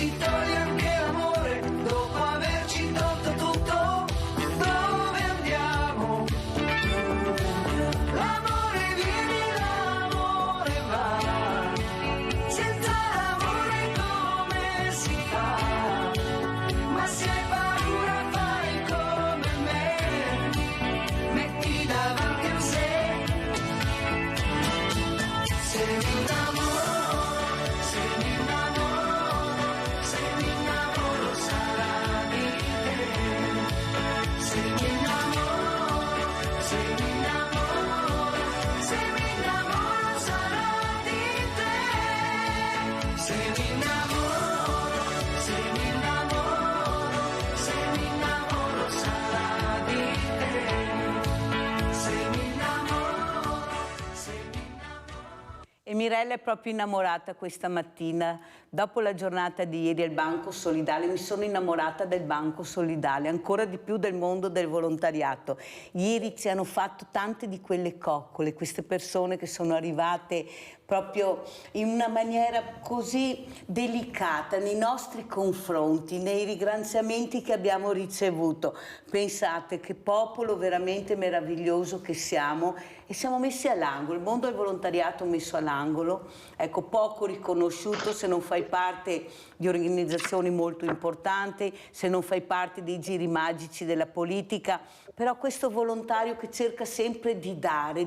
ci toglie anche l'amore, dopo averci tolto tutto, dove andiamo? L'amore viene, l'amore va, senza l'amore come si fa? Ma se hai paura fai come me, metti davanti a sé. Se mi innamoro, se mi innamoro, se mi innamoro sarà di te. Se mi innamoro, se mi innamoro, se mi innamoro sarà di te. Se mi innamoro, se mi innamoro, se mi innamoro sarà di te. Se mi innamoro, se mi innamoro. E Mirella è proprio innamorata questa mattina. Dopo la giornata di ieri al Banco Solidale mi sono innamorata del Banco Solidale, ancora di più del mondo del volontariato. Ieri ci hanno fatto tante di quelle coccole, queste persone che sono arrivate proprio in una maniera così delicata nei nostri confronti, nei ringraziamenti che abbiamo ricevuto. Pensate che popolo veramente meraviglioso che siamo, e siamo messi all'angolo, il mondo del volontariato messo all'angolo, ecco, poco riconosciuto se non fai parte di organizzazioni molto importanti, se non fai parte dei giri magici della politica, però questo volontario che cerca sempre di dare,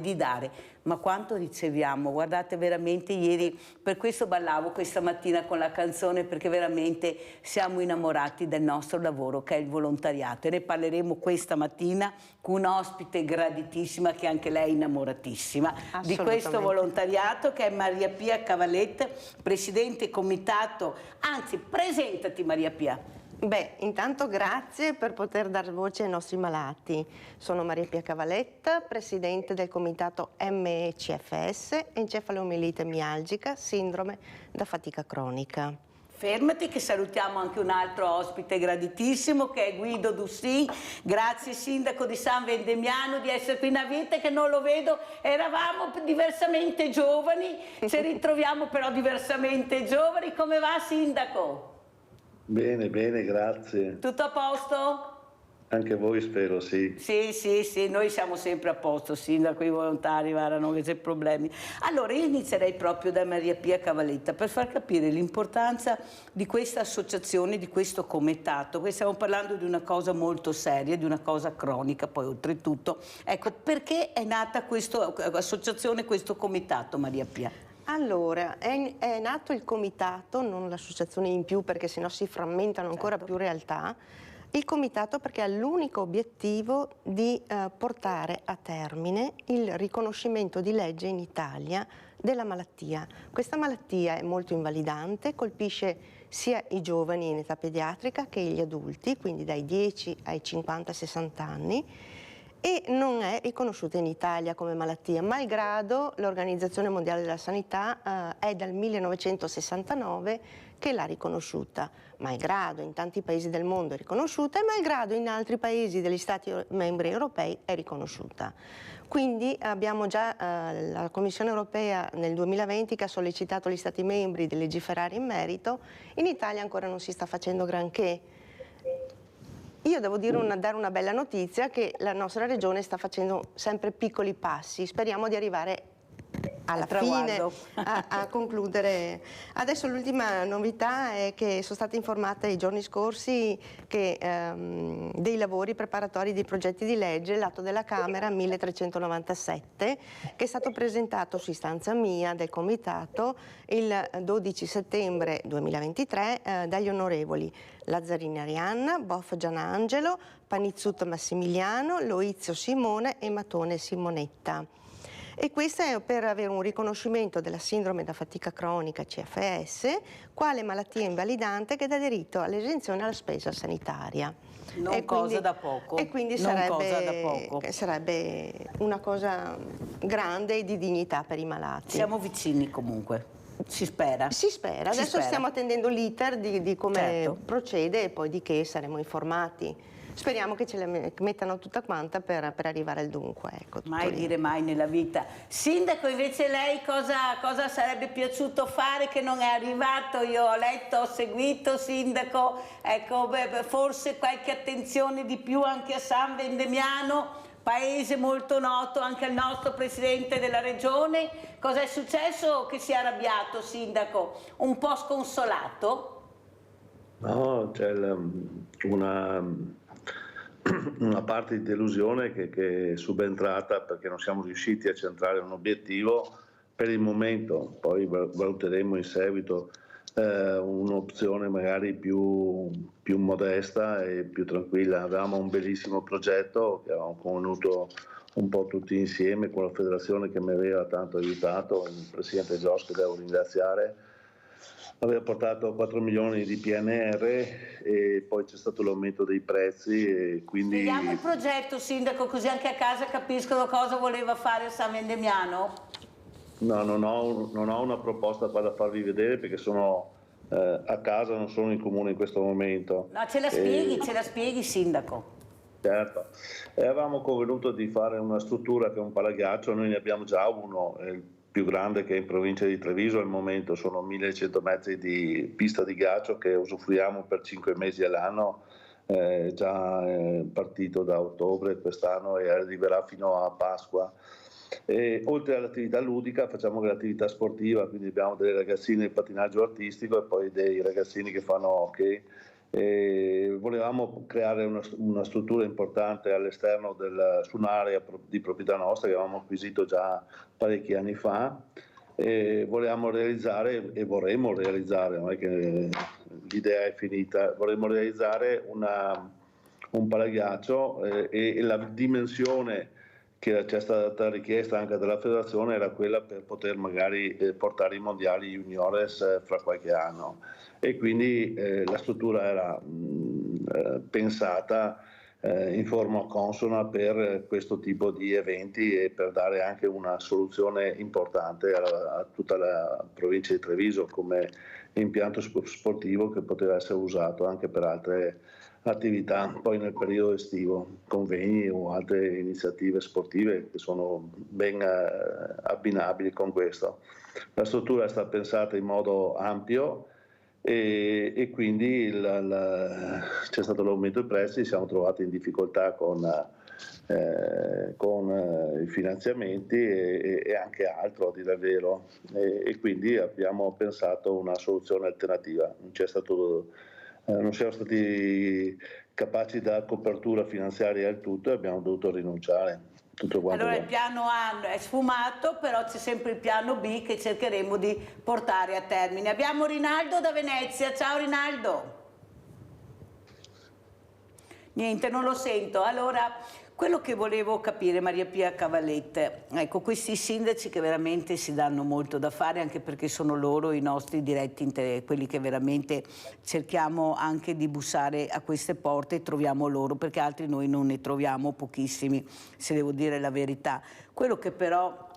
ma quanto riceviamo? Guardate, veramente ieri, per questo ballavo questa mattina con la canzone, perché veramente siamo innamorati del nostro lavoro che è il volontariato, e ne parleremo questa mattina con un'ospite graditissima che anche lei è innamoratissima di questo volontariato, che è Maria Pia Cavalletta, presidente comitato. Anzi, presentati Maria Pia. Beh, intanto grazie per poter dar voce ai nostri malati. Sono Maria Pia Cavalletta, presidente del comitato MECFS, encefalomielite mialgica, sindrome da fatica cronica. Fermati che salutiamo anche un altro ospite graditissimo che è Guido Dussin. Grazie sindaco di San Vendemiano di essere qui in Navite, che non lo vedo, eravamo diversamente giovani, ci ritroviamo però diversamente giovani. Come va sindaco? Bene, bene, grazie. Tutto a posto? Anche voi spero, sì. Sì, noi siamo sempre a posto, sindaco, i volontari, guarda, non c'è problemi. Allora, io inizierei proprio da Maria Pia Cavalletta per far capire l'importanza di questa associazione, di questo comitato. Qui stiamo parlando di una cosa molto seria, di una cosa cronica, poi oltretutto. Ecco, perché è nata questa associazione, questo comitato, Maria Pia? Allora, è nato il comitato, non l'associazione in più, perché sennò si frammentano ancora più realtà. Il comitato perché ha l'unico obiettivo di portare a termine il riconoscimento di legge in Italia della malattia. Questa malattia è molto invalidante, colpisce sia i giovani in età pediatrica che gli adulti, quindi dai 10 ai 50-60 anni, e non è riconosciuta in Italia come malattia, malgrado l'Organizzazione Mondiale della Sanità è dal 1969 che l'ha riconosciuta, malgrado in tanti paesi del mondo è riconosciuta e malgrado in altri paesi degli Stati membri europei è riconosciuta. Quindi abbiamo già la Commissione europea nel 2020 che ha sollecitato gli Stati membri di legiferare in merito. In Italia ancora non si sta facendo granché. Io devo dare una bella notizia, che la nostra regione sta facendo sempre piccoli passi, speriamo di arrivare alla fine a concludere. Adesso l'ultima novità è che sono stata informata i giorni scorsi che dei lavori preparatori dei progetti di legge, l'atto della Camera 1397, che è stato presentato su istanza mia del Comitato il 12 settembre 2023 dagli onorevoli Lazzarini Arianna, Boff Gianangelo, Panizzut Massimiliano, Loizio Simone e Matone Simonetta. E questo è per avere un riconoscimento della sindrome da fatica cronica CFS quale malattia invalidante che dà diritto all'esenzione alla spesa sanitaria. Non cosa da poco. E quindi sarebbe una cosa grande e di dignità per i malati. Siamo vicini comunque. Si spera. Si spera. Adesso stiamo attendendo l'iter di come certo. procede e poi di che saremo informati. Speriamo che ce la mettano tutta quanta per arrivare al dunque. Ecco, tutto Mai lì. dire mai nella vita. Sindaco, invece lei cosa sarebbe piaciuto fare che non è arrivato? Io ho letto, ho seguito, Sindaco, ecco, forse qualche attenzione di più anche a San Vendemiano, paese molto noto anche al nostro Presidente della Regione. Cosa è successo che si è arrabbiato, Sindaco? Un po' sconsolato? No, c'è una parte di delusione che è subentrata perché non siamo riusciti a centrare un obiettivo per il momento, poi valuteremo in seguito un'opzione magari più modesta e più tranquilla. Avevamo un bellissimo progetto che avevamo convenuto un po' tutti insieme con la federazione che mi aveva tanto aiutato, il presidente Gios che devo ringraziare. Aveva portato 4 milioni di PNR e poi c'è stato l'aumento dei prezzi e quindi... Spieghiamo il progetto, Sindaco, così anche a casa capiscono cosa voleva fare San Vendemiano. No, non ho una proposta qua da farvi vedere perché sono a casa, non sono in comune in questo momento. No, ce la spieghi, Sindaco. Certo, avevamo convenuto di fare una struttura che è un palaghiaccio, noi ne abbiamo già uno, il più grande che è in provincia di Treviso al momento, sono 1100 metri di pista di ghiaccio che usufruiamo per 5 mesi all'anno, già partito da ottobre quest'anno e arriverà fino a Pasqua. E oltre all'attività ludica facciamo l'attività sportiva, quindi abbiamo delle ragazzine di pattinaggio artistico e poi dei ragazzini che fanno hockey. E volevamo creare una struttura importante all'esterno su un'area di proprietà nostra che avevamo acquisito già parecchi anni fa e vorremmo realizzare, non è che l'idea è finita, vorremmo realizzare un palaghiaccio e la dimensione che ci è stata richiesta anche dalla federazione era quella per poter magari portare i mondiali juniores fra qualche anno e quindi la struttura era pensata in forma consona per questo tipo di eventi e per dare anche una soluzione importante a tutta la provincia di Treviso come impianto sportivo che poteva essere usato anche per altre attività poi nel periodo estivo, convegni o altre iniziative sportive che sono ben abbinabili con questo. La struttura è stata pensata in modo ampio e quindi c'è stato l'aumento dei prezzi, siamo trovati in difficoltà con i finanziamenti e anche altro a dire il vero e quindi abbiamo pensato una soluzione alternativa. Non siamo stati capaci da copertura finanziaria al tutto e abbiamo dovuto rinunciare. Allora il piano A è sfumato, però c'è sempre il piano B che cercheremo di portare a termine. Abbiamo Rinaldo da Venezia. Ciao Rinaldo. Niente, non lo sento. Allora, quello che volevo capire, Maria Pia Cavallette, ecco, questi sindaci che veramente si danno molto da fare, anche perché sono loro i nostri diretti quelli che veramente cerchiamo anche di bussare a queste porte e troviamo loro, perché altri noi non ne troviamo pochissimi, se devo dire la verità. Quello che però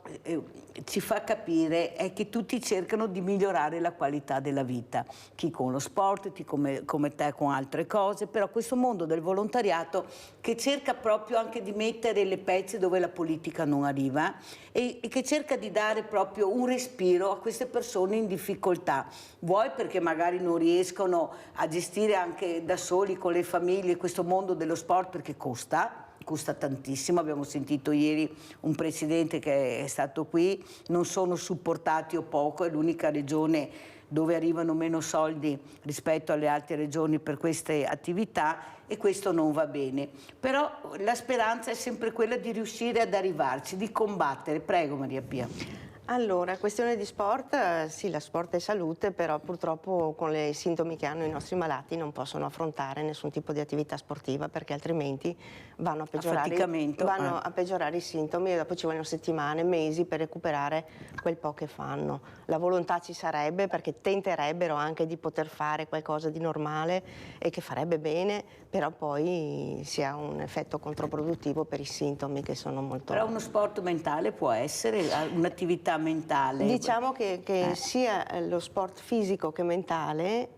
ci fa capire è che tutti cercano di migliorare la qualità della vita, chi con lo sport, chi come te con altre cose, però questo mondo del volontariato che cerca proprio anche di mettere le pezze dove la politica non arriva e che cerca di dare proprio un respiro a queste persone in difficoltà, vuoi perché magari non riescono a gestire anche da soli con le famiglie questo mondo dello sport perché costa tantissimo, abbiamo sentito ieri un presidente che è stato qui, non sono supportati o poco, è l'unica regione dove arrivano meno soldi rispetto alle altre regioni per queste attività e questo non va bene. Però la speranza è sempre quella di riuscire ad arrivarci, di combattere. Prego Maria Pia. Allora, questione di sport, sì, la sport è salute, però purtroppo con i sintomi che hanno i nostri malati non possono affrontare nessun tipo di attività sportiva perché altrimenti vanno a peggiorare i sintomi e dopo ci vogliono settimane, mesi per recuperare quel po' che fanno. La volontà ci sarebbe perché tenterebbero anche di poter fare qualcosa di normale e che farebbe bene, però poi si ha un effetto controproduttivo per i sintomi che sono molto... Però uno sport mentale può essere un'attività mentale. Diciamo che sia lo sport fisico che mentale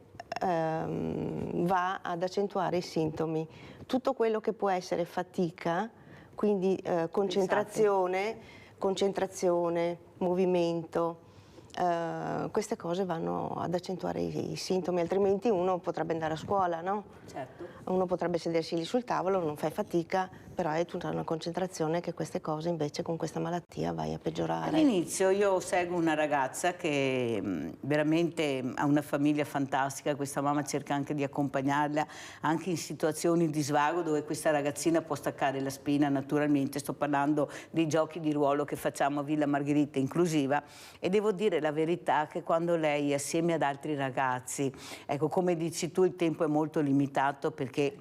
va ad accentuare i sintomi, tutto quello che può essere fatica, quindi concentrazione, movimento, queste cose vanno ad accentuare i sintomi, altrimenti uno potrebbe andare a scuola, no? Certo. Uno potrebbe sedersi lì sul tavolo, non fai fatica, però è tutta una concentrazione che queste cose invece con questa malattia vai a peggiorare. All'inizio io seguo una ragazza che veramente ha una famiglia fantastica, questa mamma cerca anche di accompagnarla anche in situazioni di svago dove questa ragazzina può staccare la spina naturalmente, sto parlando dei giochi di ruolo che facciamo a Villa Margherita inclusiva e devo dire la verità che quando lei è assieme ad altri ragazzi, ecco come dici tu il tempo è molto limitato perché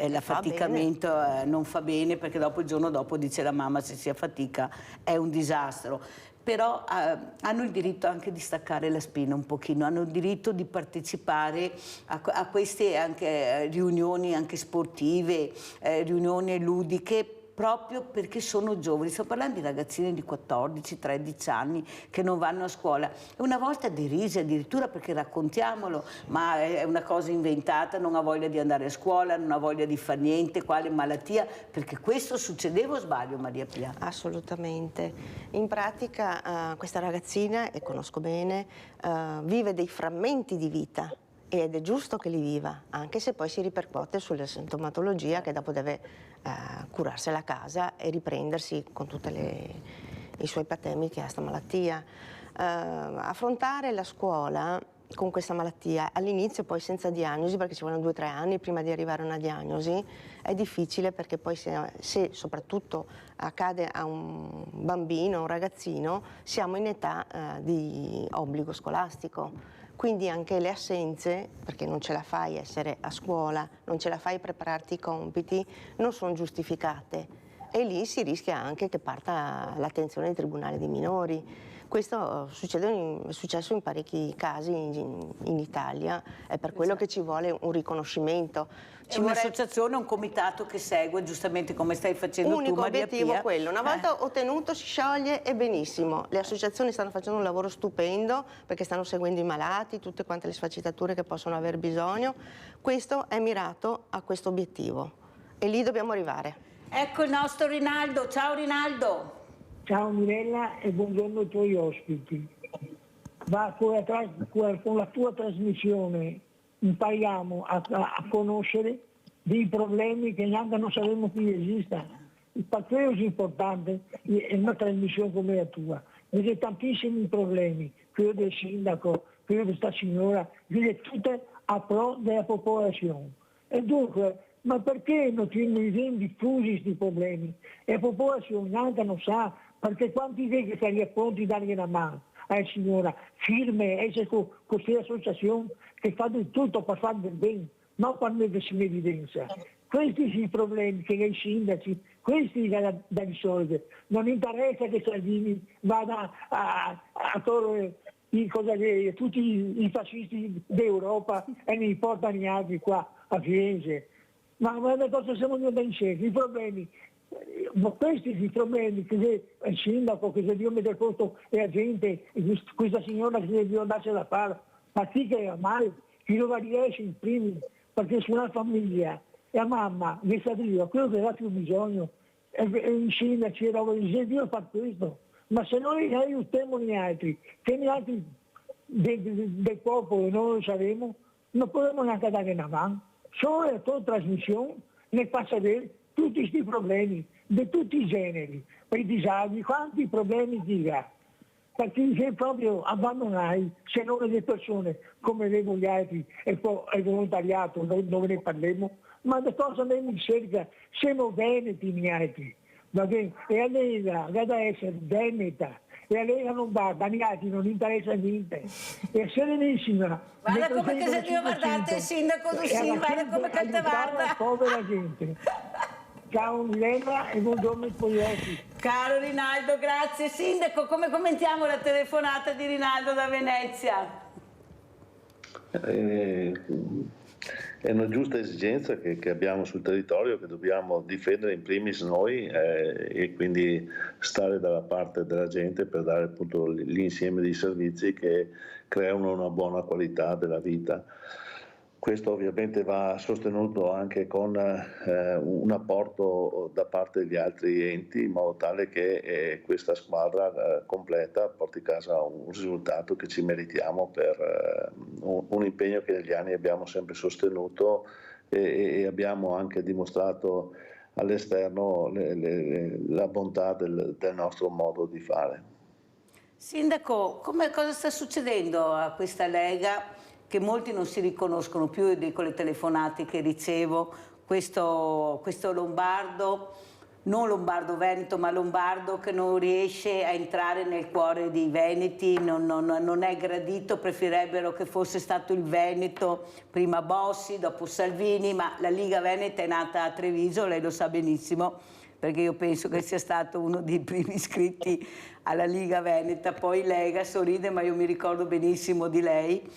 l'affaticamento non fa bene perché dopo il giorno dopo dice la mamma se si affatica è un disastro. Però hanno il diritto anche di staccare la spina un pochino, hanno il diritto di partecipare a queste anche riunioni anche sportive, riunioni ludiche, proprio perché sono giovani. Sto parlando di ragazzine di 14-13 anni che non vanno a scuola. E una volta derisi addirittura perché raccontiamolo, ma è una cosa inventata, non ha voglia di andare a scuola, non ha voglia di fare niente, quale malattia, perché questo succedeva o sbaglio Maria Pia? Assolutamente. In pratica questa ragazzina, e conosco bene, vive dei frammenti di vita. Ed è giusto che li viva, anche se poi si ripercuote sulla sintomatologia che dopo deve curarsela a casa e riprendersi con tutti i suoi patemi che ha questa malattia. Affrontare la scuola con questa malattia all'inizio poi senza diagnosi, perché ci vogliono 2 o 3 anni prima di arrivare a una diagnosi, è difficile perché poi se soprattutto accade a un bambino, un ragazzino, siamo in età di obbligo scolastico. Quindi anche le assenze, perché non ce la fai essere a scuola, non ce la fai prepararti i compiti, non sono giustificate. E lì si rischia anche che parta l'attenzione dei tribunali dei minori. Questo è successo in parecchi casi in Italia, è per quello che ci vuole un riconoscimento. C'è un'associazione, un comitato che segue giustamente come stai facendo tu Maria Pia. Unico obiettivo quello, una volta ottenuto si scioglie e benissimo. Le associazioni stanno facendo un lavoro stupendo perché stanno seguendo i malati, tutte quante le sfaccettature che possono aver bisogno. Questo è mirato a questo obiettivo e lì dobbiamo arrivare. Ecco il nostro Rinaldo, ciao Rinaldo. Ciao Mirella e buongiorno ai tuoi ospiti. Con la tua trasmissione impariamo a conoscere dei problemi che neanche non sapevamo che esistano. Per quello è importante in una trasmissione come la tua. Vede tantissimi problemi, quello del sindaco, quello di questa signora, vede tutte a pro della popolazione. E dunque, ma perché non viene diffusi questi problemi? E la popolazione neanche non sa, perché quanti che sarebbe pronti a dargli una mano signora, firme, essere con questa associazione che fa di tutto per fare del bene, non per mettersi in evidenza. Questi sono i problemi che i sindaci, questi da risolvere. Non interessa che Salvini vada a togliere tutti i fascisti d'Europa e ne portano gli altri qua a Firenze. Ma cosa siamo noi da incerti? I problemi. Questi sono i problemi che il sindaco che se Dio mette al posto e la gente, questa signora che se Dio andasse da fare, ma chi che è male, chi lo va a riesce in primi, perché su una famiglia e la mamma che sa Dio, quello che ha più bisogno, e i sindaci e roba, se Dio fa questo, ma se noi aiutiamo gli altri, che gli altri del popolo non lo saremo, non potremo neanche dare una mano. Solo la tua trasmissione ne fa sapere tutti questi problemi, di tutti i generi, per i disagi, quanti problemi dica. Perché se proprio abbandonai, se non le persone come vedo gli altri e poi il volontariato dove ne parliamo, ma da cosa ne mi cerca? Siamo veneti gli altri, va bene? E a lei deve essere veneta, e a lei non va, agli altri non interessa niente. È serenissima. Guarda come che se Dio guardate il sindaco di sì, guarda come canta guarda. Povera gente. Ciao Milena e buongiorno ai tuoi occhi. Caro Rinaldo, grazie. Sindaco, come commentiamo la telefonata di Rinaldo da Venezia? È una giusta esigenza che abbiamo sul territorio, che dobbiamo difendere in primis noi e quindi stare dalla parte della gente per dare appunto l'insieme di servizi che creano una buona qualità della vita. Questo ovviamente va sostenuto anche con un apporto da parte degli altri enti, in modo tale che questa squadra completa porti a casa un risultato che ci meritiamo per un impegno che negli anni abbiamo sempre sostenuto e abbiamo anche dimostrato all'esterno la bontà del nostro modo di fare. Sindaco, cosa sta succedendo a questa Lega che molti non si riconoscono più? Io dico le telefonate che ricevo, questo lombardo, non lombardo-veneto, ma lombardo che non riesce a entrare nel cuore dei veneti, non è gradito, preferirebbero che fosse stato il Veneto, prima Bossi, dopo Salvini, ma la Liga Veneta è nata a Treviso, lei lo sa benissimo, perché io penso che sia stato uno dei primi iscritti alla Liga Veneta, poi Lega, sorride, ma io mi ricordo benissimo di lei.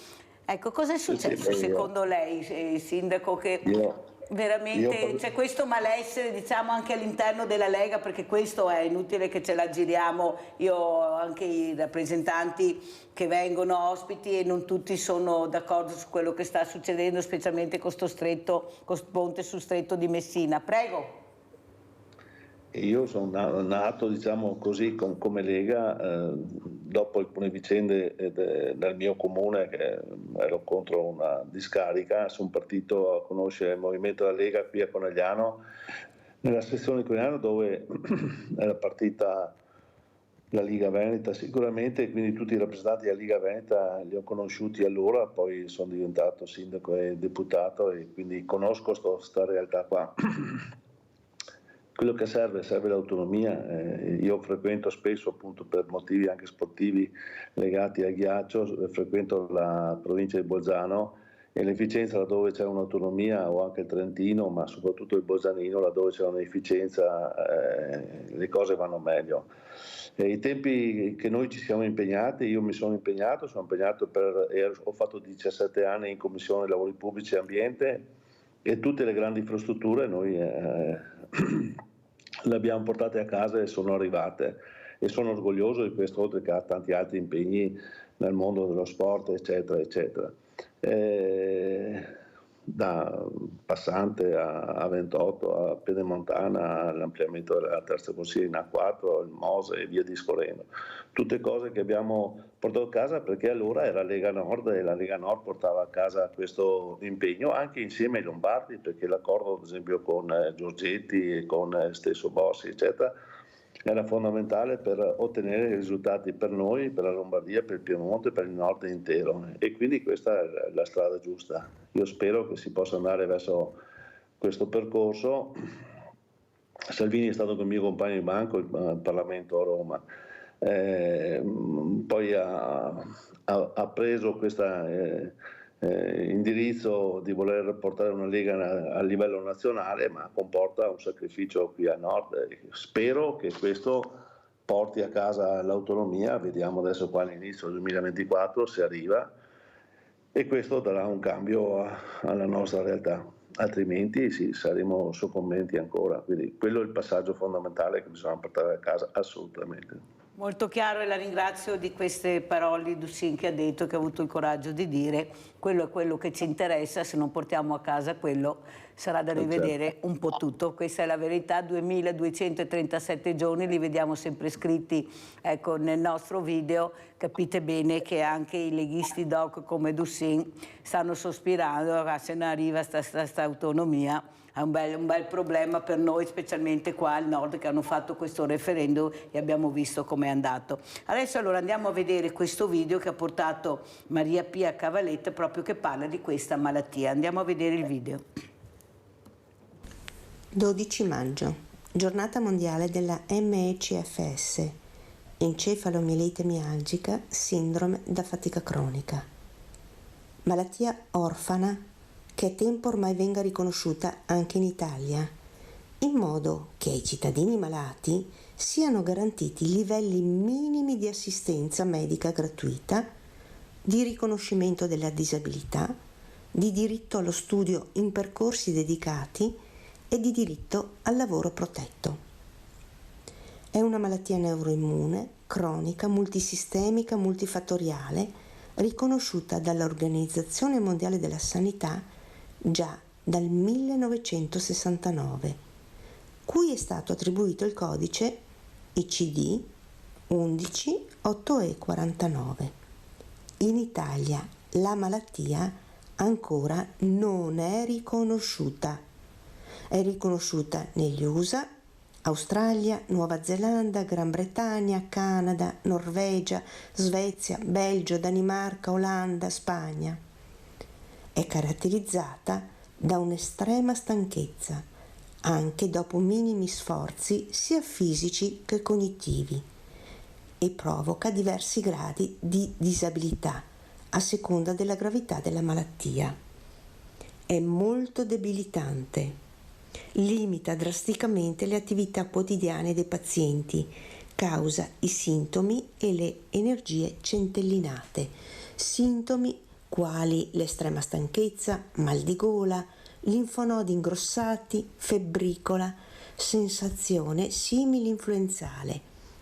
Ecco, cosa è successo secondo lei, Sindaco, che veramente c'è questo malessere, diciamo, anche all'interno della Lega, perché questo è inutile che ce la giriamo, io anche i rappresentanti che vengono ospiti e non tutti sono d'accordo su quello che sta succedendo, specialmente con sto ponte sul stretto di Messina. Prego. Io sono nato, diciamo così, come Lega dopo alcune vicende nel mio comune, che ero contro una discarica. Sono partito a conoscere il movimento della Lega qui a Conegliano, nella sezione di Conegliano, dove era partita la Liga Veneta sicuramente, quindi tutti i rappresentanti della Liga Veneta li ho conosciuti allora, poi sono diventato sindaco e deputato e quindi conosco questa realtà qua. Quello che serve l'autonomia. Io frequento spesso, appunto per motivi anche sportivi legati al ghiaccio, frequento la provincia di Bolzano, e l'efficienza laddove c'è un'autonomia, o anche il Trentino, ma soprattutto il Bolzanino, laddove c'è un'efficienza le cose vanno meglio. I tempi che noi ci siamo impegnati, io mi sono impegnato ho fatto 17 anni in Commissione Lavori Pubblici e Ambiente, e tutte le grandi infrastrutture noi le abbiamo portate a casa e sono arrivate, e sono orgoglioso di questo, oltre che a tanti altri impegni nel mondo dello sport, eccetera, eccetera. Da Passante a 28, a Pedemontana, all'ampliamento della terza corsia in A4, il Mose e via discorrendo. Tutte cose che abbiamo portato a casa perché allora era Lega Nord, e la Lega Nord portava a casa questo impegno anche insieme ai Lombardi, perché l'accordo ad esempio con Giorgetti e con stesso Bossi, eccetera, era fondamentale per ottenere risultati per noi, per la Lombardia, per il Piemonte, per il Nord intero, e quindi questa è la strada giusta. Io spero che si possa andare verso questo percorso. Salvini è stato con il mio compagno di banco al Parlamento a Roma, poi ha preso questo indirizzo di voler portare una Lega a livello nazionale, ma comporta un sacrificio qui a Nord. Spero che questo porti a casa l'autonomia, vediamo adesso qua all'inizio del 2024 se arriva, e questo darà un cambio alla nostra realtà, altrimenti sì, saremo soccombenti ancora. Quindi quello è il passaggio fondamentale che bisogna portare a casa, assolutamente. Molto chiaro, e la ringrazio di queste parole Dussin, che ha detto, che ha avuto il coraggio di dire quello è quello che ci interessa, se non portiamo a casa quello sarà da rivedere un po' tutto. Questa è la verità. 2237 giorni, li vediamo sempre scritti, ecco, nel nostro video. Capite bene che anche i leghisti doc come Dussin stanno sospirando, se non arriva sta autonomia. È un bel problema per noi, specialmente qua al nord, che hanno fatto questo referendum e abbiamo visto com'è andato. Adesso allora andiamo a vedere questo video che ha portato Maria Pia Cavalletta, proprio che parla di questa malattia. Andiamo a vedere il video. 12 maggio, giornata mondiale della ME/CFS, encefalomielite mialgica, sindrome da fatica cronica. Malattia orfana che è tempo ormai venga riconosciuta anche in Italia, in modo che ai cittadini malati siano garantiti livelli minimi di assistenza medica gratuita, di riconoscimento della disabilità, di diritto allo studio in percorsi dedicati e di diritto al lavoro protetto. È una malattia neuroimmune, cronica, multisistemica, multifattoriale, riconosciuta dall'Organizzazione Mondiale della Sanità già dal 1969, cui è stato attribuito il codice ICD 118E49. In Italia la malattia ancora non è riconosciuta. È riconosciuta negli USA, Australia, Nuova Zelanda, Gran Bretagna, Canada, Norvegia, Svezia, Belgio, Danimarca, Olanda, Spagna. È caratterizzata da un'estrema stanchezza, anche dopo minimi sforzi sia fisici che cognitivi, e provoca diversi gradi di disabilità a seconda della gravità della malattia. È molto debilitante. Limita drasticamente le attività quotidiane dei pazienti, causa i sintomi e le energie centellinate, sintomi quali l'estrema stanchezza, mal di gola, linfonodi ingrossati, febbricola, sensazione simile influenzale,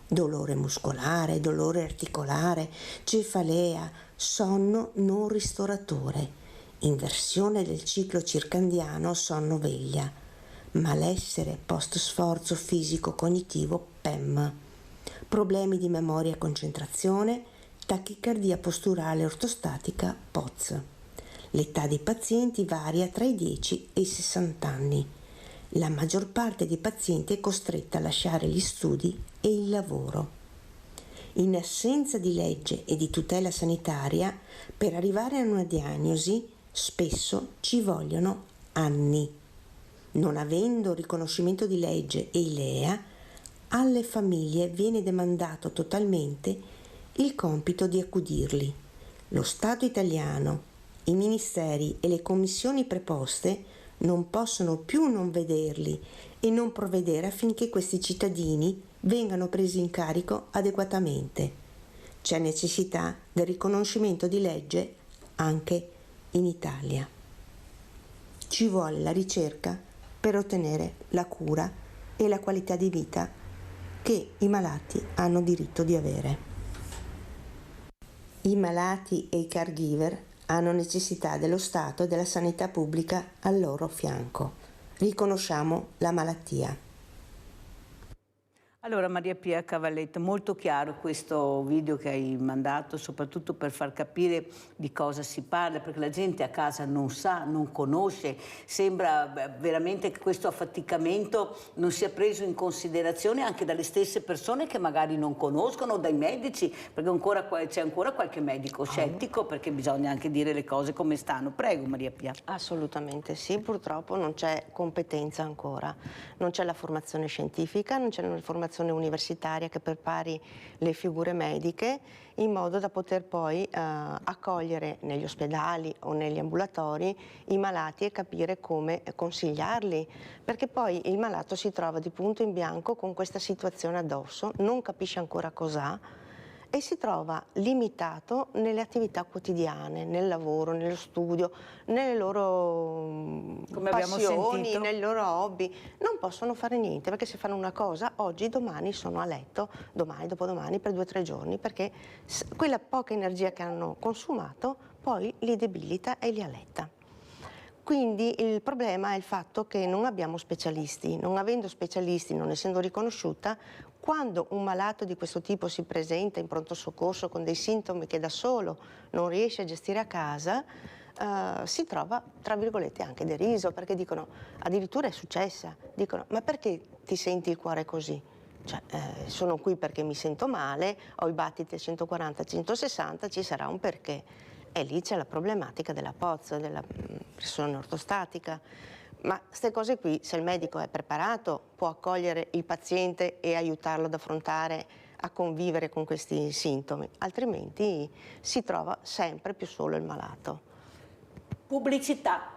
dolore muscolare, dolore articolare, cefalea, sonno non ristoratore, inversione del ciclo circandiano sonno-veglia, malessere post-sforzo fisico-cognitivo PEM, problemi di memoria e concentrazione, tachicardia posturale ortostatica POTS. L'età dei pazienti varia tra i 10 e i 60 anni. La maggior parte dei pazienti è costretta a lasciare gli studi e il lavoro. In assenza di legge e di tutela sanitaria, per arrivare a una diagnosi spesso ci vogliono anni. Non avendo riconoscimento di legge e ILEA, alle famiglie viene demandato totalmente il compito di accudirli. Lo Stato italiano, i ministeri e le commissioni preposte non possono più non vederli e non provvedere affinché questi cittadini vengano presi in carico adeguatamente. C'è necessità del riconoscimento di legge anche in Italia. Ci vuole la ricerca per ottenere la cura e la qualità di vita che i malati hanno diritto di avere. I malati e i caregiver hanno necessità dello Stato e della sanità pubblica al loro fianco. Riconosciamo la malattia. Allora Maria Pia Cavalletto, molto chiaro questo video che hai mandato, soprattutto per far capire di cosa si parla, perché la gente a casa non sa, non conosce, sembra veramente che questo affaticamento non sia preso in considerazione anche dalle stesse persone che magari non conoscono, dai medici, perché c'è ancora qualche medico scettico, perché bisogna anche dire le cose come stanno. Prego Maria Pia. Assolutamente sì, purtroppo non c'è competenza ancora, non c'è la formazione scientifica, non c'è la formazione universitaria che prepari le figure mediche in modo da poter poi accogliere negli ospedali o negli ambulatori i malati e capire come consigliarli, perché poi il malato si trova di punto in bianco con questa situazione addosso, non capisce ancora cos'ha e si trova limitato nelle attività quotidiane, nel lavoro, nello studio, nelle loro passioni, nei loro hobby. Non possono fare niente perché se fanno una cosa oggi, domani sono a letto, domani, dopodomani per 2 o 3 giorni perché quella poca energia che hanno consumato poi li debilita e li alletta. Quindi il problema è il fatto che non abbiamo specialisti, non avendo specialisti, non essendo riconosciuta, quando un malato di questo tipo si presenta in pronto soccorso con dei sintomi che da solo non riesce a gestire a casa, si trova, tra virgolette, anche deriso, perché dicono, addirittura è successa, dicono, ma perché ti senti il cuore così? Cioè, sono qui perché mi sento male, ho i battiti a 140-160, ci sarà un perché. E lì c'è la problematica della POTS, della pressione ortostatica. Ma queste cose qui, se il medico è preparato, può accogliere il paziente e aiutarlo ad affrontare, a convivere con questi sintomi, altrimenti si trova sempre più solo il malato. Pubblicità.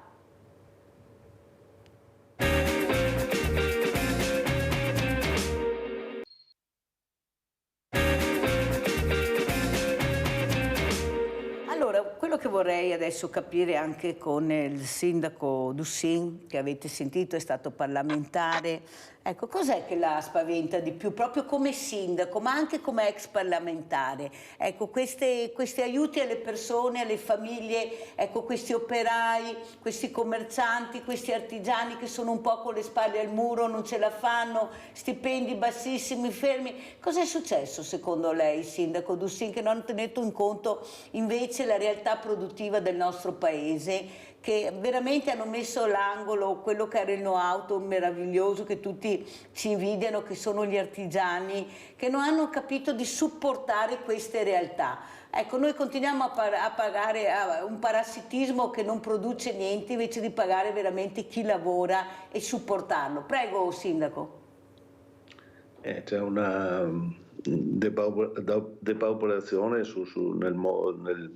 Allora, quello che vorrei adesso capire anche con il sindaco Dussin, che avete sentito, è stato parlamentare, Ecco, cos'è che la spaventa di più, proprio come sindaco, ma anche come ex parlamentare? Ecco, questi aiuti alle persone, alle famiglie, ecco, questi operai, questi commercianti, questi artigiani che sono un po' con le spalle al muro, non ce la fanno, stipendi bassissimi, fermi. Cos'è successo secondo lei, sindaco Dussin, che non ha tenuto in conto invece la realtà produttiva del nostro paese, che veramente hanno messo all'angolo quello che era il know-how meraviglioso che tutti ci invidiano, che sono gli artigiani, che non hanno capito di supportare queste realtà. Ecco, noi continuiamo a pagare un parassitismo che non produce niente, invece di pagare veramente chi lavora e supportarlo. Prego, sindaco. C'è una depauperazione nel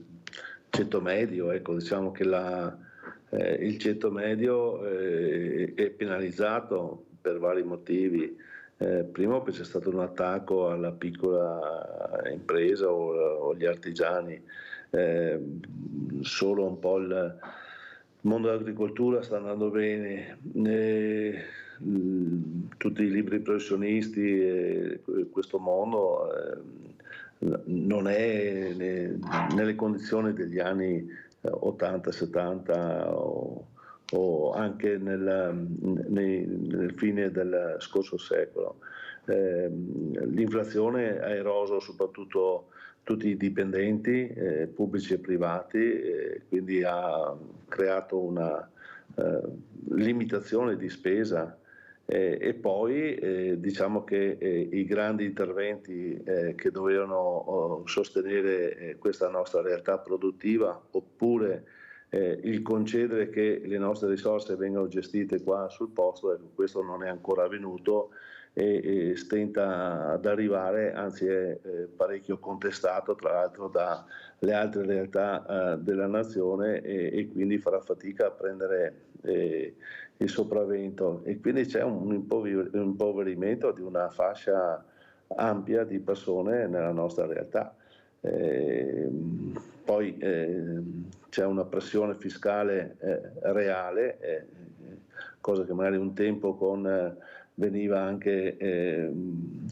ceto medio, ecco, diciamo che il ceto medio è penalizzato per vari motivi. Primo perché c'è stato un attacco alla piccola impresa o agli artigiani, solo un po' il mondo dell'agricoltura sta andando bene, tutti i liberi professionisti, questo mondo non è nelle condizioni degli anni 80, 70 o anche nel fine del scorso secolo. L'inflazione ha eroso soprattutto tutti i dipendenti pubblici e privati, quindi ha creato una limitazione di spesa. E poi diciamo che i grandi interventi che dovevano sostenere questa nostra realtà produttiva, oppure il concedere che le nostre risorse vengano gestite qua sul posto, questo non è ancora avvenuto e stenta ad arrivare, anzi è parecchio contestato tra l'altro dalle altre realtà della nazione e quindi farà fatica a prendere il sopravvento, e quindi c'è un impoverimento di una fascia ampia di persone nella nostra realtà. Poi c'è una pressione fiscale reale, cosa che magari un tempo veniva anche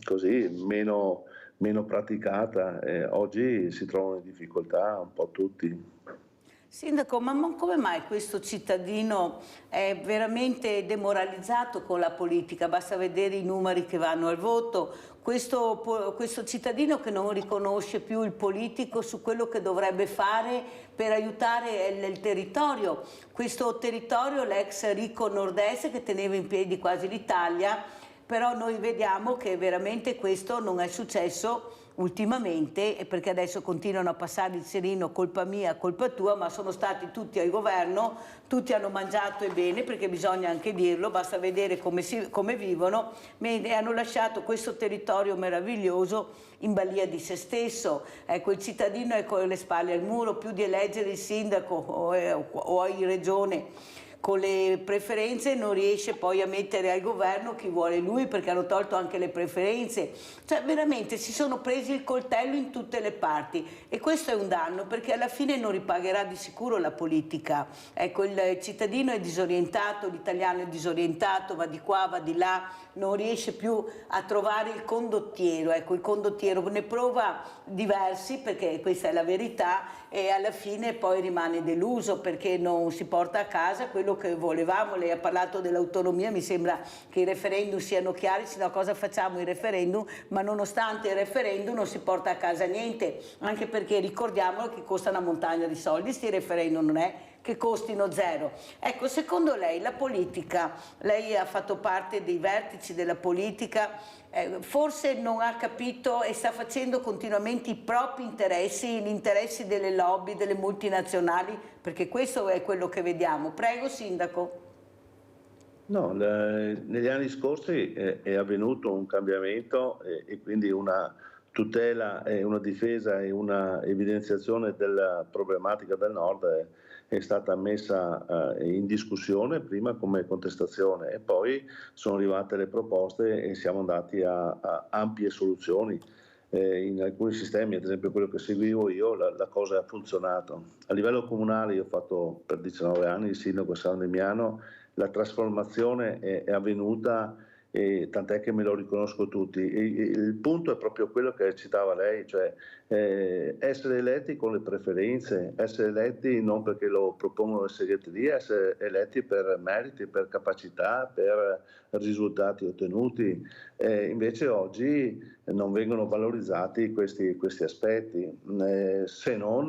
così meno praticata, oggi si trovano in difficoltà un po' tutti. Sindaco, ma come mai questo cittadino è veramente demoralizzato con la politica? Basta vedere i numeri che vanno al voto. Questo cittadino che non riconosce più il politico su quello che dovrebbe fare per aiutare il territorio. Questo territorio, l'ex ricco nord-est che teneva in piedi quasi l'Italia, però noi vediamo che veramente questo non è successo ultimamente, e perché adesso continuano a passare il serino, colpa mia, colpa tua, ma sono stati tutti al governo, tutti hanno mangiato e bene, perché bisogna anche dirlo, basta vedere come vivono, e hanno lasciato questo territorio meraviglioso in balia di se stesso. Ecco, il cittadino è con le spalle al muro, più di eleggere il sindaco o in regione con le preferenze non riesce poi a mettere al governo chi vuole lui, perché hanno tolto anche le preferenze. Cioè veramente si sono presi il coltello in tutte le parti, e questo è un danno, perché alla fine non ripagherà di sicuro la politica. Ecco, il cittadino è disorientato, l'italiano è disorientato, va di qua, va di là, non riesce più a trovare il condottiero. Ecco, il condottiero ne prova diversi, perché questa è la verità, e alla fine poi rimane deluso perché non si porta a casa quello che volevamo. Lei ha parlato dell'autonomia, mi sembra che i referendum siano chiari, sino a cosa facciamo i referendum, ma nonostante il referendum non si porta a casa niente, anche perché ricordiamolo che costa una montagna di soldi, sti referendum non è che costino zero. Ecco, secondo lei la politica, lei ha fatto parte dei vertici della politica, forse non ha capito e sta facendo continuamente i propri interessi, gli interessi delle lobby, delle multinazionali, perché questo è quello che vediamo. Prego, sindaco. No, negli anni scorsi è avvenuto un cambiamento e quindi una tutela e una difesa e una evidenziazione della problematica del Nord è stata messa in discussione prima come contestazione, e poi sono arrivate le proposte e siamo andati a ampie soluzioni. In alcuni sistemi, ad esempio quello che seguivo io, la cosa ha funzionato. A livello comunale io ho fatto per 19 anni il sindaco a San Damiano, la trasformazione è avvenuta e tant'è che me lo riconosco tutti. Il punto è proprio quello che citava lei, cioè essere eletti con le preferenze, essere eletti non perché lo propongono le segreterie, essere eletti per meriti, per capacità, per risultati ottenuti. Invece oggi non vengono valorizzati questi aspetti, se non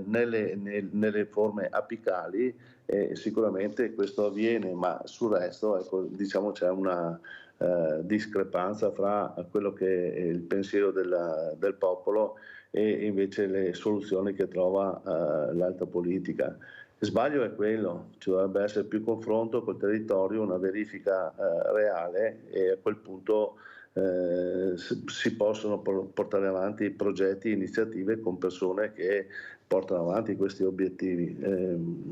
nelle forme apicali. Sicuramente questo avviene, ma sul resto, ecco, diciamo, c'è una discrepanza fra quello che è il pensiero del popolo e invece le soluzioni che trova l'alta politica. Il sbaglio è quello, ci dovrebbe essere più confronto col territorio, una verifica reale, e a quel punto si possono portare avanti progetti, iniziative con persone che portano avanti questi obiettivi.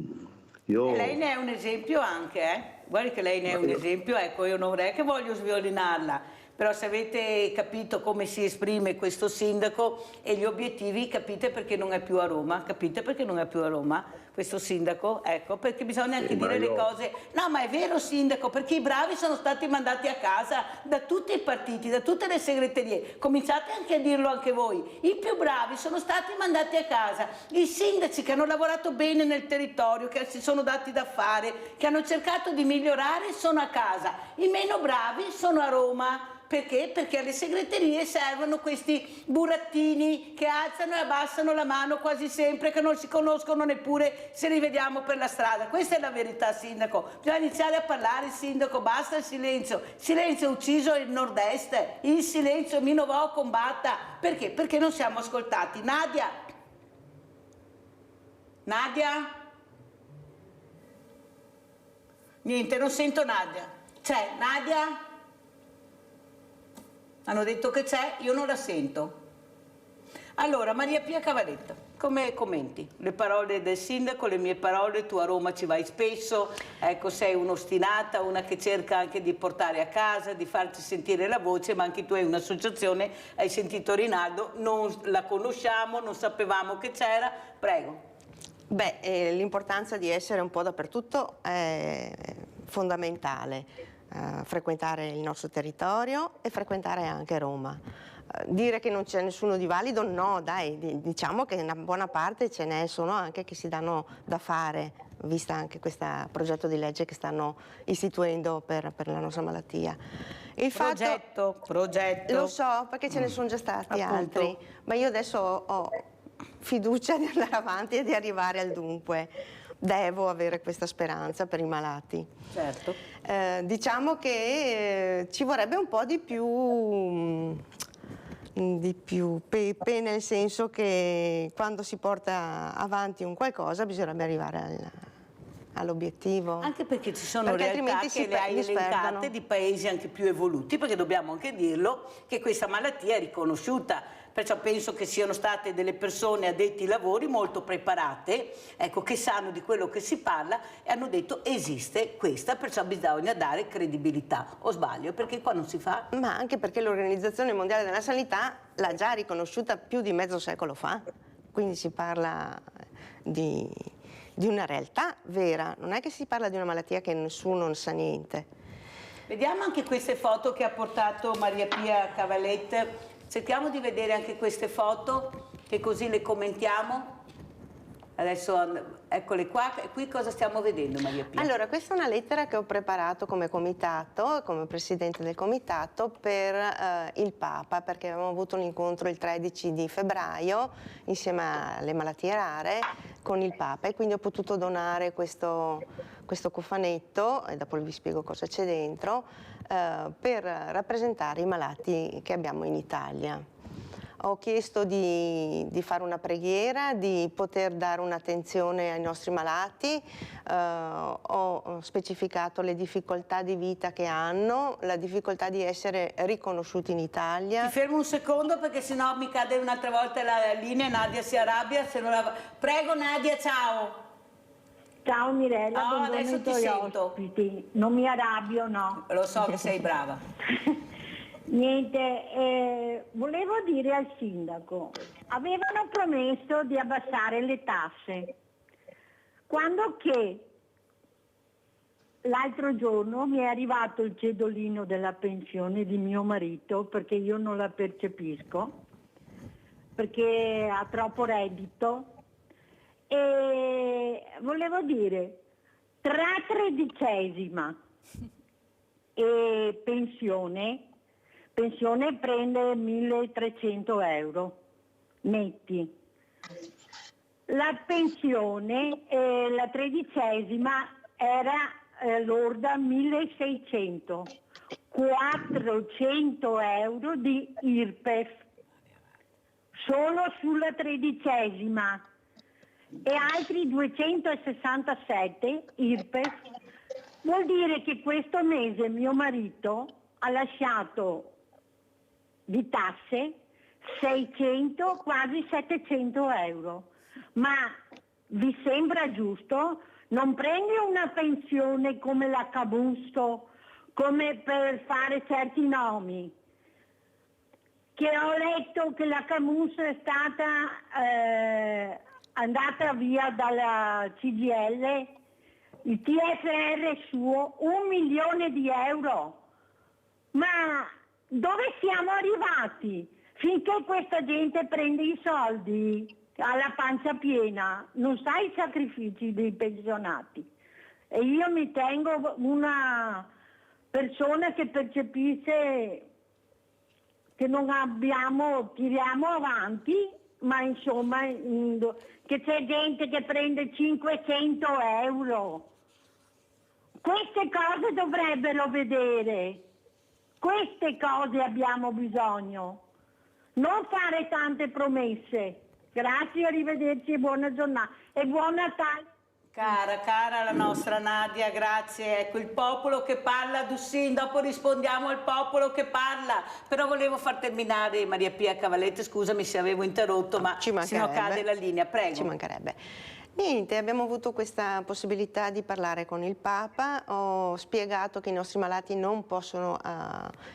Lei ne è un esempio anche, Guardi che lei ne è un esempio, ecco, io non è che voglio sviolinarla, però se avete capito come si esprime questo sindaco e gli obiettivi, capite perché non è più a Roma, capite perché non è più a Roma questo sindaco, ecco, perché bisogna anche dire le cose. No, ma è vero, sindaco, perché i bravi sono stati mandati a casa da tutti i partiti, da tutte le segreterie, cominciate anche a dirlo anche voi, i più bravi sono stati mandati a casa, i sindaci che hanno lavorato bene nel territorio, che si sono dati da fare, che hanno cercato di migliorare, sono a casa, i meno bravi sono a Roma. Perché? Perché alle segreterie servono questi burattini che alzano e abbassano la mano quasi sempre, che non si conoscono neppure se li vediamo per la strada. Questa è la verità, sindaco. Bisogna iniziare a parlare, sindaco, basta il silenzio. Il silenzio ha ucciso il nord-est, il silenzio Minovò combatta. Perché? Perché non siamo ascoltati. Nadia? Nadia? Niente, non sento Nadia. C'è Nadia? Hanno detto che c'è, io non la sento. Allora, Maria Pia Cavaletta, come commenti le parole del sindaco, le mie parole? Tu a Roma ci vai spesso, ecco, sei un'ostinata, una che cerca anche di portare a casa, di farti sentire la voce, ma anche tu hai un'associazione, hai sentito Rinaldo, non la conosciamo, non sapevamo che c'era, prego. Beh, l'importanza di essere un po' dappertutto è fondamentale. Frequentare il nostro territorio e frequentare anche Roma. Dire che non c'è nessuno di valido, no, dai, diciamo che una buona parte ce n'è, sono anche che si danno da fare, vista anche questo progetto di legge che stanno istituendo per la nostra malattia. Il Progetto. Lo so, perché ce ne sono già stati altri, ma io adesso ho fiducia di andare avanti e di arrivare al dunque. Devo avere questa speranza per i malati. Certo. Diciamo che ci vorrebbe un po' di più pepe, nel senso che quando si porta avanti un qualcosa bisognerebbe arrivare all'obiettivo. Anche perché ci sono realtà che le hai elencate di paesi anche più evoluti, perché dobbiamo anche dirlo che questa malattia è riconosciuta. Perciò penso che siano state delle persone addetti ai lavori molto preparate, ecco, che sanno di quello che si parla e hanno detto esiste questa, perciò bisogna dare credibilità. O sbaglio? Perché qua non si fa? Ma anche perché l'Organizzazione Mondiale della Sanità l'ha già riconosciuta più di mezzo secolo fa, quindi si parla di una realtà vera, non è che si parla di una malattia che nessuno non sa niente. Vediamo anche queste foto che ha portato Maria Pia Cavaletta. Cerchiamo di vedere anche queste foto, che così le commentiamo. Adesso eccole qua. E qui cosa stiamo vedendo, Maria Pia? Allora, questa è una lettera che ho preparato come comitato, come presidente del comitato, per il Papa, perché avevamo avuto un incontro il 13 di febbraio insieme alle malattie rare con il Papa, e quindi ho potuto donare questo cofanetto, e dopo vi spiego cosa c'è dentro, per rappresentare i malati che abbiamo in Italia. Ho chiesto di fare una preghiera, di poter dare un'attenzione ai nostri malati, ho specificato le difficoltà di vita che hanno, la difficoltà di essere riconosciuti in Italia. Ti fermo un secondo perché sennò mi cade un'altra volta la linea, Nadia si arrabbia. Se non la... Prego Nadia, ciao. Ciao Mirella, no, adesso ti sento. Ospiti. Non mi arrabbio, no. Lo so che sei brava. Niente, volevo dire al sindaco, avevano promesso di abbassare le tasse, quando che l'altro giorno mi è arrivato il cedolino della pensione di mio marito, perché io non la percepisco, perché ha troppo reddito, e volevo dire, tra tredicesima e pensione prende 1.300 euro netti. La pensione, la tredicesima era lorda 1.600, 400 euro di IRPEF solo sulla tredicesima e altri 267 IRPEF. Vuol dire che questo mese mio marito ha lasciato di tasse 600, quasi 700 euro. Ma vi sembra giusto? Non prendi una pensione come la Camusso, come per fare certi nomi, che ho letto che la Camusso è stata andata via dalla CGIL, il TFR suo 1 milione di euro. Ma dove siamo arrivati? Finché questa gente prende i soldi alla pancia piena, non sa i sacrifici dei pensionati. E io mi tengo una persona che percepisce che non abbiamo, tiriamo avanti, ma insomma che c'è gente che prende 500 euro. Queste cose dovrebbero vedere, queste cose abbiamo bisogno, non fare tante promesse. Grazie, arrivederci e buona giornata e buon Natale. Cara la nostra Nadia, grazie. Ecco il popolo che parla, Dussin, dopo rispondiamo al popolo che parla. Però volevo far terminare Maria Pia Cavalletti, scusami se avevo interrotto, ma se no cade la linea, prego. Ci mancherebbe. Niente, abbiamo avuto questa possibilità di parlare con il Papa, ho spiegato che i nostri malati non possono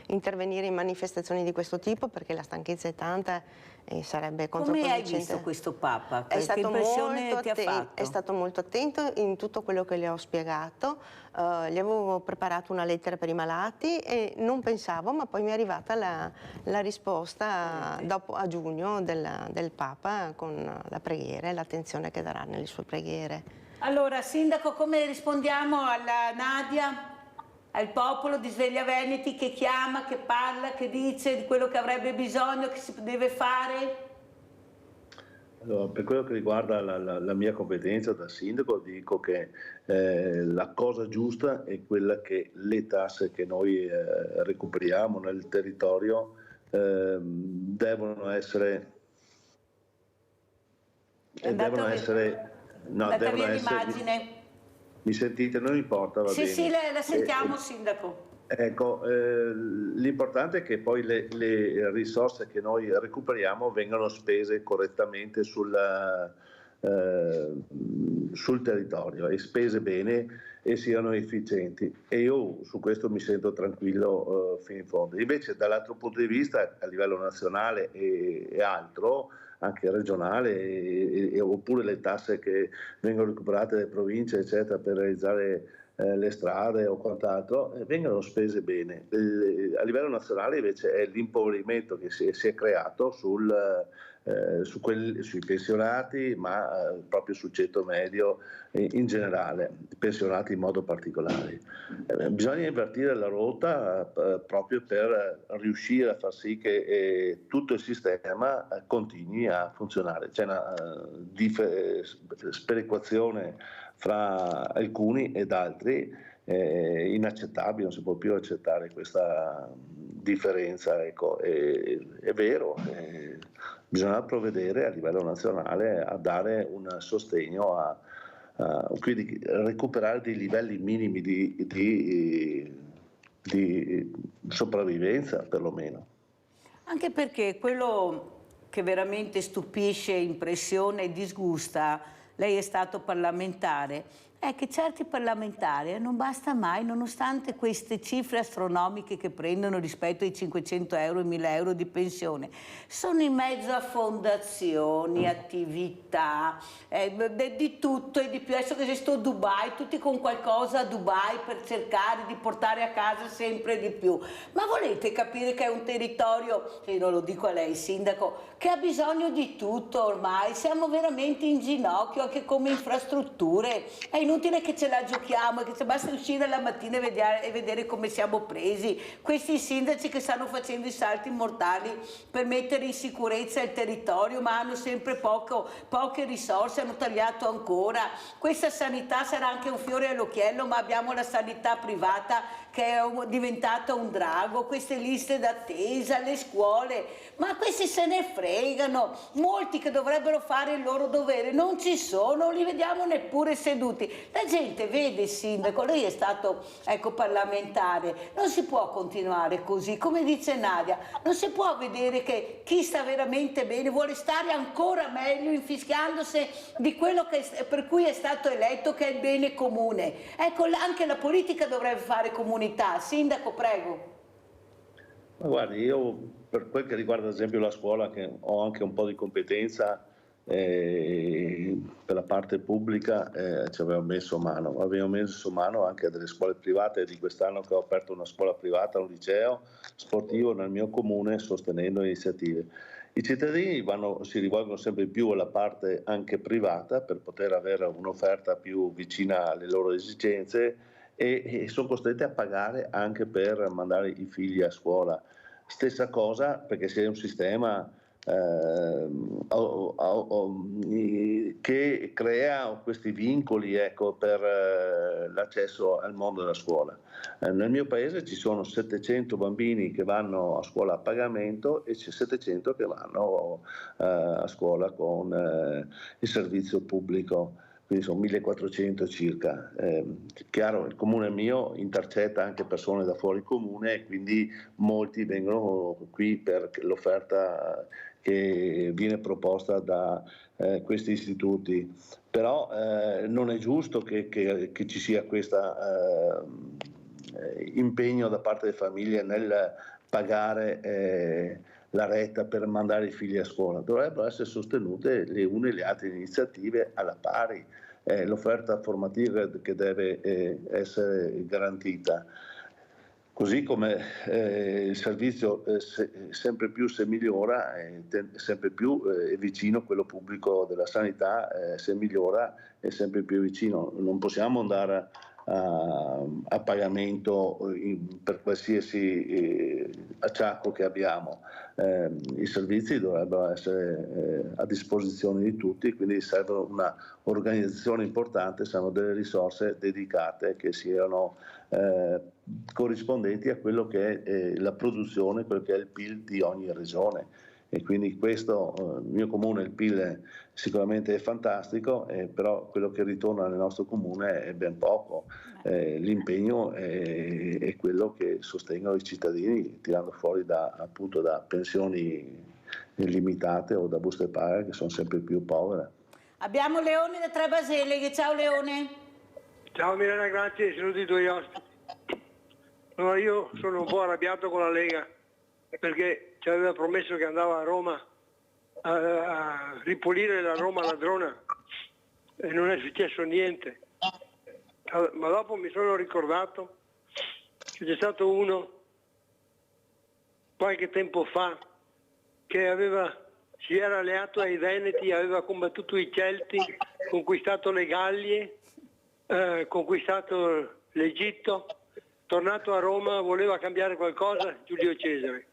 intervenire in manifestazioni di questo tipo perché la stanchezza è tanta e sarebbe controproducente. Come hai visto questo Papa? È stato, impressione ti ha fatto? è stato molto attento in tutto quello che le ho spiegato, gli avevo preparato una lettera per i malati e non pensavo, ma poi mi è arrivata la risposta dopo, a giugno del Papa con la preghiera e l'attenzione che darà nelle sue preghiere. Allora, Sindaco, come rispondiamo alla Nadia? Al popolo di Sveglia Veneti che chiama, che parla, che dice di quello che avrebbe bisogno, che si deve fare? Allora, per quello che riguarda la mia competenza da sindaco, dico che la cosa giusta è quella che le tasse che noi recuperiamo nel territorio devono essere... l'immagine. Mi sentite? Non importa, va bene. Sì, la sentiamo, Sindaco. Ecco, l'importante è che poi le risorse che noi recuperiamo vengano spese correttamente sul territorio e spese bene e siano efficienti. E io su questo mi sento tranquillo fino in fondo. Invece dall'altro punto di vista, a livello nazionale e altro, anche regionale, oppure le tasse che vengono recuperate dalle province, eccetera, per realizzare le strade o quant'altro, vengono spese bene. A livello nazionale invece è l'impoverimento che si è creato sui pensionati, ma proprio sul ceto medio in generale, pensionati in modo particolare. Bisogna invertire la rotta proprio per riuscire a far sì che tutto il sistema continui a funzionare. C'è una sperequazione fra alcuni ed altri inaccettabile, non si può più accettare questa differenza, ecco. È vero, bisogna provvedere a livello nazionale a dare un sostegno quindi recuperare dei livelli minimi di sopravvivenza perlomeno. Anche perché quello che veramente stupisce, impressiona e disgusta, lei è stato parlamentare, è che certi parlamentari non basta mai, nonostante queste cifre astronomiche che prendono rispetto ai 500 euro e 1000 euro di pensione, sono in mezzo a fondazioni, attività, di tutto e di più. Adesso che sto a Dubai, tutti con qualcosa a Dubai per cercare di portare a casa sempre di più. Ma volete capire che è un territorio, e non lo dico a lei sindaco, che ha bisogno di tutto ormai, siamo veramente in ginocchio anche come infrastrutture, è inutile che ce la giochiamo, che basta uscire la mattina e vedere come siamo presi, questi sindaci che stanno facendo i salti mortali per mettere in sicurezza il territorio, ma hanno sempre poche risorse, hanno tagliato ancora, questa sanità sarà anche un fiore all'occhiello, ma abbiamo la sanità privata che è diventata un drago, queste liste d'attesa, le scuole, ma questi se ne fregano, molti che dovrebbero fare il loro dovere non ci sono, non li vediamo neppure seduti. La gente vede il sindaco, lei è stato parlamentare, non si può continuare così, come dice Nadia, non si può vedere che chi sta veramente bene vuole stare ancora meglio infischiandosi di quello per cui è stato eletto, che è il bene comune. Ecco, anche la politica dovrebbe fare comunità. Sindaco, prego. Ma guardi, io per quel che riguarda ad esempio la scuola, che ho anche un po' di competenza per la parte pubblica, ci avevo messo mano anche a delle scuole private. Di quest'anno che ho aperto una scuola privata, un liceo sportivo nel mio comune, sostenendo iniziative. I cittadini si rivolgono sempre più alla parte anche privata per poter avere un'offerta più vicina alle loro esigenze e sono costretti a pagare anche per mandare i figli a scuola. Stessa cosa perché c'è un sistema che crea questi vincoli per l'accesso al mondo della scuola. Nel mio paese ci sono 700 bambini che vanno a scuola a pagamento e c'è 700 che vanno a scuola con il servizio pubblico. Quindi sono 1400 circa. Chiaro, il comune mio intercetta anche persone da fuori comune e quindi molti vengono qui per l'offerta che viene proposta da questi istituti. Però non è giusto che ci sia questo impegno da parte delle famiglie nel pagare la retta per mandare i figli a scuola. Dovrebbero essere sostenute le une e le altre iniziative alla pari, l'offerta formativa che deve essere garantita. Così come il servizio sempre più si migliora, sempre più è vicino quello pubblico della sanità, se migliora è sempre più vicino. Non possiamo andare a pagamento per qualsiasi acciacco che abbiamo. I servizi dovrebbero essere a disposizione di tutti, quindi serve una organizzazione importante, servono delle risorse dedicate che siano corrispondenti a quello che è la produzione, quello che è il PIL di ogni regione. E quindi questo, il mio comune, il PIL sicuramente è fantastico, però quello che ritorna nel nostro comune è ben poco. L'impegno è quello che sostengono i cittadini tirando fuori appunto da pensioni limitate o da buste paga che sono sempre più povere. Abbiamo Leone da Trebaseleghe. Ciao Leone. Ciao Milena, grazie, saluti i tuoi ospiti. Allora, io sono un po' arrabbiato con la Lega perché ci aveva promesso che andava a Roma a ripulire la Roma ladrona e non è successo niente. Ma dopo mi sono ricordato che c'è stato uno qualche tempo fa che si era alleato ai Veneti, aveva combattuto i Celti, conquistato le Gallie, conquistato l'Egitto, tornato a Roma, voleva cambiare qualcosa, Giulio Cesare.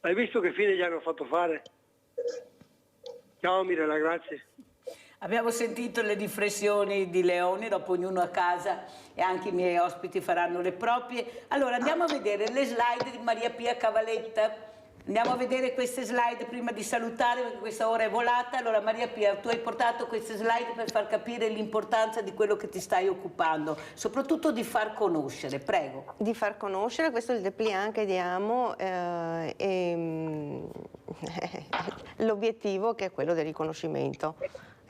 Hai visto che fine gli hanno fatto fare? Ciao Mirella, grazie. Abbiamo sentito le riflessioni di Leone, dopo ognuno a casa e anche i miei ospiti faranno le proprie. Allora andiamo a vedere le slide di Maria Pia Cavaletta. Andiamo a vedere queste slide prima di salutare perché questa ora è volata. Allora Maria Pia, tu hai portato queste slide per far capire l'importanza di quello che ti stai occupando, soprattutto di far conoscere, prego. Di far conoscere, questo è il dépliant che diamo, l'obiettivo che è quello del riconoscimento.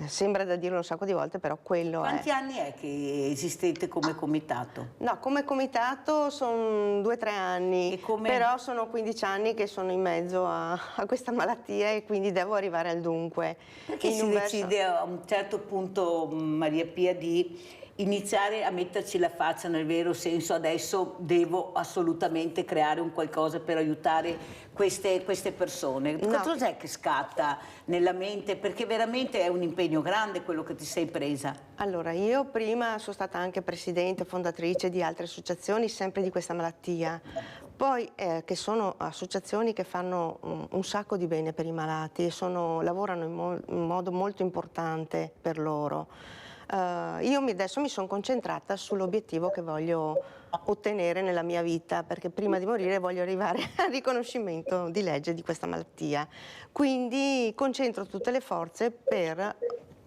Sembra da dirlo un sacco di volte, però quello Quanti è. anni è che esistete come comitato? No, come comitato sono 2 o 3 anni, E come- però sono 15 anni che sono in mezzo a questa malattia e quindi devo arrivare al dunque. Perché In si un decide a un certo punto, Maria Pia, di iniziare a metterci la faccia nel vero senso: adesso devo assolutamente creare un qualcosa per aiutare queste persone? No. Cos'è che scatta nella mente? Perché veramente è un impegno grande quello che ti sei presa. Allora, io prima sono stata anche presidente, fondatrice di altre associazioni sempre di questa malattia, poi che sono associazioni che fanno un sacco di bene per i malati e lavorano in modo molto importante per loro. Io adesso mi sono concentrata sull'obiettivo che voglio ottenere nella mia vita, perché prima di morire voglio arrivare al riconoscimento di legge di questa malattia. Quindi concentro tutte le forze per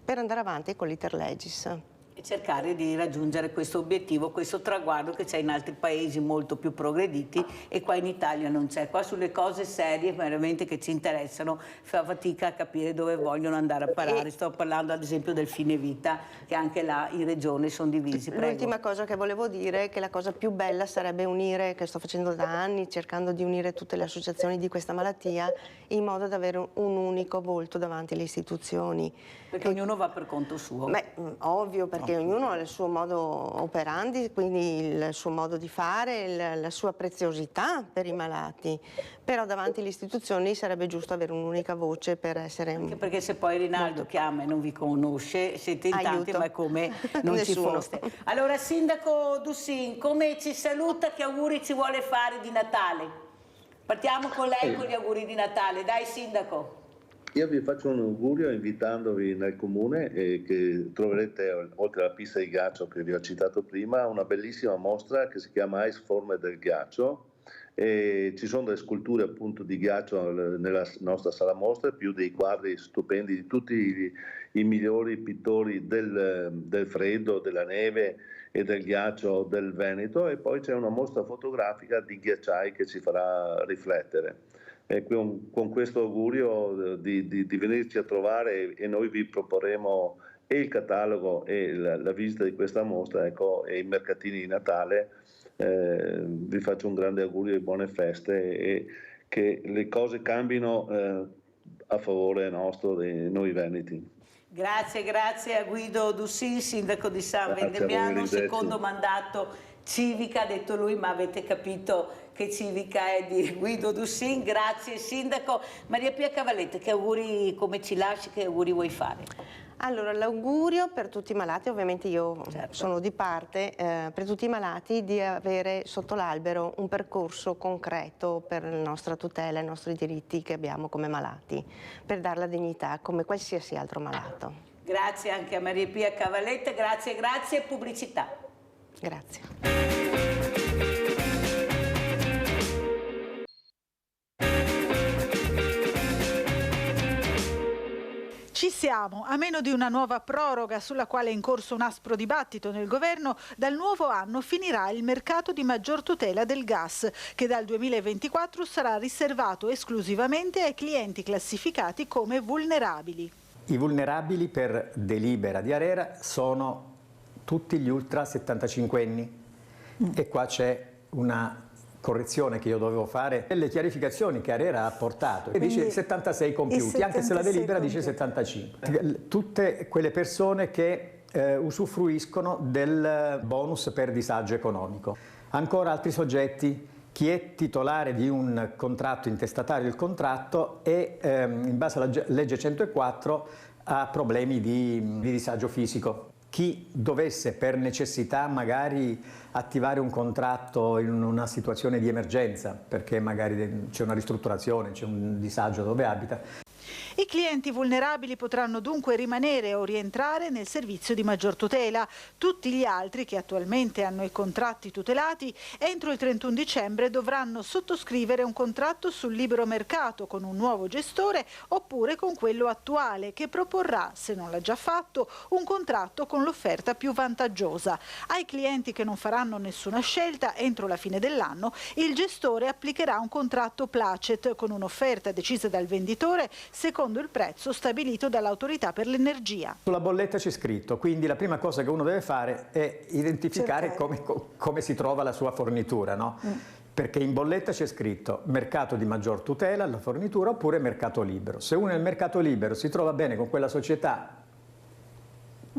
andare avanti con l'iter legis. E cercare di raggiungere questo obiettivo, questo traguardo che c'è in altri paesi molto più progrediti e qua in Italia non c'è. Qua sulle cose serie veramente che ci interessano fa fatica a capire dove vogliono andare a parare. Sto parlando ad esempio del fine vita, che anche là in regione sono divisi. Prego. L'ultima cosa che volevo dire è che la cosa più bella sarebbe unire, che sto facendo da anni, cercando di unire tutte le associazioni di questa malattia in modo da avere un unico volto davanti alle istituzioni. Perché ognuno va per conto suo. Beh, ovvio, perché ognuno ha il suo modo operandi, quindi il suo modo di fare, la sua preziosità per i malati, però davanti alle istituzioni sarebbe giusto avere un'unica voce per essere... Anche perché se poi Rinaldo chiama e non vi conosce, siete in tanti, Aiuto. ma è come non ci Nessuno. foste. Allora, Sindaco Dussin, come ci saluta, che auguri ci vuole fare di Natale? Partiamo con lei con gli auguri di Natale, dai Sindaco. Io vi faccio un augurio invitandovi nel comune che troverete, oltre alla pista di ghiaccio che vi ho citato prima, una bellissima mostra che si chiama Ice Forme del Ghiaccio. E ci sono delle sculture appunto di ghiaccio nella nostra sala mostre, più dei quadri stupendi di tutti i migliori pittori del freddo, della neve e del ghiaccio del Veneto, e poi c'è una mostra fotografica di ghiacciai che ci farà riflettere. E con questo augurio di venirci a trovare, e noi vi proporremo e il catalogo e la visita di questa mostra, ecco, e i mercatini di Natale. Vi faccio un grande augurio di buone feste e che le cose cambino a favore nostro, di noi veneti. Grazie, grazie a Guido Dussin, sindaco di San Grazie a voi, Vendemiano, arrivederci. secondo mandato civica, ha detto lui, ma avete capito che civica è di Guido Dussin. Grazie sindaco. Maria Pia Cavalletta, che auguri, come ci lasci, che auguri vuoi fare? Allora, l'augurio per tutti i malati, ovviamente io sono di parte, per tutti i malati di avere sotto l'albero un percorso concreto per la nostra tutela, i nostri diritti che abbiamo come malati, per dare la dignità come qualsiasi altro malato. Grazie anche a Maria Pia Cavalletta, grazie, grazie. Pubblicità. Grazie. Ci siamo, a meno di una nuova proroga sulla quale è in corso un aspro dibattito nel governo. Dal nuovo anno finirà il mercato di maggior tutela del gas, che dal 2024 sarà riservato esclusivamente ai clienti classificati come vulnerabili. I vulnerabili per delibera di ARERA sono tutti gli ultra 75enni e qua c'è una correzione che io dovevo fare, delle chiarificazioni che ARERA ha portato, e dice 76 compiuti, anche se la delibera dice 75. Tutte quelle persone che usufruiscono del bonus per disagio economico. Ancora altri soggetti: chi è titolare di un contratto, intestatario del contratto, e in base alla legge 104 ha problemi di disagio fisico. Chi dovesse per necessità magari attivare un contratto in una situazione di emergenza, perché magari c'è una ristrutturazione, c'è un disagio dove abita. I clienti vulnerabili potranno dunque rimanere o rientrare nel servizio di maggior tutela. Tutti gli altri che attualmente hanno i contratti tutelati entro il 31 dicembre dovranno sottoscrivere un contratto sul libero mercato con un nuovo gestore oppure con quello attuale, che proporrà, se non l'ha già fatto, un contratto con l'offerta più vantaggiosa. Ai clienti che non faranno nessuna scelta entro la fine dell'anno, il gestore applicherà un contratto placet con un'offerta decisa dal venditore secondo secondo il prezzo stabilito dall'Autorità per l'Energia. Sulla bolletta c'è scritto, quindi la prima cosa che uno deve fare è identificare come si trova la sua fornitura, no? Perché in bolletta c'è scritto mercato di maggior tutela, la fornitura, oppure mercato libero. Se uno nel mercato libero si trova bene con quella società,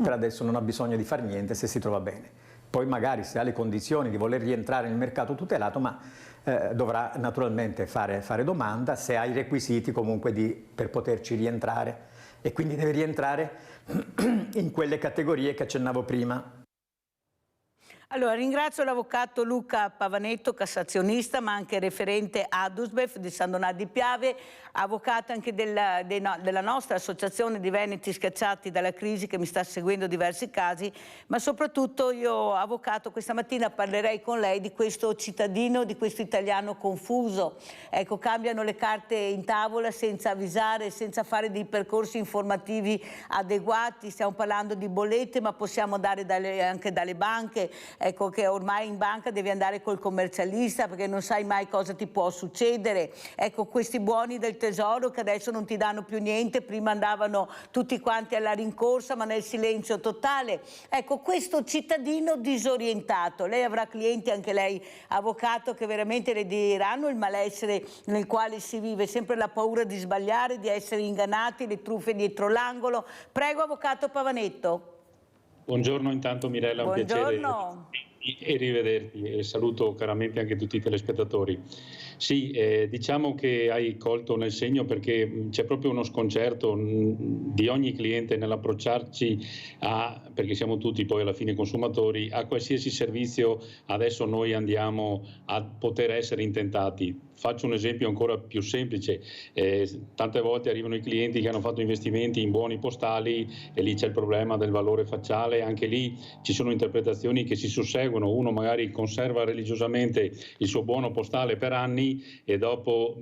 per adesso non ha bisogno di fare niente se si trova bene. Poi magari se ha le condizioni di voler rientrare nel mercato tutelato, ma dovrà naturalmente fare domanda se ha i requisiti comunque per poterci rientrare, e quindi deve rientrare in quelle categorie che accennavo prima. Allora, ringrazio l'avvocato Luca Pavanetto, cassazionista, ma anche referente ADUSBEF di San Donato di Piave, avvocato anche della nostra associazione di Veneti Schiacciati dalla crisi, che mi sta seguendo diversi casi, ma soprattutto io, avvocato, questa mattina parlerei con lei di questo cittadino, di questo italiano confuso. Ecco, cambiano le carte in tavola senza avvisare, senza fare dei percorsi informativi adeguati. Stiamo parlando di bollette, ma possiamo dare anche dalle banche. Ecco che ormai in banca devi andare col commercialista perché non sai mai cosa ti può succedere. Ecco, questi buoni del tesoro che adesso non ti danno più niente, prima andavano tutti quanti alla rincorsa ma nel silenzio totale. Ecco, questo cittadino disorientato, lei avrà clienti, anche lei avvocato, che veramente le diranno il malessere nel quale si vive, sempre la paura di sbagliare, di essere ingannati, le truffe dietro l'angolo. Prego, avvocato Pavanetto. Buongiorno intanto Mirella, un piacere e rivederti, e saluto caramente anche tutti i telespettatori. Sì, diciamo che hai colto nel segno, perché c'è proprio uno sconcerto di ogni cliente nell'approcciarci perché siamo tutti poi alla fine consumatori, a qualsiasi servizio adesso noi andiamo a poter essere intentati. Faccio un esempio ancora più semplice, tante volte arrivano i clienti che hanno fatto investimenti in buoni postali e lì c'è il problema del valore facciale, anche lì ci sono interpretazioni che si susseguono, uno magari conserva religiosamente il suo buono postale per anni e dopo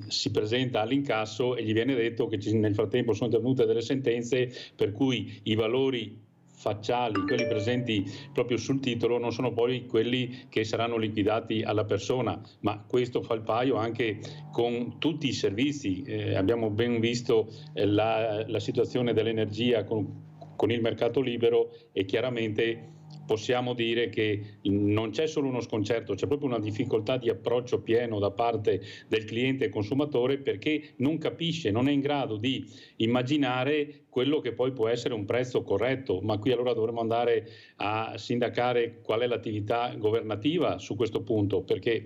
si presenta all'incasso e gli viene detto che nel frattempo sono intervenute delle sentenze per cui i valori facciali, quelli presenti proprio sul titolo, non sono poi quelli che saranno liquidati alla persona, ma questo fa il paio anche con tutti i servizi. Abbiamo ben visto la situazione dell'energia con il mercato libero e chiaramente possiamo dire che non c'è solo uno sconcerto, c'è proprio una difficoltà di approccio pieno da parte del cliente e consumatore, perché non capisce, non è in grado di immaginare quello che poi può essere un prezzo corretto. Ma qui allora dovremmo andare a sindacare qual è l'attività governativa su questo punto, perché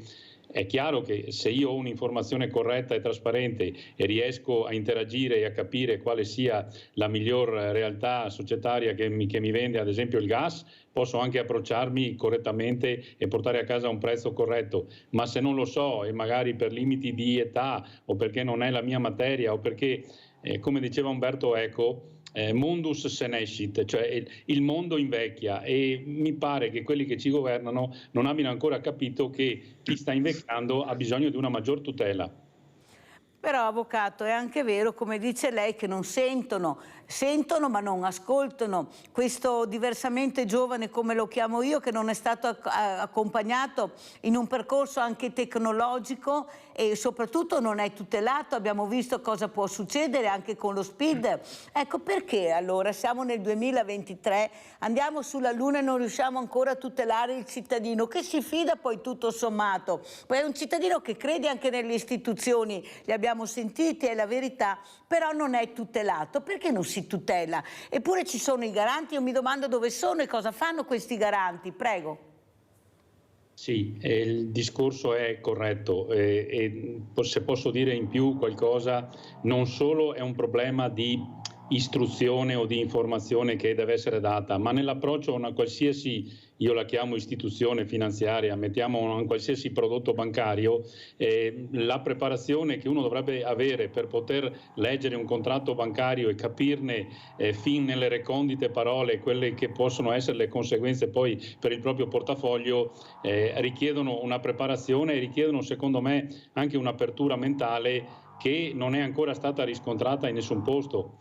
è chiaro che se io ho un'informazione corretta e trasparente e riesco a interagire e a capire quale sia la miglior realtà societaria che mi vende ad esempio il gas, posso anche approcciarmi correttamente e portare a casa un prezzo corretto. Ma se non lo so, e magari per limiti di età o perché non è la mia materia o perché, come diceva Umberto Eco, mundus senescit, cioè il mondo invecchia, e mi pare che quelli che ci governano non abbiano ancora capito che chi sta invecchiando ha bisogno di una maggior tutela. Però, avvocato, è anche vero, come dice lei, che non sentono ma non ascoltano. Questo diversamente giovane, come lo chiamo io, che non è stato accompagnato in un percorso anche tecnologico e soprattutto non è tutelato. Abbiamo visto cosa può succedere anche con lo SPID. Ecco, perché allora siamo nel 2023, andiamo sulla Luna e non riusciamo ancora a tutelare il cittadino che si fida poi tutto sommato. Poi è un cittadino che crede anche nelle istituzioni, li abbiamo sentiti, è la verità, però non è tutelato. Perché non si tutela? Eppure ci sono i garanti. Io mi domando dove sono e cosa fanno questi garanti. Prego. Sì, il discorso è corretto e se posso dire in più qualcosa, non solo è un problema di istruzione o di informazione che deve essere data, ma nell'approccio a una qualsiasi, io la chiamo istituzione finanziaria, mettiamo un qualsiasi prodotto bancario, la preparazione che uno dovrebbe avere per poter leggere un contratto bancario e capirne fin nelle recondite parole quelle che possono essere le conseguenze poi per il proprio portafoglio, richiedono una preparazione e richiedono, secondo me, anche un'apertura mentale che non è ancora stata riscontrata in nessun posto.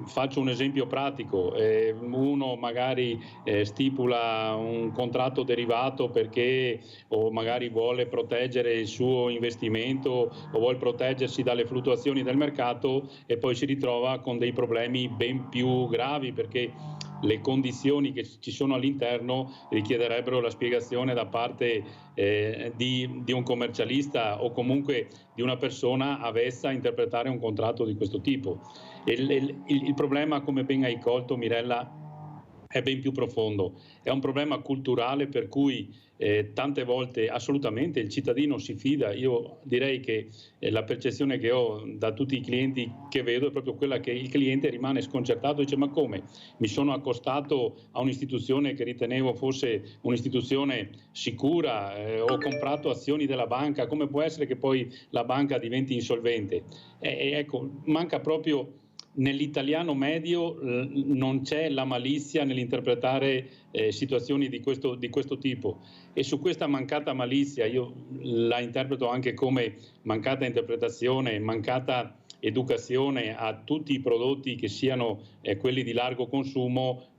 Faccio un esempio pratico, uno magari stipula un contratto derivato perché o magari vuole proteggere il suo investimento o vuole proteggersi dalle fluttuazioni del mercato e poi si ritrova con dei problemi ben più gravi perché le condizioni che ci sono all'interno richiederebbero la spiegazione da parte di un commercialista o comunque di una persona avvezza a interpretare un contratto di questo tipo. Il problema, come ben hai colto Mirella, è ben più profondo, è un problema culturale per cui tante volte assolutamente il cittadino si fida. Io direi che la percezione che ho da tutti i clienti che vedo è proprio quella che il cliente rimane sconcertato e dice: ma come? Mi sono accostato a un'istituzione che ritenevo fosse un'istituzione sicura, ho comprato azioni della banca, come può essere che poi la banca diventi insolvente? Ecco, manca proprio nell'italiano medio, non c'è la malizia nell'interpretare situazioni di questo tipo, e su questa mancata malizia io la interpreto anche come mancata interpretazione, mancata educazione a tutti i prodotti che siano quelli di largo consumo.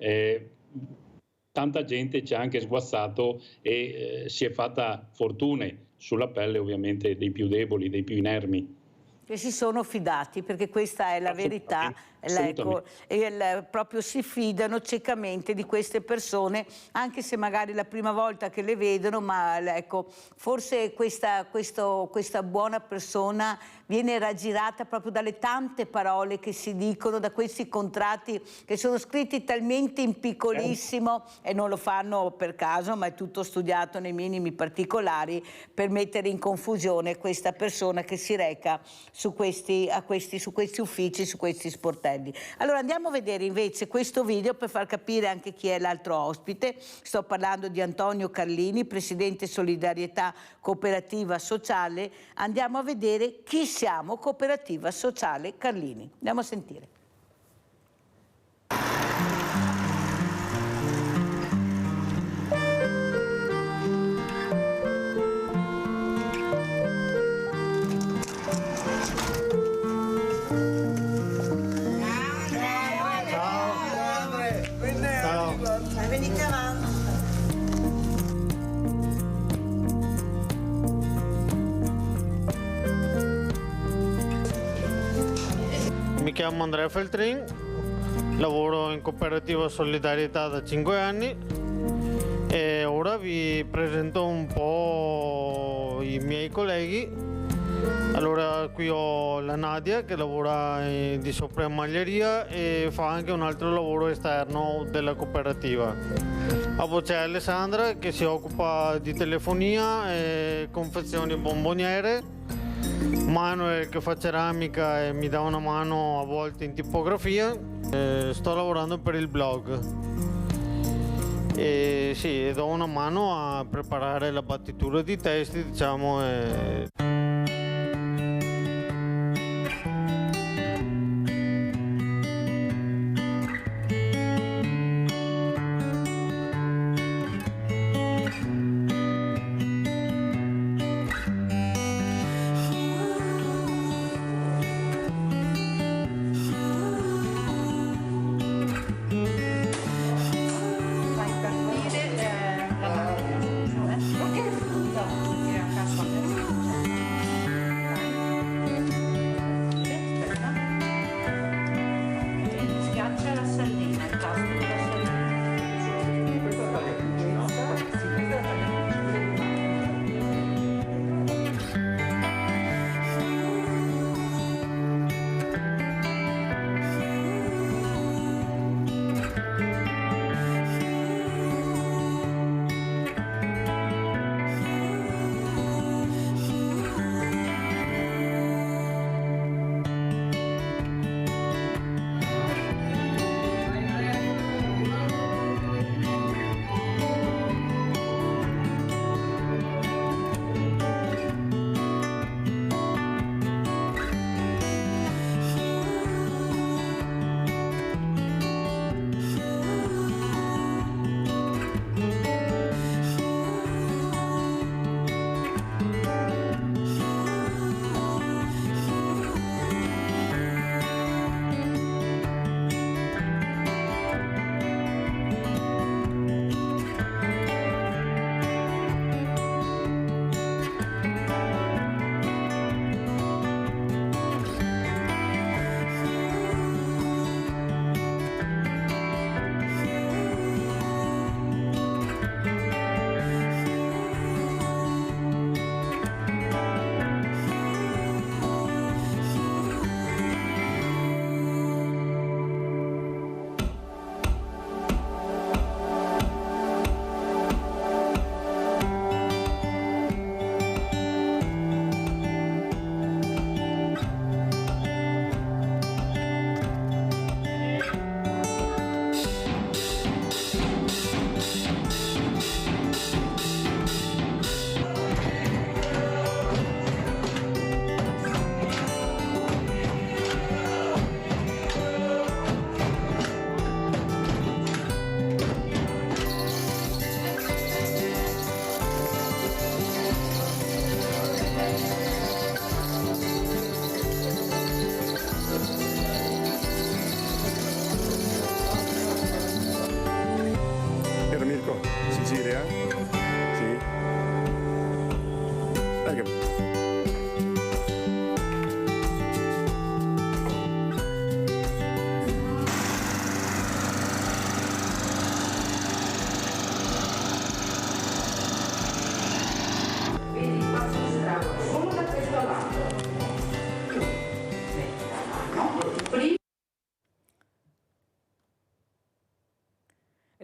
Tanta gente ci ha anche sguazzato e si è fatta fortune sulla pelle ovviamente dei più deboli, dei più inermi. Che si sono fidati, perché questa è la verità, proprio si fidano ciecamente di queste persone, anche se magari la prima volta che le vedono, ma ecco, forse questa buona persona viene raggirata proprio dalle tante parole che si dicono, da questi contratti che sono scritti talmente in piccolissimo e non lo fanno per caso, ma è tutto studiato nei minimi particolari per mettere in confusione questa persona che si reca su questi uffici, su questi sportelli. Allora andiamo a vedere invece questo video per far capire anche chi è l'altro ospite. Sto parlando di Antonio Carlini, presidente Solidarietà Cooperativa Sociale. Andiamo a vedere chi siamo, Cooperativa Sociale Carlini. Andiamo a sentire. Mi chiamo Andrea Feltrin, lavoro in Cooperativa Solidarietà da 5 anni e ora vi presento un po' i miei colleghi. Allora, qui ho la Nadia che lavora di sopra in maglieria e fa anche un altro lavoro esterno della cooperativa. A poi c'è Alessandra che si occupa di telefonia e confezioni bomboniere. Manuel che fa ceramica e mi dà una mano a volte in tipografia. Sto lavorando per il blog e sì, do una mano a preparare la battitura di testi, diciamo. Ti giri, Sì. Dai che...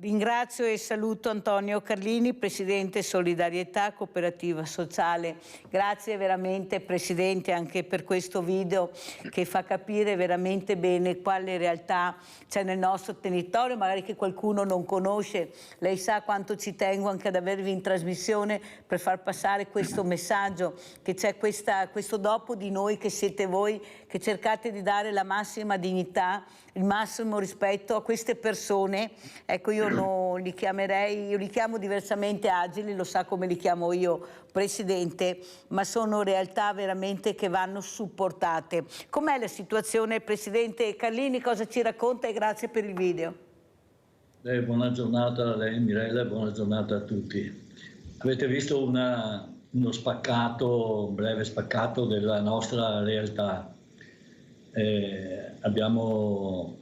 Ringrazio e saluto Antonio Carlini, Presidente Solidarietà Cooperativa Sociale. Grazie veramente Presidente anche per questo video che fa capire veramente bene quale realtà c'è nel nostro territorio, magari che qualcuno non conosce. Lei sa quanto ci tengo anche ad avervi in trasmissione per far passare questo messaggio, che c'è questo dopo di noi che siete voi, che cercate di dare la massima dignità, il massimo rispetto a queste persone. Ecco, io non li chiamerei, io li chiamo diversamente agili, lo sa come li chiamo io, Presidente, ma sono realtà veramente che vanno supportate. Com'è la situazione, Presidente Carlini? Cosa ci racconta? E grazie per il video. Buona giornata a lei Mirella e buona giornata a tutti. Avete visto uno spaccato, un breve spaccato della nostra realtà. Abbiamo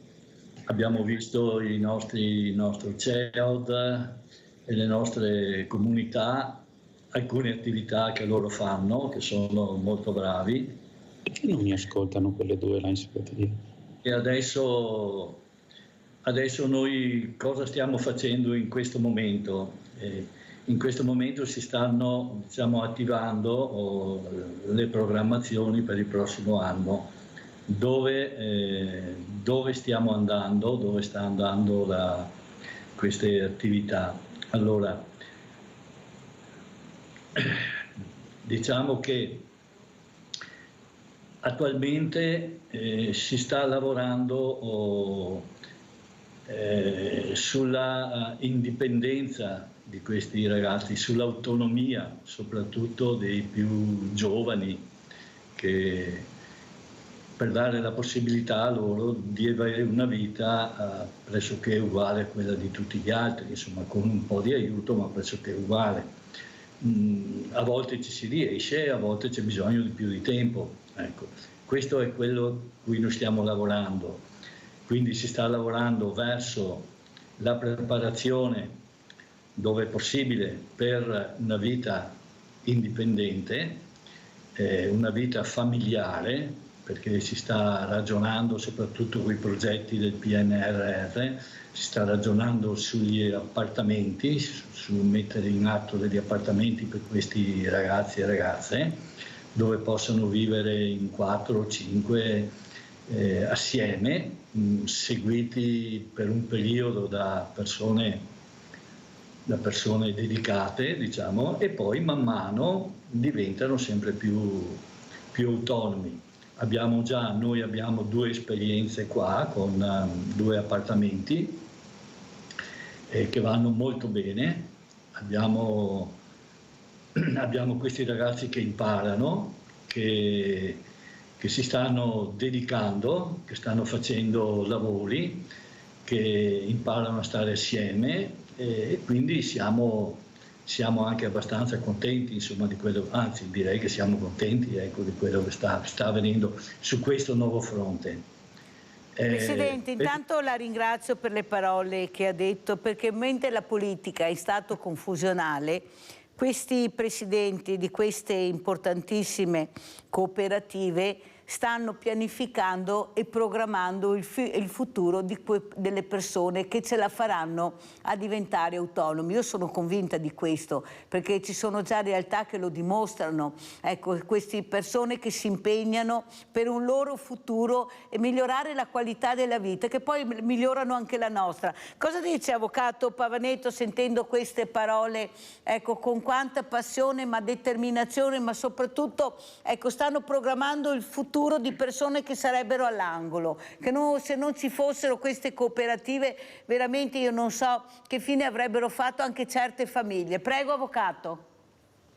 visto il nostro CEOD e le nostre comunità, alcune attività che loro fanno, che sono molto bravi. Perché non mi ascoltano quelle due là in segreteria? E adesso noi cosa stiamo facendo in questo momento? In questo momento si stanno attivando le programmazioni per il prossimo anno. Dove stiamo andando, dove sta andando queste attività. Allora, diciamo che attualmente si sta lavorando sulla indipendenza di questi ragazzi, sull'autonomia soprattutto dei più giovani, per dare la possibilità a loro di avere una vita pressoché uguale a quella di tutti gli altri, insomma con un po' di aiuto ma pressoché uguale. A volte ci si riesce, a volte c'è bisogno di più di tempo. Ecco, questo è quello a cui noi stiamo lavorando. Quindi si sta lavorando verso la preparazione, dove è possibile, per una vita indipendente, una vita familiare, perché si sta ragionando soprattutto con i progetti del PNRR, si sta ragionando sugli appartamenti, su mettere in atto degli appartamenti per questi ragazzi e ragazze, dove possono vivere in 4 o 5 assieme, seguiti per un periodo da persone dedicate, diciamo, e poi man mano diventano sempre più autonomi. Noi abbiamo 2 esperienze qua con 2 appartamenti che vanno molto bene. Abbiamo questi ragazzi che imparano, che si stanno dedicando, che stanno facendo lavori, che imparano a stare assieme e quindi siamo anche abbastanza contenti, insomma, di quello, anzi direi che siamo contenti, ecco, di quello che sta avvenendo su questo nuovo fronte. Presidente, intanto la ringrazio per le parole che ha detto, perché mentre la politica è in stato confusionale, questi presidenti di queste importantissime cooperative stanno pianificando e programmando il futuro delle persone che ce la faranno a diventare autonomi. Io sono convinta di questo, perché ci sono già realtà che lo dimostrano. Ecco, queste persone che si impegnano per un loro futuro e migliorare la qualità della vita, che poi migliorano anche la nostra. Cosa dice, Avvocato Pavanetto, sentendo queste parole? Ecco, con quanta passione, ma determinazione, ma soprattutto, ecco, stanno programmando il futuro di persone che sarebbero all'angolo, che se non ci fossero queste cooperative veramente io non so che fine avrebbero fatto anche certe famiglie. Prego, Avvocato.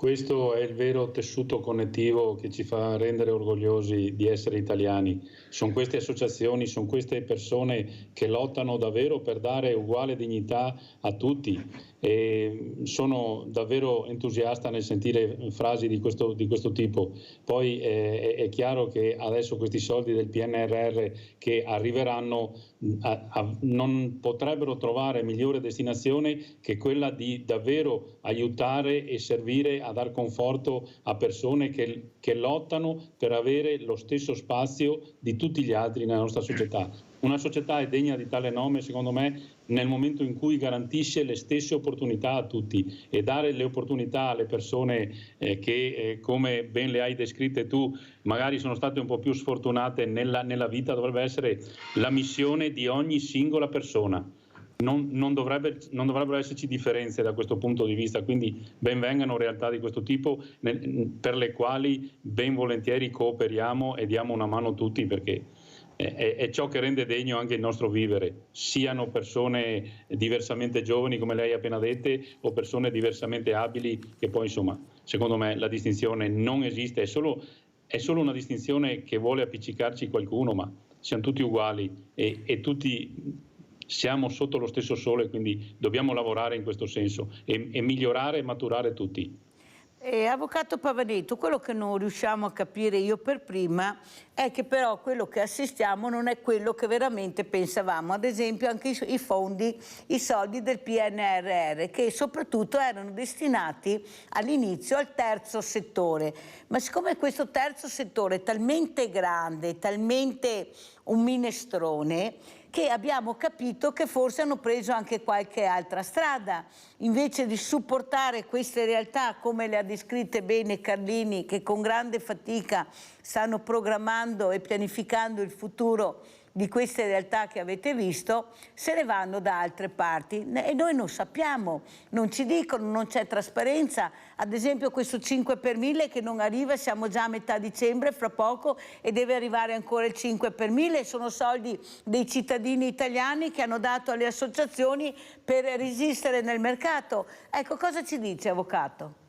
Questo è il vero tessuto connettivo che ci fa rendere orgogliosi di essere italiani. Sono queste associazioni, sono queste persone che lottano davvero per dare uguale dignità a tutti. E sono davvero entusiasta nel sentire frasi di questo tipo. Poi è chiaro che adesso questi soldi del PNRR che arriveranno non potrebbero trovare migliore destinazione che quella di davvero aiutare e servire a dar conforto a persone che lottano per avere lo stesso spazio di tutti gli altri nella nostra società. Una società è degna di tale nome, secondo me, nel momento in cui garantisce le stesse opportunità a tutti, e dare le opportunità alle persone che, come ben le hai descritte tu, magari sono state un po' più sfortunate nella vita, dovrebbe essere la missione di ogni singola persona. Non dovrebbero esserci differenze da questo punto di vista, quindi ben vengano realtà di questo tipo per le quali ben volentieri cooperiamo e diamo una mano tutti, perché è ciò che rende degno anche il nostro vivere, siano persone diversamente giovani come lei ha appena dette o persone diversamente abili, che poi insomma secondo me la distinzione non esiste, è solo una distinzione che vuole appiccicarci qualcuno, ma siamo tutti uguali e tutti siamo sotto lo stesso sole, quindi dobbiamo lavorare in questo senso e migliorare e maturare tutti. Avvocato Pavanetto, quello che non riusciamo a capire io per prima è che però quello che assistiamo non è quello che veramente pensavamo. Ad esempio anche i soldi del PNRR, che soprattutto erano destinati all'inizio al terzo settore. Ma siccome questo terzo settore è talmente grande, talmente un minestrone, che abbiamo capito che forse hanno preso anche qualche altra strada, invece di supportare queste realtà come le ha descritte bene Carlini, che con grande fatica stanno programmando e pianificando il futuro di queste realtà che avete visto, se ne vanno da altre parti e noi non sappiamo, non ci dicono, non c'è trasparenza. Ad esempio questo 5 per 1000 che non arriva, siamo già a metà dicembre, fra poco, e deve arrivare ancora il 5 per 1000, sono soldi dei cittadini italiani che hanno dato alle associazioni per resistere nel mercato. Ecco, cosa ci dice, avvocato?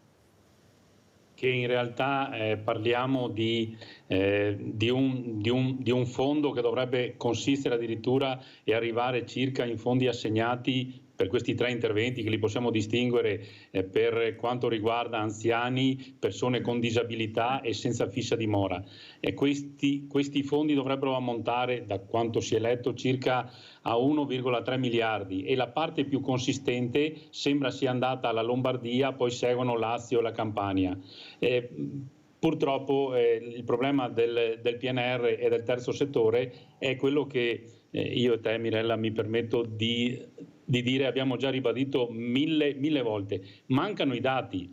Che in realtà parliamo di un fondo che dovrebbe consistere addirittura e arrivare circa in fondi assegnati per questi 3 interventi, che li possiamo distinguere per quanto riguarda anziani, persone con disabilità e senza fissa dimora. E questi fondi dovrebbero ammontare, da quanto si è letto, circa a 1,3 miliardi, e la parte più consistente sembra sia andata alla Lombardia, poi seguono Lazio e la Campania. Purtroppo il problema del PNR e del terzo settore è quello che io e te, Mirella, mi permetto di dire, abbiamo già ribadito mille volte: mancano i dati.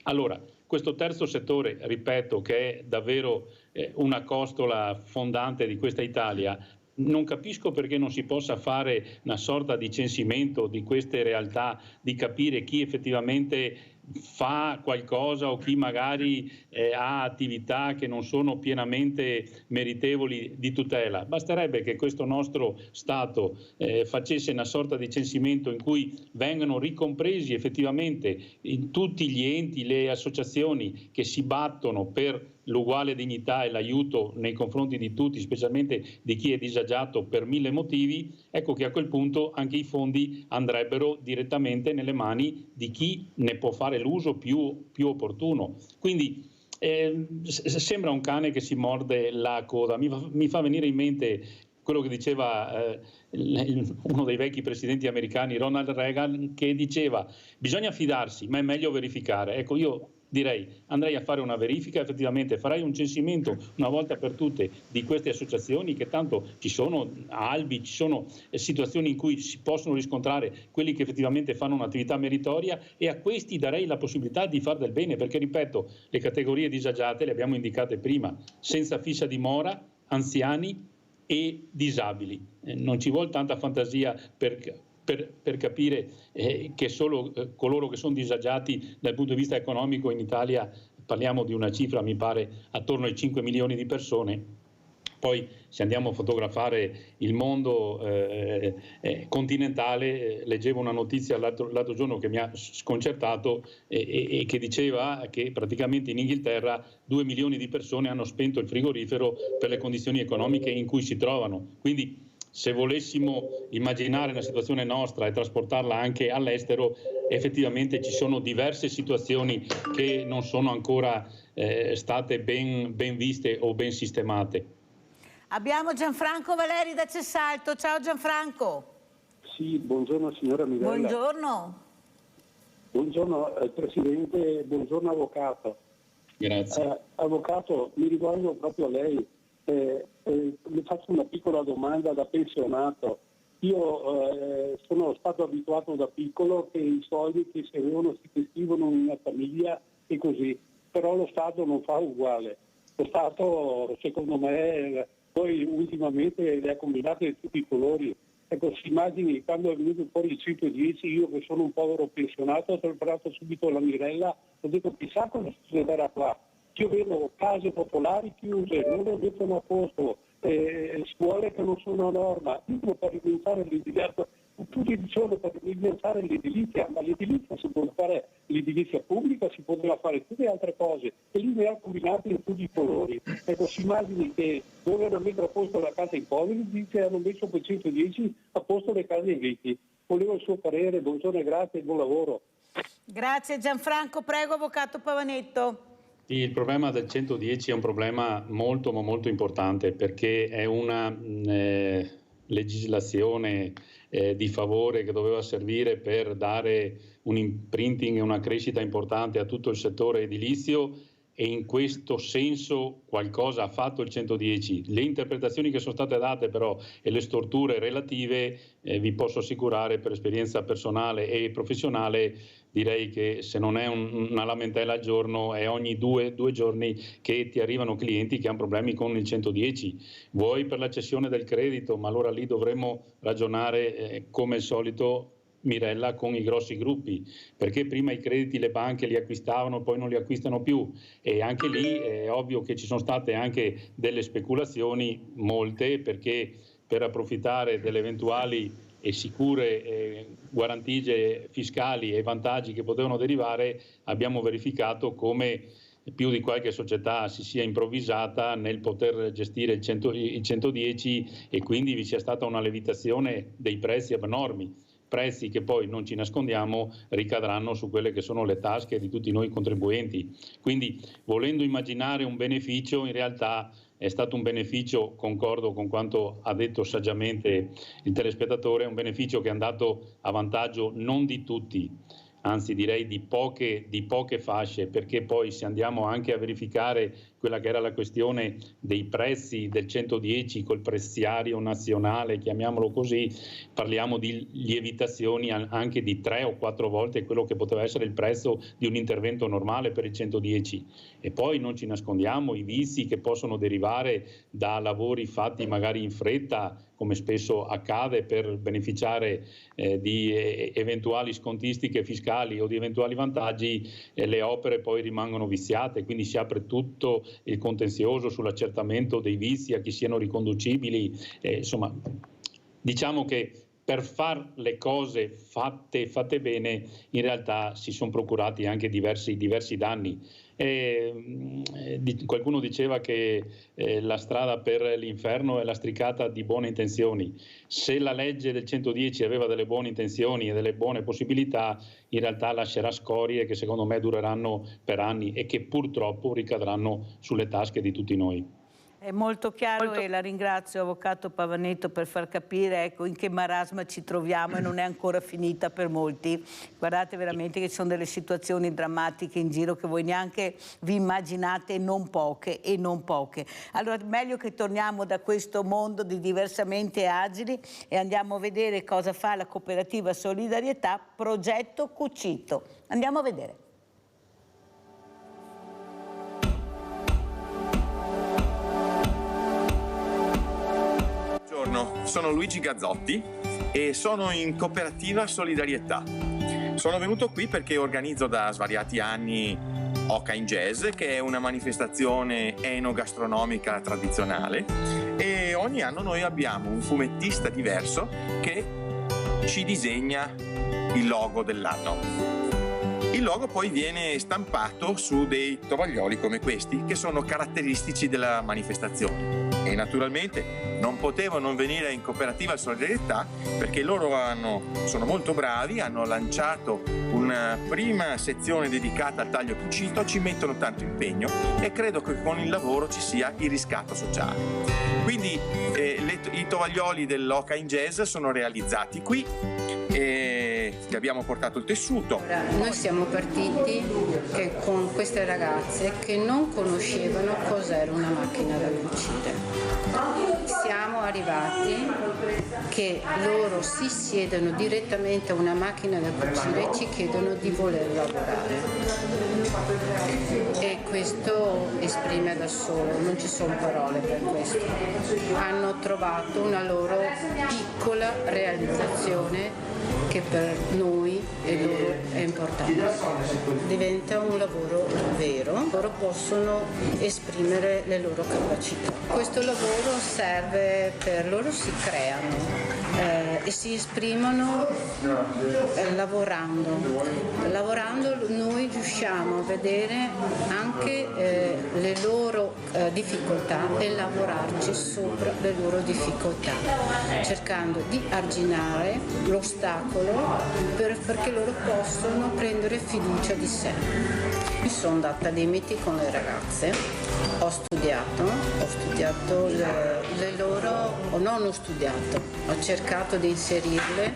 Allora, questo terzo settore, ripeto, che è davvero una costola fondante di questa Italia, non capisco perché non si possa fare una sorta di censimento di queste realtà, di capire chi effettivamente fa qualcosa o chi magari ha attività che non sono pienamente meritevoli di tutela. Basterebbe che questo nostro Stato facesse una sorta di censimento in cui vengano ricompresi effettivamente in tutti gli enti, le associazioni che si battono per l'uguale dignità e l'aiuto nei confronti di tutti, specialmente di chi è disagiato per 1000 motivi. Ecco che a quel punto anche i fondi andrebbero direttamente nelle mani di chi ne può fare l'uso più opportuno. Quindi sembra un cane che si morde la coda. Mi fa venire in mente quello che diceva uno dei vecchi presidenti americani, Ronald Reagan, che diceva: bisogna fidarsi, ma è meglio verificare. Ecco, io direi, andrei a fare una verifica, effettivamente farei un censimento una volta per tutte di queste associazioni, che tanto ci sono albi, ci sono situazioni in cui si possono riscontrare quelli che effettivamente fanno un'attività meritoria, e a questi darei la possibilità di far del bene, perché ripeto, le categorie disagiate le abbiamo indicate prima: senza fissa dimora, anziani e disabili. Non ci vuole tanta fantasia per capire che solo coloro che sono disagiati dal punto di vista economico in Italia, parliamo di una cifra, mi pare, attorno ai 5 milioni di persone, Poi se andiamo a fotografare il mondo continentale, leggevo una notizia l'altro giorno che mi ha sconcertato e che diceva che praticamente in Inghilterra 2 milioni di persone hanno spento il frigorifero per le condizioni economiche in cui si trovano. Quindi se volessimo immaginare una situazione nostra e trasportarla anche all'estero, effettivamente ci sono diverse situazioni che non sono ancora state ben viste o ben sistemate. Abbiamo Gianfranco Valeri da Cessalto. Ciao Gianfranco. Sì, buongiorno signora Mirella. Buongiorno. Buongiorno Presidente, buongiorno Avvocato. Grazie. Avvocato, mi rivolgo proprio a lei. Le faccio una piccola domanda da pensionato. Io sono stato abituato da piccolo che i soldi che servono si gestivano in una famiglia e così, però lo Stato non fa uguale. Lo Stato, secondo me, poi ultimamente le ha combinate di tutti i colori. Ecco, si immagini quando è venuto fuori il 110, io che sono un povero pensionato, ho preparato subito la Mirella, ho detto chissà cosa succederà qua. Io vedo case popolari chiuse, non le mettono a posto, scuole che non sono a norma, tutto per diventare l'edilizia, tutti dicevano per diventare l'edilizia, ma l'edilizia si può fare, l'edilizia pubblica si poteva fare tutte altre cose e lì ne ha combinate in tutti i colori. Ecco, si immagini che dovevano mettere a posto la casa ai poveri, dice hanno messo quel 110 a posto le case ai ricchi. Volevo il suo parere, buongiorno e grazie e buon lavoro. Grazie Gianfranco, prego Avvocato Pavanetto. Il problema del 110 è un problema molto importante perché è una legislazione di favore che doveva servire per dare un imprinting e una crescita importante a tutto il settore edilizio e in questo senso qualcosa ha fatto il 110. Le interpretazioni che sono state date però e le storture relative vi posso assicurare per esperienza personale e professionale, direi che se non è una lamentela al giorno è ogni due giorni che ti arrivano clienti che hanno problemi con il 110, vuoi per la cessione del credito, ma allora lì dovremmo ragionare come al solito Mirella con i grossi gruppi, perché prima i crediti le banche li acquistavano, poi non li acquistano più e anche lì è ovvio che ci sono state anche delle speculazioni, molte, perché per approfittare delle eventuali e sicure guarentigie fiscali e vantaggi che potevano derivare, abbiamo verificato come più di qualche società si sia improvvisata nel poter gestire il 110 e quindi vi sia stata una lievitazione dei prezzi abnormi, prezzi che poi, non ci nascondiamo, ricadranno su quelle che sono le tasche di tutti noi contribuenti. Quindi, volendo immaginare un beneficio, in realtà è stato un beneficio, concordo con quanto ha detto saggiamente il telespettatore, un beneficio che è andato a vantaggio non di tutti, anzi direi di poche fasce, perché poi se andiamo anche a verificare quella che era la questione dei prezzi del 110 col prezziario nazionale, chiamiamolo così, parliamo di lievitazioni anche di 3 o 4 volte quello che poteva essere il prezzo di un intervento normale per il 110. E poi non ci nascondiamo i vizi che possono derivare da lavori fatti magari in fretta, come spesso accade per beneficiare di eventuali scontistiche fiscali o di eventuali vantaggi, le opere poi rimangono viziate, quindi si apre tutto il contenzioso sull'accertamento dei vizi a chi siano riconducibili, insomma diciamo che per far le cose fatte bene in realtà si sono procurati anche diversi danni. Qualcuno diceva che la strada per l'inferno è lastricata di buone intenzioni. Se la legge del 110 aveva delle buone intenzioni e delle buone possibilità, in realtà lascerà scorie che secondo me dureranno per anni e che purtroppo ricadranno sulle tasche di tutti noi. È molto chiaro e la ringrazio Avvocato Pavanetto per far capire ecco, in che marasma ci troviamo e non è ancora finita per molti. Guardate veramente che ci sono delle situazioni drammatiche in giro che voi neanche vi immaginate, non poche e non poche. Allora meglio che torniamo da questo mondo di diversamente agili e andiamo a vedere cosa fa la cooperativa Solidarietà Progetto Cucito. Andiamo a vedere. Buongiorno, sono Luigi Gazzotti e sono in Cooperativa Solidarietà. Sono venuto qui perché organizzo da svariati anni Oca in Jazz, che è una manifestazione enogastronomica tradizionale e ogni anno noi abbiamo un fumettista diverso che ci disegna il logo dell'anno. Il logo poi viene stampato su dei tovaglioli come questi, che sono caratteristici della manifestazione. E naturalmente non potevo non venire in Cooperativa Solidarietà perché loro sono molto bravi, hanno lanciato una prima sezione dedicata al taglio cucito, ci mettono tanto impegno e credo che con il lavoro ci sia il riscatto sociale. Quindi i tovaglioli dell'Oca in Jazz sono realizzati qui e gli abbiamo portato il tessuto. Noi siamo partiti con queste ragazze che non conoscevano cos'era una macchina da cucire. Siamo arrivati che loro si siedono direttamente a una macchina da cucire e ci chiedono di voler lavorare. E questo esprime da solo, non ci sono parole per questo. Hanno trovato una loro piccola realizzazione che per noi e loro è importante. Diventa un lavoro vero, loro possono esprimere le loro capacità. Questo lavoro serve per loro, si creano e si esprimono lavorando. Lavorando noi riusciamo a vedere anche le loro difficoltà e lavorarci sopra le loro difficoltà, cercando di arginare l'ostacolo perché loro possono prendere fiducia di sé. Mi sono data limiti con le ragazze, ho studiato le loro, o non ho studiato, ho cercato di inserirle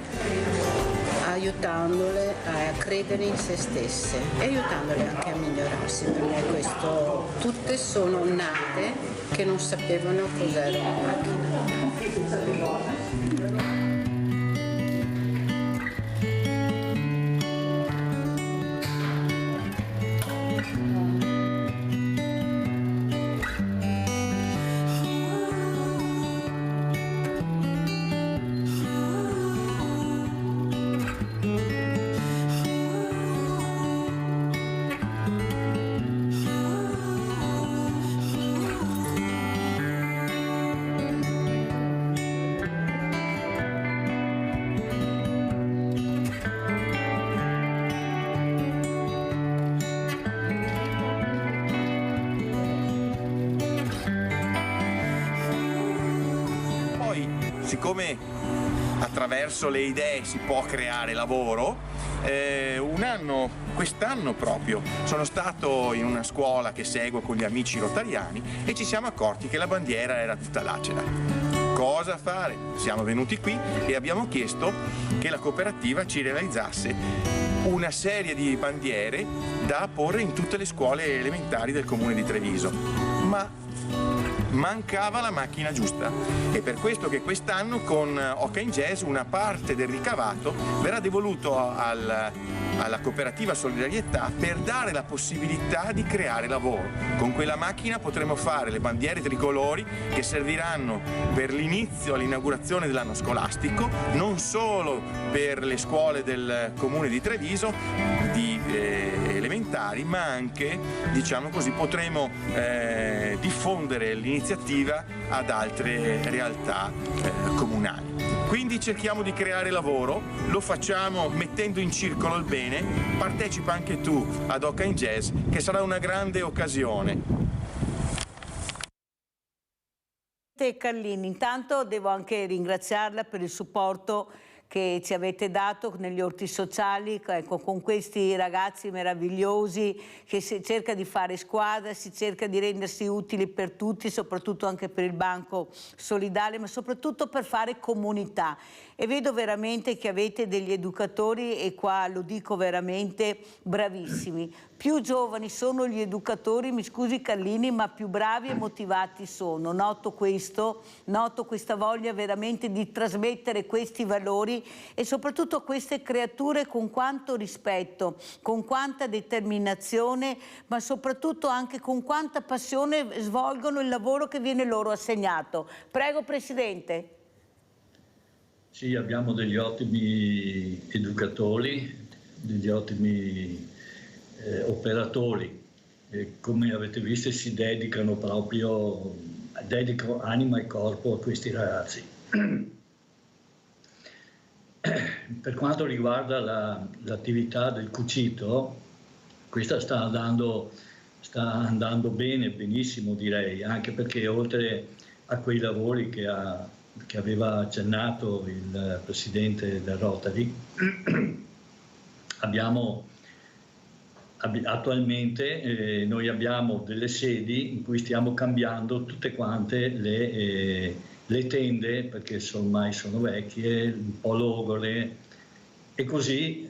aiutandole a credere in se stesse e aiutandole anche a migliorarsi, perché questo, tutte sono nate che non sapevano cos'era una macchina. Siccome attraverso le idee si può creare lavoro, quest'anno proprio, sono stato in una scuola che seguo con gli amici rotariani e ci siamo accorti che la bandiera era tutta lacera. Cosa fare? Siamo venuti qui e abbiamo chiesto che la cooperativa ci realizzasse una serie di bandiere da apporre in tutte le scuole elementari del comune di Treviso. Ma mancava la macchina giusta, è per questo che quest'anno con Oca in Jazz una parte del ricavato verrà devoluto alla Cooperativa Solidarietà per dare la possibilità di creare lavoro. Con quella macchina potremo fare le bandiere tricolori che serviranno per l'inizio all'inaugurazione dell'anno scolastico, non solo per le scuole del comune di Treviso di elementari, ma anche, diciamo così, potremo diffondere l'iniziativa ad altre realtà comunali. Quindi cerchiamo di creare lavoro, lo facciamo mettendo in circolo il bene, partecipa anche tu ad Oca in Jazz, che sarà una grande occasione. Carlini, intanto devo anche ringraziarla per il supporto che ci avete dato negli orti sociali, ecco, con questi ragazzi meravigliosi che si cerca di fare squadra, si cerca di rendersi utili per tutti, soprattutto anche per il Banco Solidale, ma soprattutto per fare comunità. E vedo veramente che avete degli educatori, e qua lo dico veramente, bravissimi. Più giovani sono gli educatori, mi scusi Carlini, ma più bravi e motivati sono. Noto questo, noto questa voglia veramente di trasmettere questi valori e soprattutto queste creature con quanto rispetto, con quanta determinazione, ma soprattutto anche con quanta passione svolgono il lavoro che viene loro assegnato. Prego Presidente. Sì, abbiamo degli ottimi educatori, degli ottimi operatori. Come avete visto si dedicano proprio dedico anima e corpo a questi ragazzi. Per quanto riguarda l'attività del cucito, questa sta andando bene, benissimo direi, anche perché oltre a quei lavori che aveva accennato il presidente del Rotary, attualmente noi abbiamo delle sedi in cui stiamo cambiando tutte quante le tende, perché ormai sono vecchie, un po' logore, e così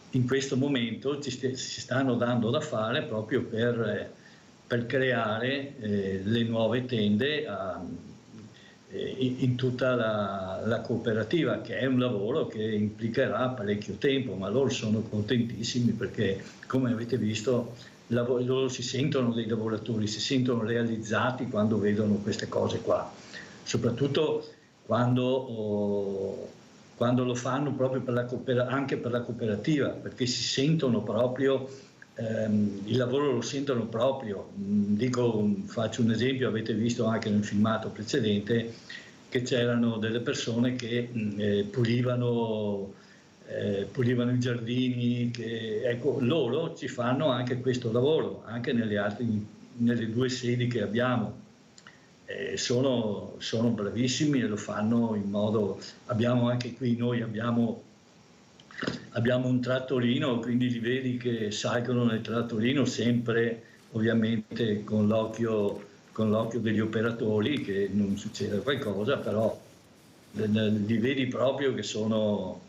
in questo momento si stanno dando da fare proprio per creare le nuove tende in tutta la cooperativa, che è un lavoro che implicherà parecchio tempo, ma loro sono contentissimi perché, come avete visto, loro si sentono dei lavoratori, si sentono realizzati quando vedono queste cose qua, soprattutto quando lo fanno proprio anche per la cooperativa, perché si sentono proprio, il lavoro lo sentono proprio. Faccio un esempio, avete visto anche nel filmato precedente che c'erano delle persone che pulivano i giardini, ecco, loro ci fanno anche questo lavoro, anche nelle 2 sedi che abbiamo. Sono bravissimi e lo fanno in modo, abbiamo anche qui, noi abbiamo un trattorino, quindi li vedi che salgono nel trattorino sempre ovviamente con l'occhio degli operatori, che non succeda qualcosa, però li vedi proprio che sono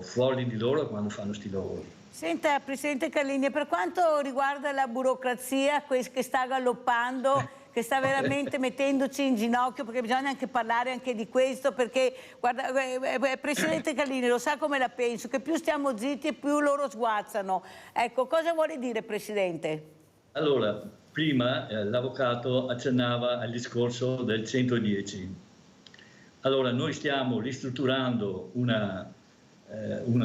fuori di loro quando fanno sti lavori. Senta, Presidente Carlini, per quanto riguarda la burocrazia che sta galoppando, che sta veramente mettendoci in ginocchio, perché bisogna anche parlare anche di questo, perché guarda, Presidente Carlini lo sa come la penso, che più stiamo zitti e più loro sguazzano. Ecco, cosa vuole dire, Presidente? Allora, prima l'avvocato accennava al discorso del 110. Allora, noi stiamo ristrutturando una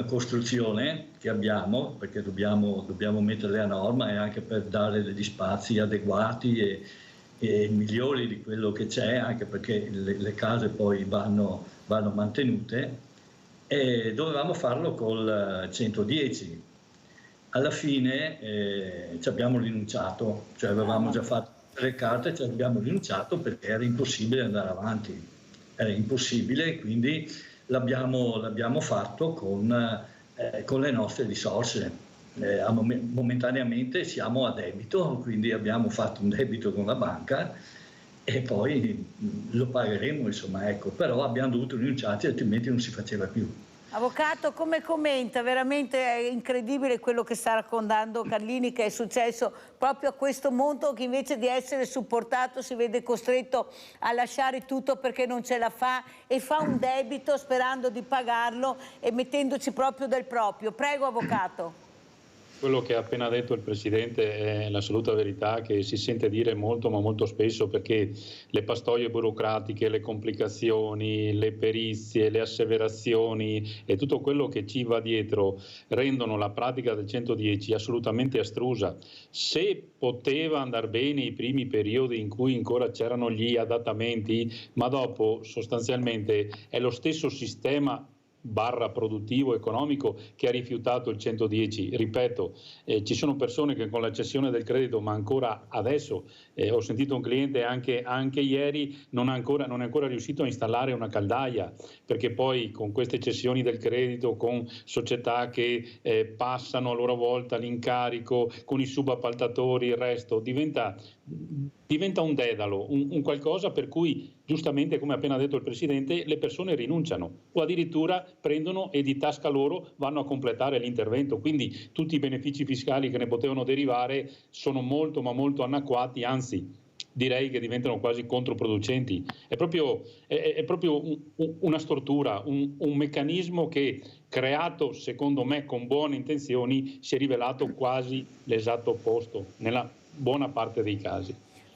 costruzione che abbiamo, perché dobbiamo metterle a norma e anche per dare degli spazi adeguati e migliori di quello che c'è, anche perché le case poi vanno mantenute, e dovevamo farlo col 110. Alla fine ci abbiamo rinunciato, cioè avevamo già fatto le carte, ci abbiamo rinunciato perché era impossibile andare avanti, era impossibile, quindi l'abbiamo fatto con le nostre risorse. Momentaneamente siamo a debito, quindi abbiamo fatto un debito con la banca e poi lo pagheremo, insomma, ecco, però abbiamo dovuto rinunciarci, altrimenti non si faceva più. Avvocato, come commenta? Veramente è incredibile quello che sta raccontando Carlini, che è successo proprio a questo mondo che invece di essere supportato si vede costretto a lasciare tutto perché non ce la fa e fa un debito sperando di pagarlo e mettendoci proprio del proprio. Prego, Avvocato. Quello che ha appena detto il Presidente è l'assoluta verità, che si sente dire molto ma molto spesso, perché le pastoie burocratiche, le complicazioni, le perizie, le asseverazioni e tutto quello che ci va dietro rendono la pratica del 110 assolutamente astrusa. Se poteva andare bene i primi periodi in cui ancora c'erano gli adattamenti, ma dopo sostanzialmente è lo stesso sistema produttivo economico che ha rifiutato il 110. Ripeto, ci sono persone che con la cessione del credito, ma ancora adesso, ho sentito un cliente anche ieri, non è ancora riuscito a installare una caldaia, perché poi con queste cessioni del credito, con società che passano a loro volta l'incarico, con i subappaltatori, il resto, diventa un dedalo, un qualcosa per cui giustamente, come ha appena detto il Presidente, le persone rinunciano o addirittura prendono e di tasca loro vanno a completare l'intervento. Quindi tutti i benefici fiscali che ne potevano derivare sono molto ma molto anacquati, anzi direi che diventano quasi controproducenti. È proprio una stortura, un meccanismo che, creato secondo me con buone intenzioni, si è rivelato quasi l'esatto opposto nella buona parte dei casi.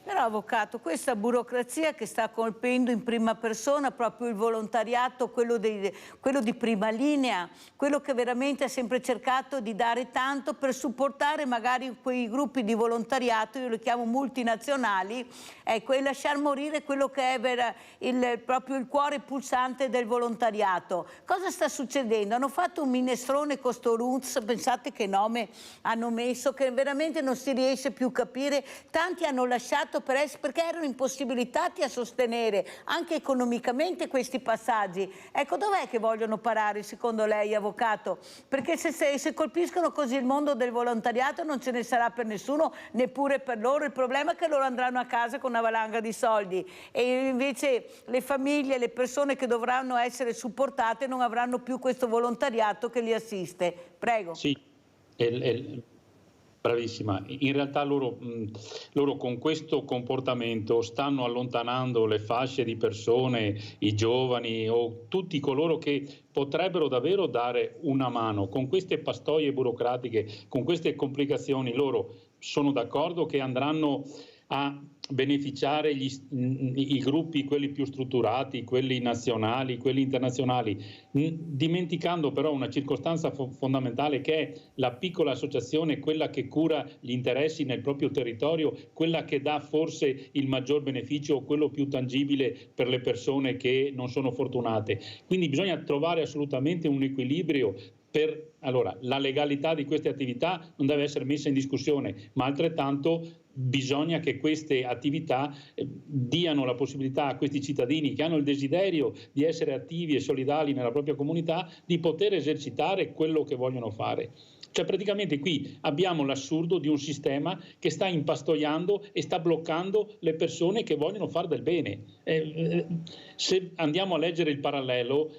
Però, Avvocato, questa burocrazia che sta colpendo in prima persona proprio il volontariato, quello di prima linea, quello che veramente ha sempre cercato di dare tanto per supportare magari quei gruppi di volontariato, io li chiamo multinazionali, ecco, e lasciar morire quello che è proprio il cuore pulsante del volontariato. Cosa sta succedendo? Hanno fatto un minestrone con sto Runz, pensate che nome hanno messo, che veramente non si riesce più a capire, tanti hanno lasciato perché erano impossibilitati a sostenere anche economicamente questi passaggi. Ecco, dov'è che vogliono parare secondo lei, Avvocato? Perché se colpiscono così il mondo del volontariato non ce ne sarà per nessuno, neppure per loro. Il problema è che loro andranno a casa con una valanga di soldi e invece le famiglie, le persone che dovranno essere supportate non avranno più questo volontariato che li assiste. Prego. Sì, bravissima. In realtà loro con questo comportamento stanno allontanando le fasce di persone, i giovani o tutti coloro che potrebbero davvero dare una mano. Con queste pastoie burocratiche, con queste complicazioni, loro sono d'accordo che andranno a beneficiare i gruppi, quelli più strutturati, quelli nazionali, quelli internazionali, dimenticando però una circostanza fondamentale che è la piccola associazione, quella che cura gli interessi nel proprio territorio, quella che dà forse il maggior beneficio, quello più tangibile per le persone che non sono fortunate. Quindi bisogna trovare assolutamente un equilibrio. Allora, la legalità di queste attività non deve essere messa in discussione, ma altrettanto bisogna che queste attività diano la possibilità a questi cittadini che hanno il desiderio di essere attivi e solidali nella propria comunità di poter esercitare quello che vogliono fare. Cioè praticamente qui abbiamo l'assurdo di un sistema che sta impastoiando e sta bloccando le persone che vogliono fare del bene. Se andiamo a leggere il parallelo,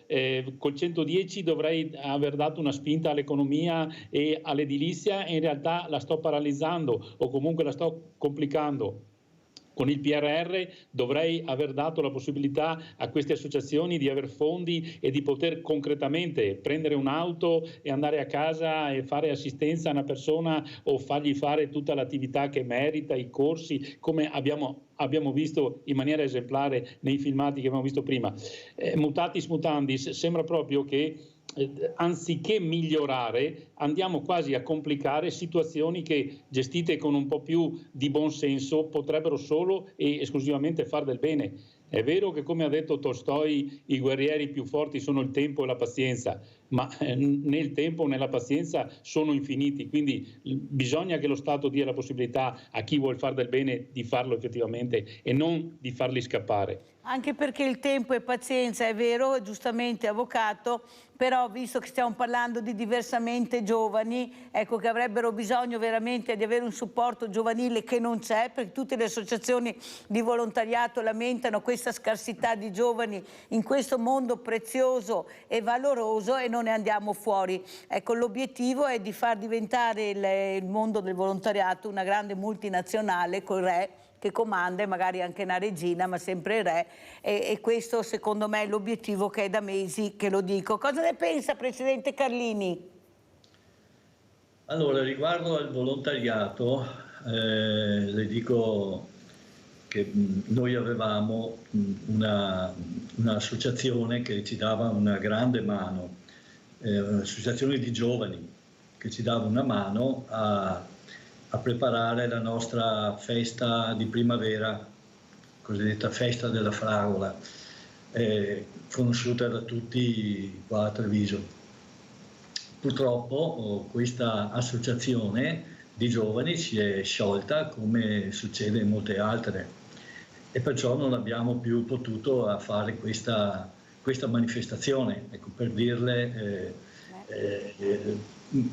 col 110 dovrei aver dato una spinta all'economia e all'edilizia e in realtà la sto paralizzando o comunque la sto complicando. Con il PRR dovrei aver dato la possibilità a queste associazioni di avere fondi e di poter concretamente prendere un'auto e andare a casa e fare assistenza a una persona o fargli fare tutta l'attività che merita, i corsi, come abbiamo visto in maniera esemplare nei filmati che abbiamo visto prima. Mutatis mutandis, sembra proprio che anziché migliorare andiamo quasi a complicare situazioni che gestite con un po' più di buon senso potrebbero solo e esclusivamente far del bene. È vero che, come ha detto Tolstoi, i guerrieri più forti sono il tempo e la pazienza, ma nel tempo e nella pazienza sono infiniti, quindi bisogna che lo Stato dia la possibilità a chi vuol far del bene di farlo effettivamente e non di farli scappare. Anche perché il tempo e pazienza, è vero, giustamente, Avvocato, però visto che stiamo parlando di diversamente giovani, ecco, che avrebbero bisogno veramente di avere un supporto giovanile che non c'è, perché tutte le associazioni di volontariato lamentano questa scarsità di giovani in questo mondo prezioso e valoroso e non ne andiamo fuori. Ecco, l'obiettivo è di far diventare il mondo del volontariato una grande multinazionale con re che comanda e magari anche una regina, ma sempre re, e questo secondo me è l'obiettivo che è da mesi che lo dico. Cosa ne pensa, Presidente Carlini? Allora, riguardo al volontariato, le dico che noi avevamo un'associazione che ci dava una grande mano, un'associazione di giovani che ci dava una mano a preparare la nostra festa di primavera, cosiddetta festa della fragola, conosciuta da tutti qua a Treviso. Purtroppo questa associazione di giovani si è sciolta, come succede in molte altre, e perciò non abbiamo più potuto fare questa manifestazione, ecco, per dirle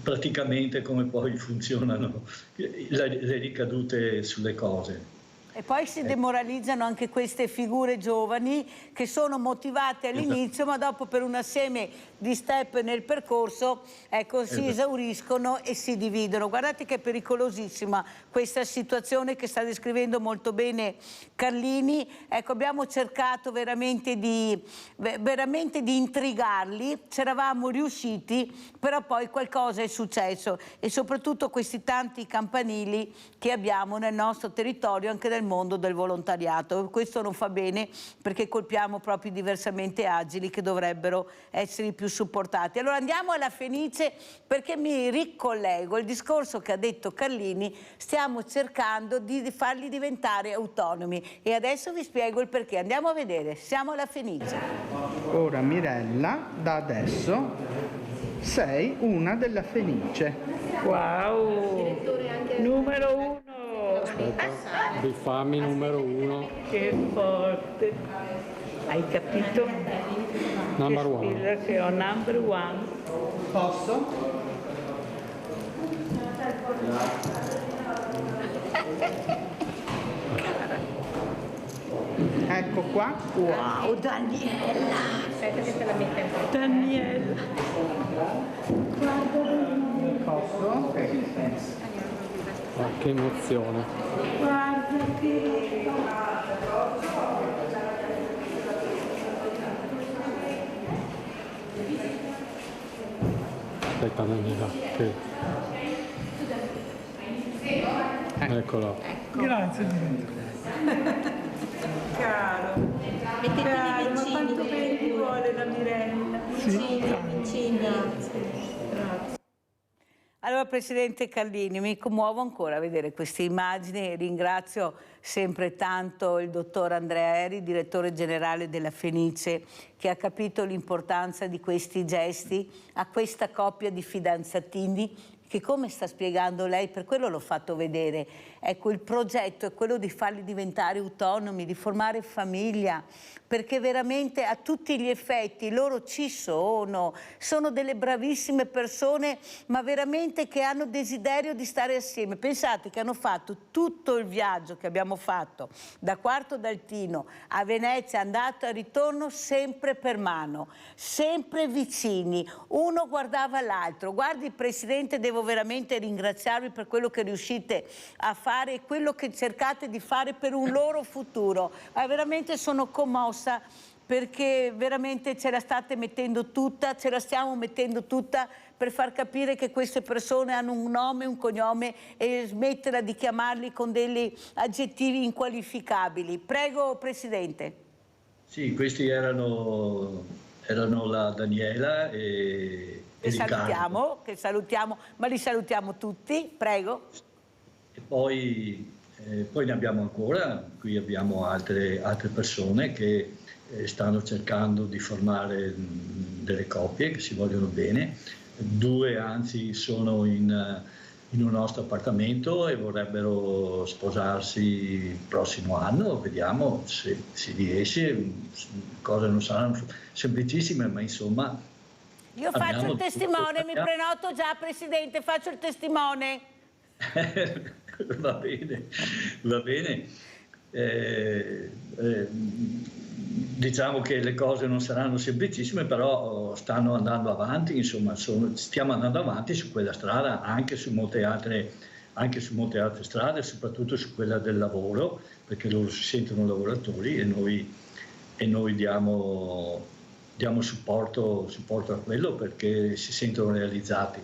praticamente come poi funzionano le ricadute sulle cose. E poi si demoralizzano anche queste figure giovani che sono motivate all'inizio, ma dopo per un assieme di step nel percorso, ecco, si esauriscono e si dividono. Guardate che è pericolosissima questa situazione che sta descrivendo molto bene Carlini. Ecco, abbiamo cercato veramente di intrigarli, c'eravamo riusciti, però poi qualcosa è successo e soprattutto questi tanti campanili che abbiamo nel nostro territorio, anche nel mondo del volontariato. Questo non fa bene perché colpiamo proprio diversamente agili che dovrebbero essere più supportati. Allora andiamo alla Fenice, perché mi ricollego il discorso che ha detto Carlini, stiamo cercando di farli diventare autonomi e adesso vi spiego il perché. Andiamo a vedere, siamo alla Fenice. Ora Mirella, da adesso sei una della Fenice. Wow, numero 1. Aspetta, rifammi numero 1. Che forte. Hai capito? Number 1. Sfida che ho number 1. Posso? Ecco qua. Wow, Daniela. Aspetta che te la metto un po'. Daniela. Posso? Che emozione. Guarda che... Aspetta Daniela, che... Eccola. Grazie. Caro, caro, ma quanto bene ti vuole la Mirella. Vicini. Grazie. Allora Presidente Carlini, mi commuovo ancora a vedere queste immagini, ringrazio sempre tanto il dottor Andrea Eri, direttore generale della Fenice, che ha capito l'importanza di questi gesti a questa coppia di fidanzatini che, come sta spiegando lei, per quello l'ho fatto vedere, ecco, il progetto è quello di farli diventare autonomi, di formare famiglia, perché veramente a tutti gli effetti loro ci sono delle bravissime persone, ma veramente che hanno desiderio di stare assieme. Pensate che hanno fatto tutto il viaggio che abbiamo fatto da Quarto d'Altino a Venezia, andato e ritorno, sempre per mano, sempre vicini, uno guardava l'altro. Guardi Presidente, devo veramente ringraziarvi per quello che riuscite a fare e quello che cercate di fare per un loro futuro. Veramente sono commossa, perché veramente ce la state mettendo tutta, ce la stiamo mettendo tutta per far capire che queste persone hanno un nome, un cognome e smetterla di chiamarli con degli aggettivi inqualificabili. Prego Presidente. Sì, questi erano la Daniela e Riccardo. Che salutiamo, ma li salutiamo tutti, prego. E poi ne abbiamo ancora, qui abbiamo altre persone che stanno cercando di formare delle coppie che si vogliono bene. 2 anzi sono in un nostro appartamento e vorrebbero sposarsi il prossimo anno, vediamo se si riesce. Cose non saranno semplicissime, ma insomma... Io faccio il testimone, mi prenoto già Presidente, faccio il testimone. Va bene, va bene. Diciamo che le cose non saranno semplicissime, però stanno andando avanti, insomma, stiamo andando avanti su quella strada, anche su molte altre strade, soprattutto su quella del lavoro, perché loro si sentono lavoratori e noi diamo supporto a quello perché si sentono realizzati.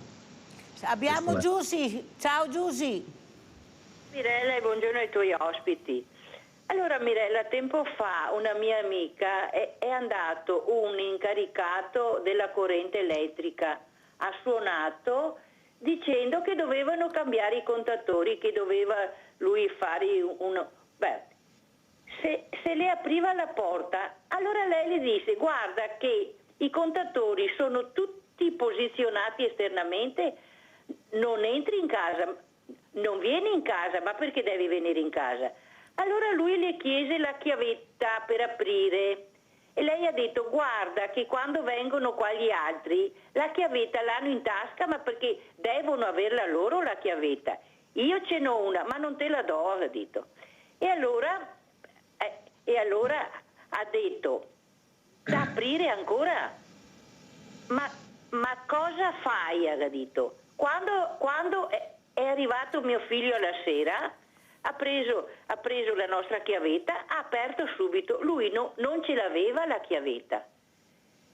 Abbiamo Giusy, ciao Giusy. Mirella, e buongiorno ai tuoi ospiti. Allora Mirella, tempo fa una mia amica è andato un incaricato della corrente elettrica, ha suonato dicendo che dovevano cambiare i contatori, che doveva lui fare se le apriva la porta, allora lei le disse: guarda che i contatori sono tutti posizionati esternamente, non entri in casa, non vieni in casa, ma perché devi venire in casa? Allora lui le chiese la chiavetta per aprire e lei ha detto: guarda che quando vengono qua gli altri la chiavetta l'hanno in tasca, ma perché devono averla loro la chiavetta. Io ce n'ho una, ma non te la do, ha detto. E allora ha detto: da aprire ancora? Ma cosa fai? Ha detto. Quando è arrivato mio figlio alla sera, ha preso la nostra chiavetta, ha aperto subito. Lui non ce l'aveva la chiavetta.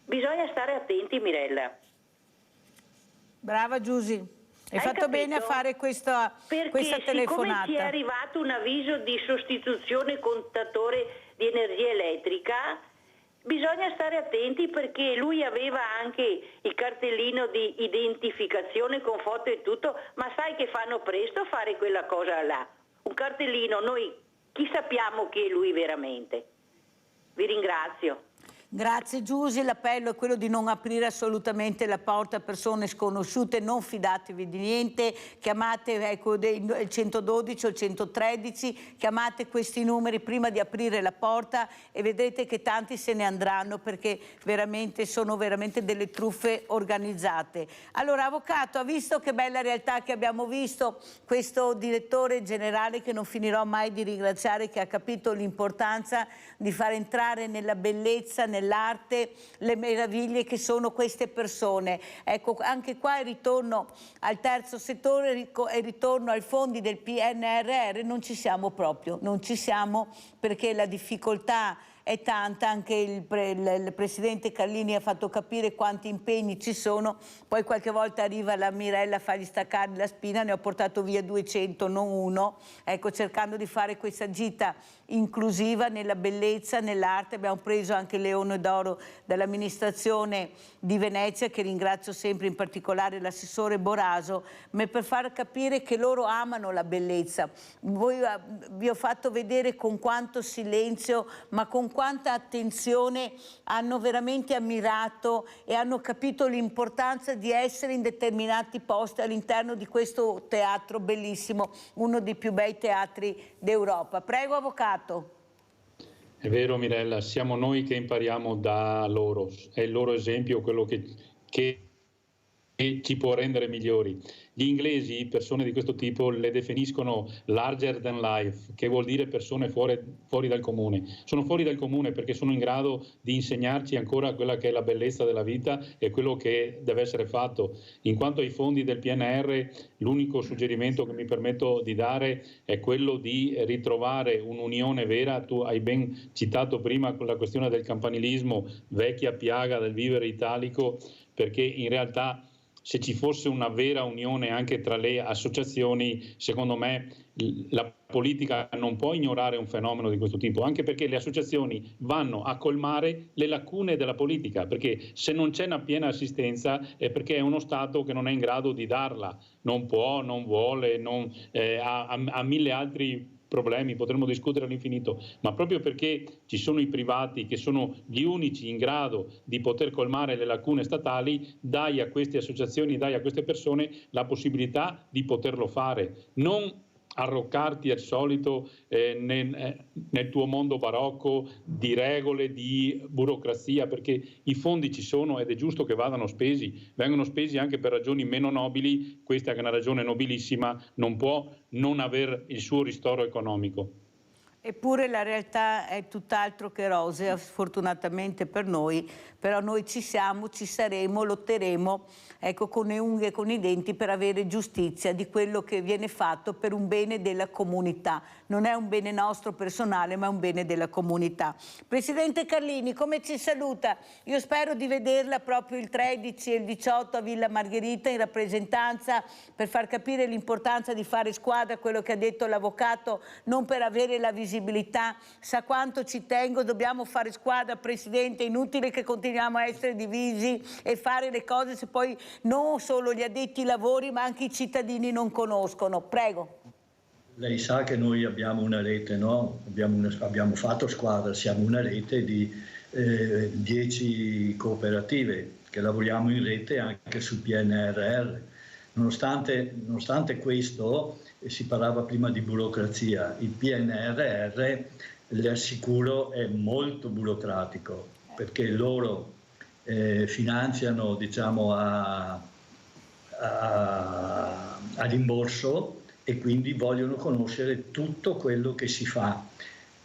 Bisogna stare attenti, Mirella. Brava Giusy. Hai fatto bene a fare questa telefonata. Siccome ci è arrivato un avviso di sostituzione contatore di energia elettrica, bisogna stare attenti, perché lui aveva anche il cartellino di identificazione con foto e tutto, ma sai che fanno presto a fare quella cosa là. Un cartellino, noi chi sappiamo chi è lui veramente? Vi ringrazio. Grazie Giusy, l'appello è quello di non aprire assolutamente la porta a persone sconosciute, non fidatevi di niente, chiamate il 112 o il 113, chiamate questi numeri prima di aprire la porta e vedrete che tanti se ne andranno, perché sono veramente delle truffe organizzate. Allora, avvocato, ha visto che bella realtà che abbiamo visto, questo direttore generale che non finirò mai di ringraziare, che ha capito l'importanza di far entrare nella bellezza, nell'arte, le meraviglie che sono queste persone. Ecco, anche qua il ritorno al terzo settore e il ritorno ai fondi del PNRR non ci siamo proprio, non ci siamo, perché la difficoltà è tanta. Anche il Presidente Carlini ha fatto capire quanti impegni ci sono, poi qualche volta arriva la Mirella a fargli staccare la spina, ne ho portato via 200, non uno, ecco, cercando di fare questa gita inclusiva nella bellezza, nell'arte. Abbiamo preso anche il Leone d'Oro dall'amministrazione di Venezia, che ringrazio sempre, in particolare l'assessore Boraso, ma per far capire che loro amano la bellezza. Vi ho fatto vedere con quanto silenzio, ma con quanta attenzione hanno veramente ammirato e hanno capito l'importanza di essere in determinati posti all'interno di questo teatro bellissimo, uno dei più bei teatri d'Europa. Prego, avvocato. È vero Mirella, siamo noi che impariamo da loro, è il loro esempio quello che ci può rendere migliori. Gli inglesi, persone di questo tipo, le definiscono larger than life, che vuol dire persone fuori dal comune. Sono fuori dal comune perché sono in grado di insegnarci ancora quella che è la bellezza della vita e quello che deve essere fatto. In quanto ai fondi del PNR, l'unico suggerimento che mi permetto di dare è quello di ritrovare un'unione vera. Tu hai ben citato prima la questione del campanilismo, vecchia piaga del vivere italico, perché in realtà se ci fosse una vera unione anche tra le associazioni, secondo me la politica non può ignorare un fenomeno di questo tipo, anche perché le associazioni vanno a colmare le lacune della politica, perché se non c'è una piena assistenza è perché è uno Stato che non è in grado di darla, non può, non vuole, ha mille altri problemi, potremmo discutere all'infinito, ma proprio perché ci sono i privati che sono gli unici in grado di poter colmare le lacune statali, dai a queste associazioni, dai a queste persone la possibilità di poterlo fare, non arroccarti al solito nel tuo mondo barocco di regole, di burocrazia, perché i fondi ci sono ed è giusto che vadano spesi, vengono spesi anche per ragioni meno nobili. Questa che è una ragione nobilissima non può non aver il suo ristoro economico. Eppure la realtà è tutt'altro che rosea, sfortunatamente per noi, però noi ci siamo, ci saremo, lotteremo, ecco, con le unghie e con i denti per avere giustizia di quello che viene fatto per un bene della comunità. Non è un bene nostro personale, ma è un bene della comunità. Presidente Carlini, come ci saluta? Io spero di vederla proprio il 13 e il 18 a Villa Margherita in rappresentanza, per far capire l'importanza di fare squadra, quello che ha detto l'avvocato, non per avere la visibilità. Sa quanto ci tengo, dobbiamo fare squadra, Presidente, è inutile che continuiamo a essere divisi e fare le cose se poi non solo gli addetti ai lavori ma anche i cittadini non conoscono. Prego. Lei sa che noi abbiamo una rete, no? Abbiamo fatto squadra, siamo una rete di 10 cooperative che lavoriamo in rete anche sul PNRR. Nonostante questo, si parlava prima di burocrazia, il PNRR, le assicuro, è molto burocratico, perché loro finanziano, diciamo, a rimborso, e quindi vogliono conoscere tutto quello che si fa.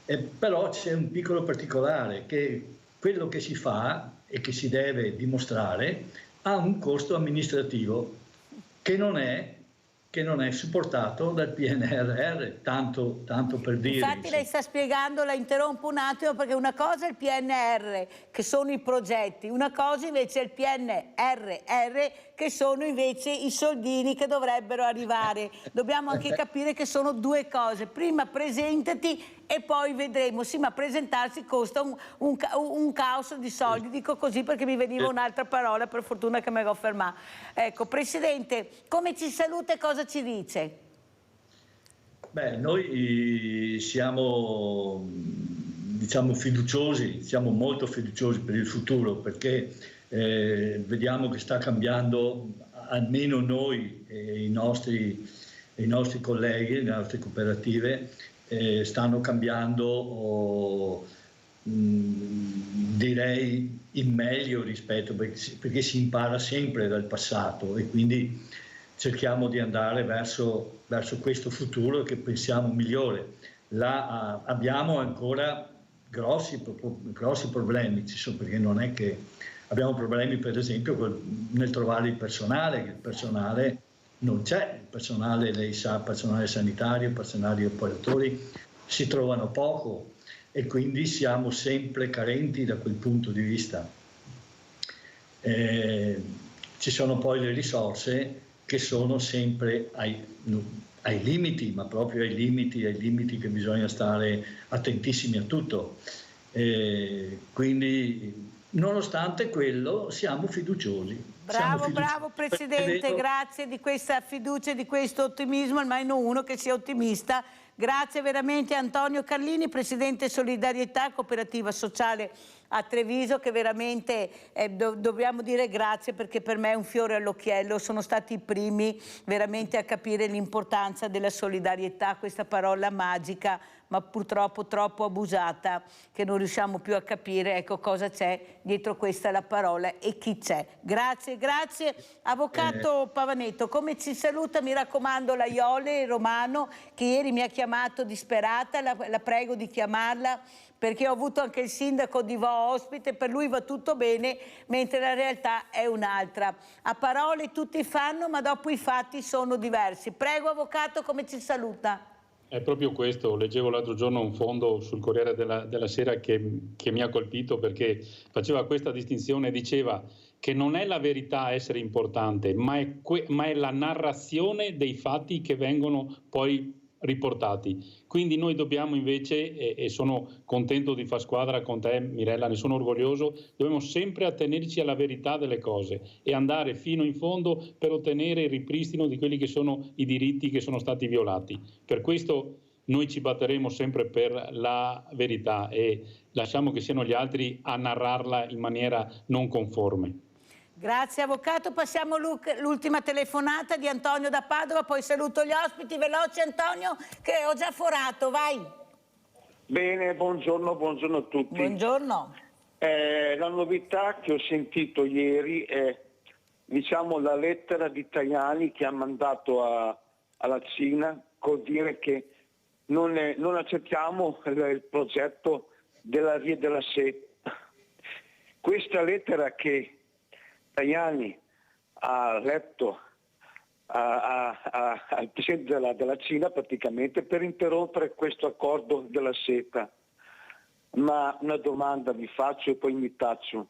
Però c'è un piccolo particolare, che quello che si fa e che si deve dimostrare ha un costo amministrativo che non è che non è supportato dal PNRR, tanto per dire. Infatti lei sta spiegando, la interrompo un attimo, perché una cosa è il PNR, che sono i progetti, una cosa invece è il PNRR, che sono invece i soldini che dovrebbero arrivare. Dobbiamo anche capire che sono due cose. Prima presentati e poi vedremo. Sì, ma presentarsi costa un caos di soldi, dico così perché mi veniva un'altra parola, per fortuna che mi ero fermata. Ecco, Presidente, come ci saluta e cosa ci dice? Beh, noi siamo, diciamo, fiduciosi, siamo molto fiduciosi per il futuro, perché vediamo che sta cambiando, almeno noi e i nostri colleghi, le nostre cooperative, stanno cambiando, direi, in meglio rispetto, perché si impara sempre dal passato e quindi cerchiamo di andare verso questo futuro che pensiamo migliore. Là abbiamo ancora grossi problemi, perché non è che abbiamo problemi, per esempio, nel trovare il personale, che il personale non c'è, il personale, lei sa, personale sanitario, personale operatori si trovano poco e quindi siamo sempre carenti da quel punto di vista. Ci sono poi le risorse che sono sempre ai limiti, ma proprio ai limiti che bisogna stare attentissimi a tutto. Quindi, nonostante quello, siamo fiduciosi. Bravo Presidente, grazie di questa fiducia e di questo ottimismo, almeno uno che sia ottimista. Grazie veramente a Antonio Carlini, Presidente Solidarietà Cooperativa Sociale a Treviso, che veramente dobbiamo dire grazie, perché per me è un fiore all'occhiello, sono stati i primi veramente a capire l'importanza della solidarietà, questa parola magica ma purtroppo troppo abusata, che non riusciamo più a capire, ecco, cosa c'è dietro questa la parola e chi c'è. Grazie. Avvocato Pavanetto, come ci saluta, mi raccomando, la Iole Romano, che ieri mi ha chiamato disperata, la prego di chiamarla, perché ho avuto anche il sindaco di Vo ospite, per lui va tutto bene, mentre la realtà è un'altra. A parole tutti fanno, ma dopo i fatti sono diversi. Prego, Avvocato, come ci saluta? È proprio questo, leggevo l'altro giorno un fondo sul Corriere della Sera che mi ha colpito, perché faceva questa distinzione, diceva che non è la verità essere importante, ma è la narrazione dei fatti che vengono poi riportati. Quindi noi dobbiamo invece, e sono contento di far squadra con te Mirella, ne sono orgoglioso, dobbiamo sempre attenerci alla verità delle cose e andare fino in fondo per ottenere il ripristino di quelli che sono i diritti che sono stati violati. Per questo noi ci batteremo sempre per la verità e lasciamo che siano gli altri a narrarla in maniera non conforme. Grazie Avvocato, passiamo l'ultima telefonata di Antonio da Padova, poi saluto gli ospiti. Veloce Antonio, che ho già forato, vai. Bene, buongiorno a tutti. Buongiorno. La novità che ho sentito ieri è, diciamo, la lettera di Tajani che ha mandato alla Cina col dire che non accettiamo il progetto della via della seta. Questa lettera che Tajani ha letto al Presidente della Cina praticamente per interrompere questo accordo della seta. Ma una domanda vi faccio e poi mi taccio.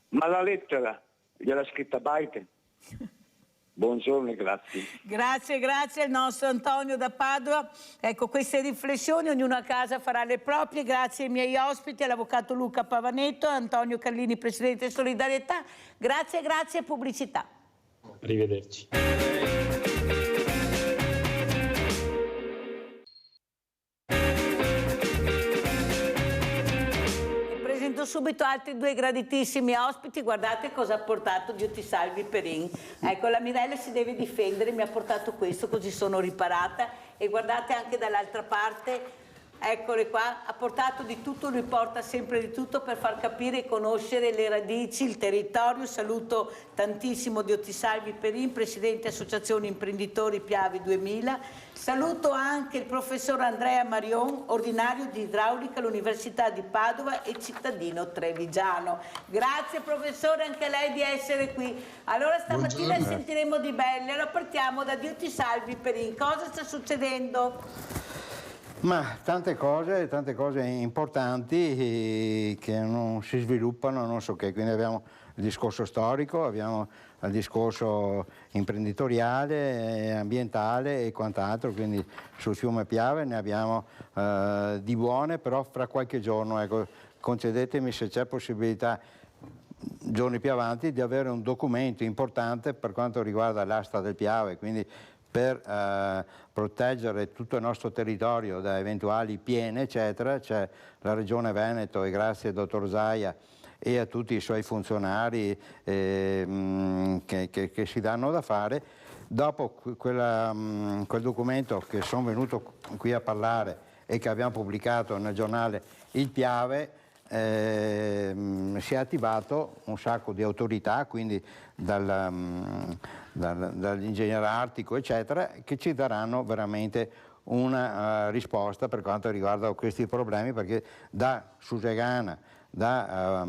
Ma la lettera gliel'ha scritta Biden? Buongiorno e grazie. Grazie al nostro Antonio da Padova. Ecco, queste riflessioni, ognuno a casa farà le proprie. Grazie ai miei ospiti, all'Avvocato Luca Pavanetto, Antonio Carlini, Presidente Solidarietà. Grazie, pubblicità. Arrivederci. Subito altri due graditissimi ospiti. Guardate cosa ha portato, Dio ti salvi Perin. Ecco, la Mirella si deve difendere, mi ha portato questo, così sono riparata. E guardate anche dall'altra parte Eccole qua, ha portato di tutto, riporta sempre di tutto per far capire e conoscere le radici, il territorio. Saluto tantissimo Diotti Salvi Perin, Presidente Associazione Imprenditori Piave 2000. Saluto anche il professor Andrea Marion, ordinario di idraulica all'Università di Padova e cittadino trevigiano. Grazie professore anche a lei di essere qui. Allora stamattina sentiremo di belli, allora partiamo da Diotti Salvi Perin. Cosa sta succedendo? Ma tante cose importanti che non si sviluppano, non so che, quindi abbiamo il discorso storico, abbiamo il discorso imprenditoriale, ambientale e quant'altro, quindi sul fiume Piave ne abbiamo di buone, però fra qualche giorno, ecco, concedetemi se c'è possibilità giorni più avanti di avere un documento importante per quanto riguarda l'asta del Piave, quindi per proteggere tutto il nostro territorio da eventuali piene, eccetera. C'è la Regione Veneto e grazie al dottor Zaia e a tutti i suoi funzionari che si danno da fare. Dopo quel documento che sono venuto qui a parlare e che abbiamo pubblicato nel giornale Il Piave, si è attivato un sacco di autorità, quindi dall'ingegnere artico eccetera, che ci daranno veramente una risposta per quanto riguarda questi problemi, perché da Susegana, da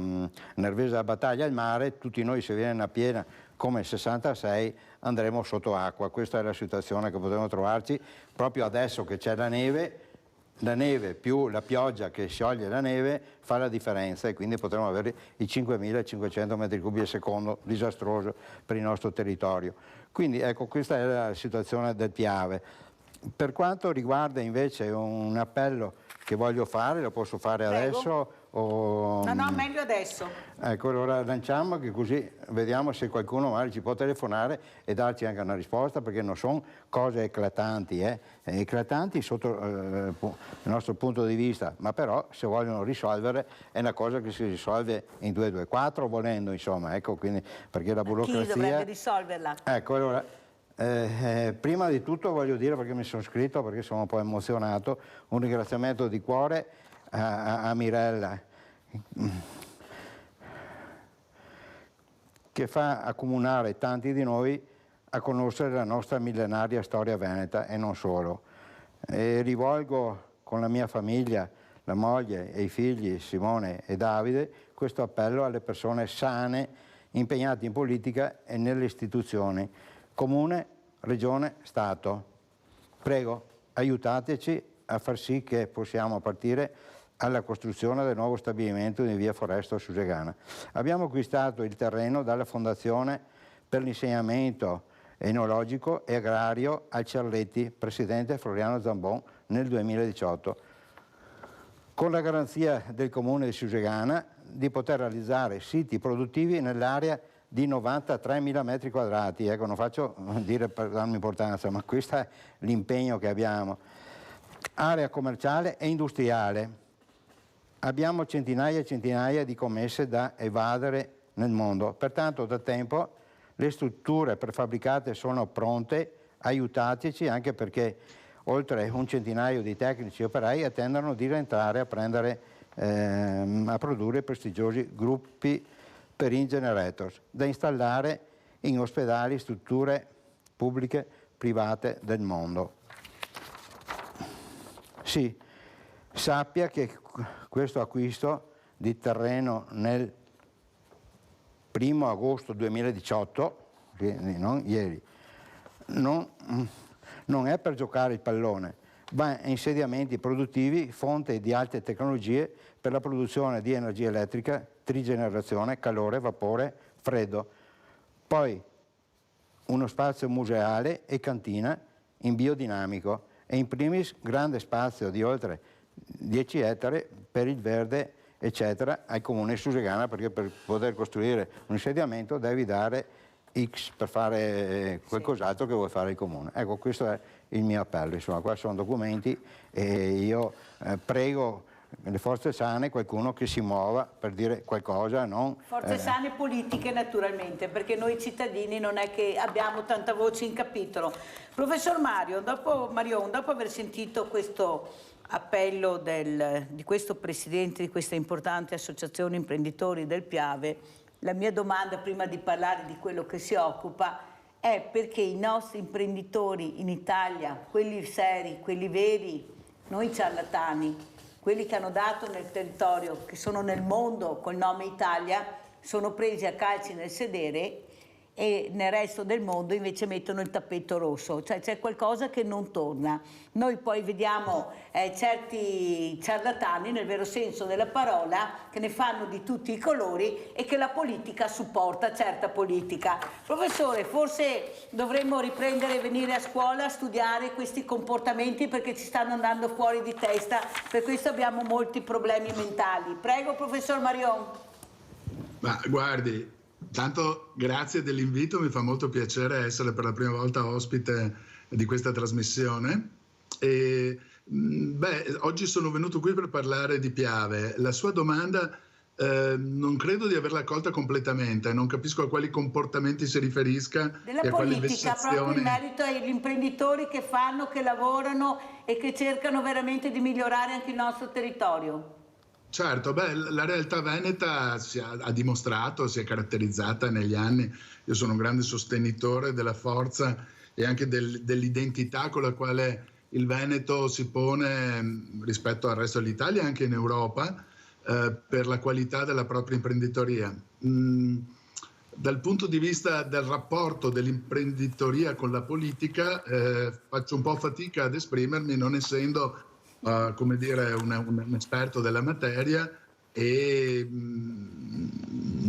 Nervesa della Battaglia al mare, tutti noi se viene una piena come il 66 andremo sotto acqua. Questa è la situazione che potremo trovarci proprio adesso che c'è la neve più la pioggia che scioglie la neve fa la differenza e quindi potremo avere i 5.500 metri cubi al secondo, disastroso per il nostro territorio. Quindi ecco, questa è la situazione del Piave. Per quanto riguarda invece un appello che voglio fare, lo posso fare adesso? O... No, meglio adesso. Ecco, allora lanciamo che così vediamo se qualcuno magari ci può telefonare e darci anche una risposta, perché non sono cose eclatanti, eclatanti sotto il nostro punto di vista, ma però se vogliono risolvere è una cosa che si risolve in 2-2-4 volendo, insomma, ecco, quindi perché la burocrazia... Chi dovrebbe risolverla? Ecco, allora, prima di tutto voglio dire, perché mi sono scritto, perché sono un po' emozionato, un ringraziamento di cuore a Mirella, che fa accomunare tanti di noi a conoscere la nostra millenaria storia veneta e non solo. E rivolgo con la mia famiglia, la moglie e i figli Simone e Davide, questo appello alle persone sane, impegnate in politica e nelle istituzioni, Comune, Regione, Stato. Prego, aiutateci a far sì che possiamo partire alla costruzione del nuovo stabilimento in via Foresto Susegana. Abbiamo acquistato il terreno dalla Fondazione per l'insegnamento enologico e agrario al Ciarletti, presidente Floriano Zambon, nel 2018, con la garanzia del Comune di Susegana di poter realizzare siti produttivi nell'area di 93.000 metri quadrati. Ecco, non faccio dire per darmi importanza, ma questo è l'impegno che abbiamo. Area commerciale e industriale. Abbiamo centinaia e centinaia di commesse da evadere nel mondo, pertanto da tempo le strutture prefabbricate sono pronte, aiutateci, anche perché oltre un centinaio di tecnici e operai attendono di rientrare a produrre prestigiosi gruppi Perin Generators da installare in ospedali, strutture pubbliche, private del mondo. Sì, sappia che questo acquisto di terreno nel 1° agosto 2018, non ieri, non è per giocare il pallone, ma insediamenti produttivi, fonte di alte tecnologie per la produzione di energia elettrica, trigenerazione, calore, vapore, freddo. Poi uno spazio museale e cantina in biodinamico e in primis grande spazio di oltre 10 ettari per il verde, eccetera, al Comune di Susegana, perché per poter costruire un insediamento devi dare X per fare qualcos'altro che vuole fare il Comune. Ecco, questo è il mio appello, insomma, qua sono documenti e io prego le forze sane, qualcuno che si muova per dire qualcosa, non... Forze sane politiche naturalmente, perché noi cittadini non è che abbiamo tanta voce in capitolo. Professor Marion, dopo aver sentito questo appello di questo presidente di questa importante associazione imprenditori del Piave, la mia domanda, prima di parlare di quello che si occupa, è perché i nostri imprenditori in Italia, quelli seri, quelli veri, noi ciarlatani, quelli che hanno dato nel territorio, che sono nel mondo col nome Italia, sono presi a calci nel sedere e nel resto del mondo invece mettono il tappeto rosso, cioè c'è qualcosa che non torna. Noi poi vediamo certi ciarlatani, nel vero senso della parola, che ne fanno di tutti i colori e che la politica supporta certa politica. Professore, forse dovremmo riprendere e venire a scuola a studiare questi comportamenti perché ci stanno andando fuori di testa, per questo abbiamo molti problemi mentali. Prego, professor Marion. Ma guardi, tanto grazie dell'invito, mi fa molto piacere essere per la prima volta ospite di questa trasmissione. E, oggi sono venuto qui per parlare di Piave. La sua domanda non credo di averla colta completamente, non capisco a quali comportamenti si riferisca. Della e a quali politica, proprio in merito agli imprenditori che fanno, che lavorano e che cercano veramente di migliorare anche il nostro territorio. Certo, la realtà veneta ha dimostrato, si è caratterizzata negli anni. Io sono un grande sostenitore della forza e anche dell'identità con la quale il Veneto si pone rispetto al resto dell'Italia, anche in Europa, per la qualità della propria imprenditoria. Dal punto di vista del rapporto dell'imprenditoria con la politica, faccio un po' fatica ad esprimermi, non essendo come dire, un esperto della materia e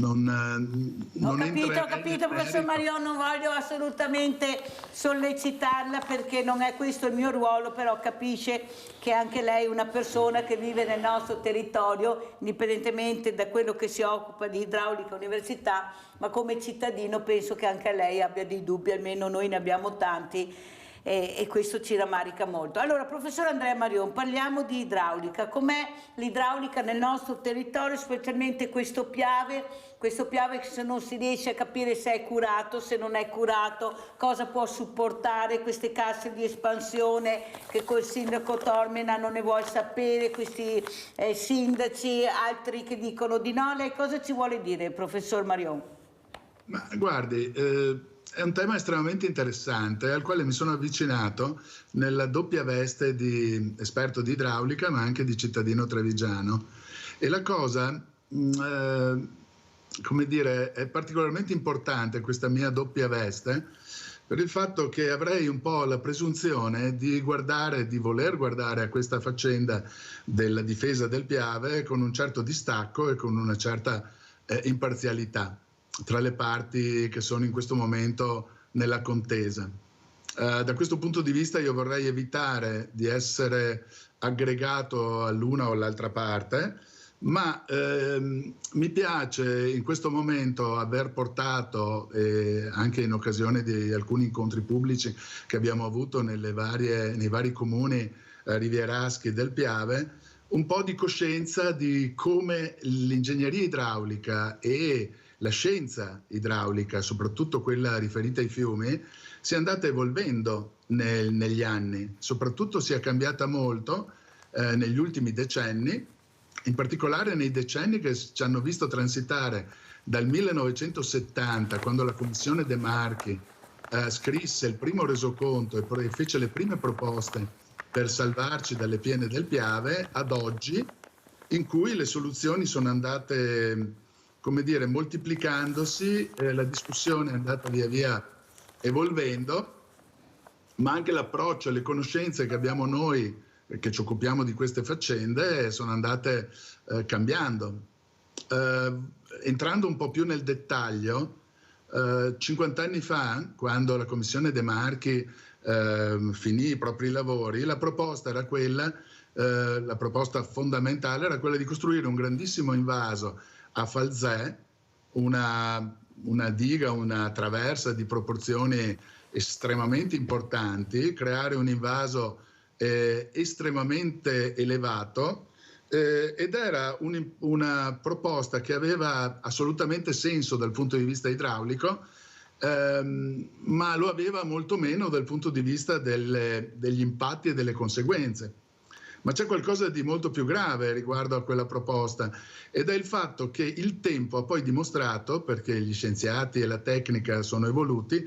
Ho capito, professor Marion, non voglio assolutamente sollecitarla perché non è questo il mio ruolo, però capisce che anche lei è una persona che vive nel nostro territorio, indipendentemente da quello che si occupa di idraulica università, ma come cittadino penso che anche lei abbia dei dubbi, almeno noi ne abbiamo tanti. E questo ci rammarica molto. Allora, professor Andrea Marion, parliamo di idraulica. Com'è l'idraulica nel nostro territorio, specialmente questo Piave che se non si riesce a capire se è curato, se non è curato, cosa può supportare, queste casse di espansione che col sindaco Tormena non ne vuole sapere, questi sindaci, altri che dicono di no. Lei cosa ci vuole dire, professor Marion? Ma guardi, è un tema estremamente interessante al quale mi sono avvicinato nella doppia veste di esperto di idraulica ma anche di cittadino trevigiano. E la cosa, come dire, è particolarmente importante questa mia doppia veste per il fatto che avrei un po' la presunzione di voler guardare a questa faccenda della difesa del Piave con un certo distacco e con una certa imparzialità tra le parti che sono in questo momento nella contesa. Da questo punto di vista io vorrei evitare di essere aggregato all'una o all'altra parte, ma mi piace in questo momento aver portato, anche in occasione di alcuni incontri pubblici che abbiamo avuto nei vari comuni rivieraschi del Piave, un po' di coscienza di come l'ingegneria idraulica e la scienza idraulica, soprattutto quella riferita ai fiumi, si è andata evolvendo negli anni. Soprattutto si è cambiata molto negli ultimi decenni, in particolare nei decenni che ci hanno visto transitare dal 1970, quando la Commissione De Marchi scrisse il primo resoconto e fece le prime proposte per salvarci dalle piene del Piave, ad oggi, in cui le soluzioni sono andate, come dire, moltiplicandosi, la discussione è andata via via evolvendo, ma anche l'approccio e le conoscenze che abbiamo noi che ci occupiamo di queste faccende sono andate cambiando. Entrando un po' più nel dettaglio, 50 anni fa, quando la Commissione De Marchi finì i propri lavori, la proposta era quella, la proposta fondamentale era quella di costruire un grandissimo invaso a Falzè, una diga, una traversa di proporzioni estremamente importanti, creare un invaso estremamente elevato, ed era una proposta che aveva assolutamente senso dal punto di vista idraulico, ma lo aveva molto meno dal punto di vista degli impatti e delle conseguenze. Ma c'è qualcosa di molto più grave riguardo a quella proposta, ed è il fatto che il tempo ha poi dimostrato, perché gli scienziati e la tecnica sono evoluti,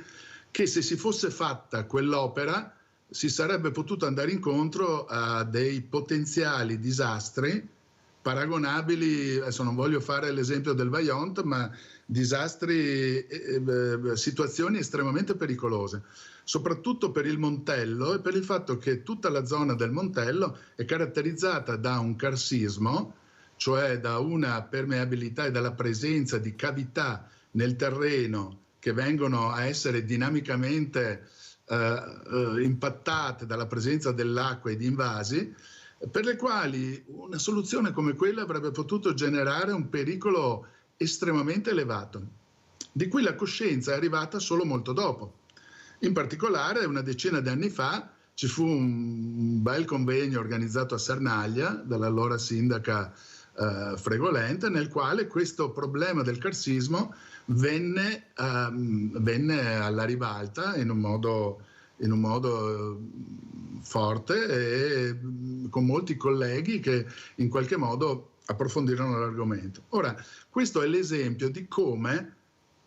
che se si fosse fatta quell'opera si sarebbe potuto andare incontro a dei potenziali disastri paragonabili, adesso non voglio fare l'esempio del Vajont, ma disastri, situazioni estremamente pericolose, soprattutto per il Montello e per il fatto che tutta la zona del Montello è caratterizzata da un carsismo, cioè da una permeabilità e dalla presenza di cavità nel terreno che vengono a essere dinamicamente impattate dalla presenza dell'acqua e di invasi, per le quali una soluzione come quella avrebbe potuto generare un pericolo estremamente elevato, di cui la coscienza è arrivata solo molto dopo. In particolare, una decina di anni fa ci fu un bel convegno organizzato a Sernaglia dall'allora sindaca Fregolente, nel quale questo problema del carsismo venne alla ribalta in un modo forte e con molti colleghi che in qualche modo approfondirono l'argomento. Ora, questo è l'esempio di come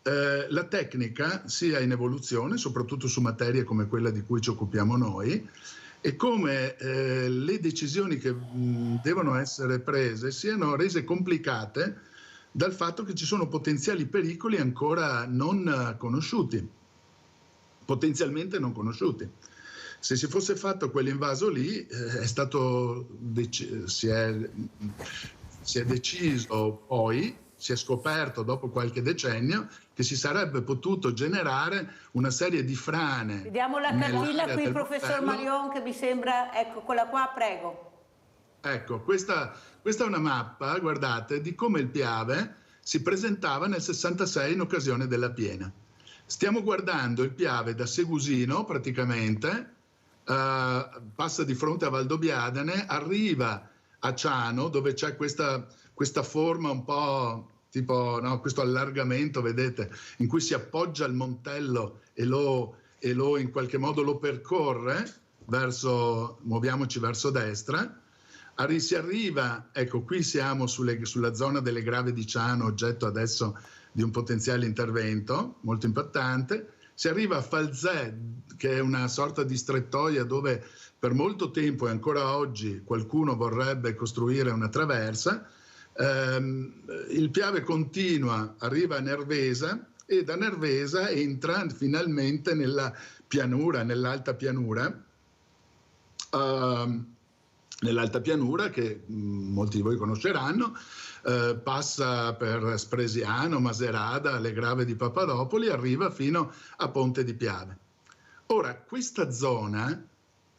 la tecnica sia in evoluzione, soprattutto su materie come quella di cui ci occupiamo noi, e come le decisioni che devono essere prese siano rese complicate dal fatto che ci sono potenziali pericoli ancora non conosciuti, potenzialmente non conosciuti. Se si fosse fatto quell'invaso lì, si è deciso poi, si è scoperto dopo qualche decennio, che si sarebbe potuto generare una serie di frane. Vediamo la cartina qui, professor Marion, che mi sembra, ecco, quella qua, prego. Ecco, questa è una mappa, guardate, di come il Piave si presentava nel 66 in occasione della piena. Stiamo guardando il Piave da Segusino, praticamente, passa di fronte a Valdobbiadene, arriva a Ciano, dove c'è questa forma un po' tipo, no, questo allargamento, vedete, in cui si appoggia il Montello e lo in qualche modo lo percorre muoviamoci verso destra. Si arriva, ecco, qui siamo sulla zona delle Grave di Ciano, oggetto adesso di un potenziale intervento molto impattante. Si arriva a Falzè, che è una sorta di strettoia dove per molto tempo e ancora oggi qualcuno vorrebbe costruire una traversa. Il Piave continua, arriva a Nervesa e da Nervesa entra finalmente nella pianura, nell'alta pianura, che molti di voi conosceranno, passa per Spresiano, Maserada, le Grave di Papadopoli, arriva fino a Ponte di Piave. Ora, questa zona,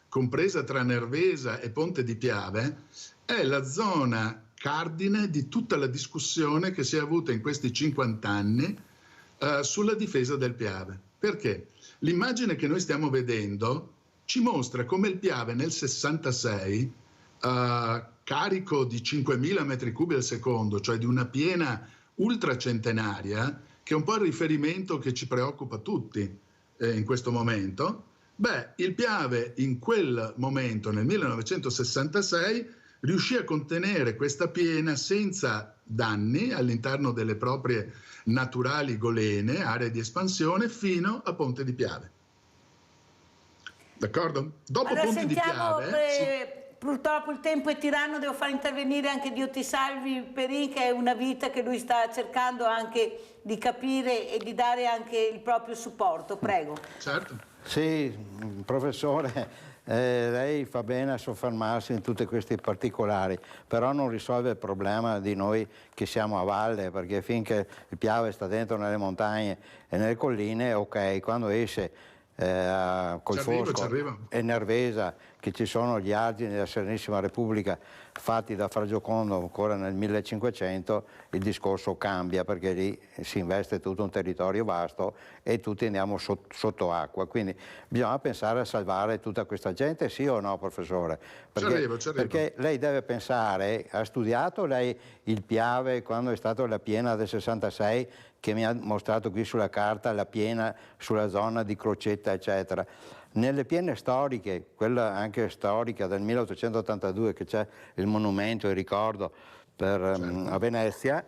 compresa tra Nervesa e Ponte di Piave, è la zona cardine di tutta la discussione che si è avuta in questi 50 anni sulla difesa del Piave. Perché? L'immagine che noi stiamo vedendo ci mostra come il Piave nel 66, carico di 5.000 metri cubi al secondo, cioè di una piena ultracentenaria, che è un po' il riferimento che ci preoccupa tutti in questo momento. Il Piave in quel momento, nel 1966, riuscì a contenere questa piena senza danni all'interno delle proprie naturali golene, aree di espansione, fino a Ponte di Piave. D'accordo? Dopo allora, Ponte di Piave... Purtroppo il tempo è tiranno, devo far intervenire anche Dio ti salvi Perin, che è una vita che lui sta cercando anche di capire e di dare anche il proprio supporto. Prego. Certo. Sì, professore, lei fa bene a soffermarsi in tutti questi particolari, però non risolve il problema di noi che siamo a valle, perché finché il Piave sta dentro nelle montagne e nelle colline, ok, quando esce col Fosco e Nervesa, che ci sono gli argini della Serenissima Repubblica fatti da Fra Giocondo ancora nel 1500, il discorso cambia, perché lì si investe tutto un territorio vasto e tutti andiamo sotto acqua, quindi bisogna pensare a salvare tutta questa gente, sì o no, professore? Perché, perché lei deve pensare, ha studiato lei il Piave quando è stata la piena del 66, che mi ha mostrato qui sulla carta la piena sulla zona di Crocetta eccetera. Nelle piene storiche, quella anche storica del 1882, che c'è il monumento, il ricordo a Venezia,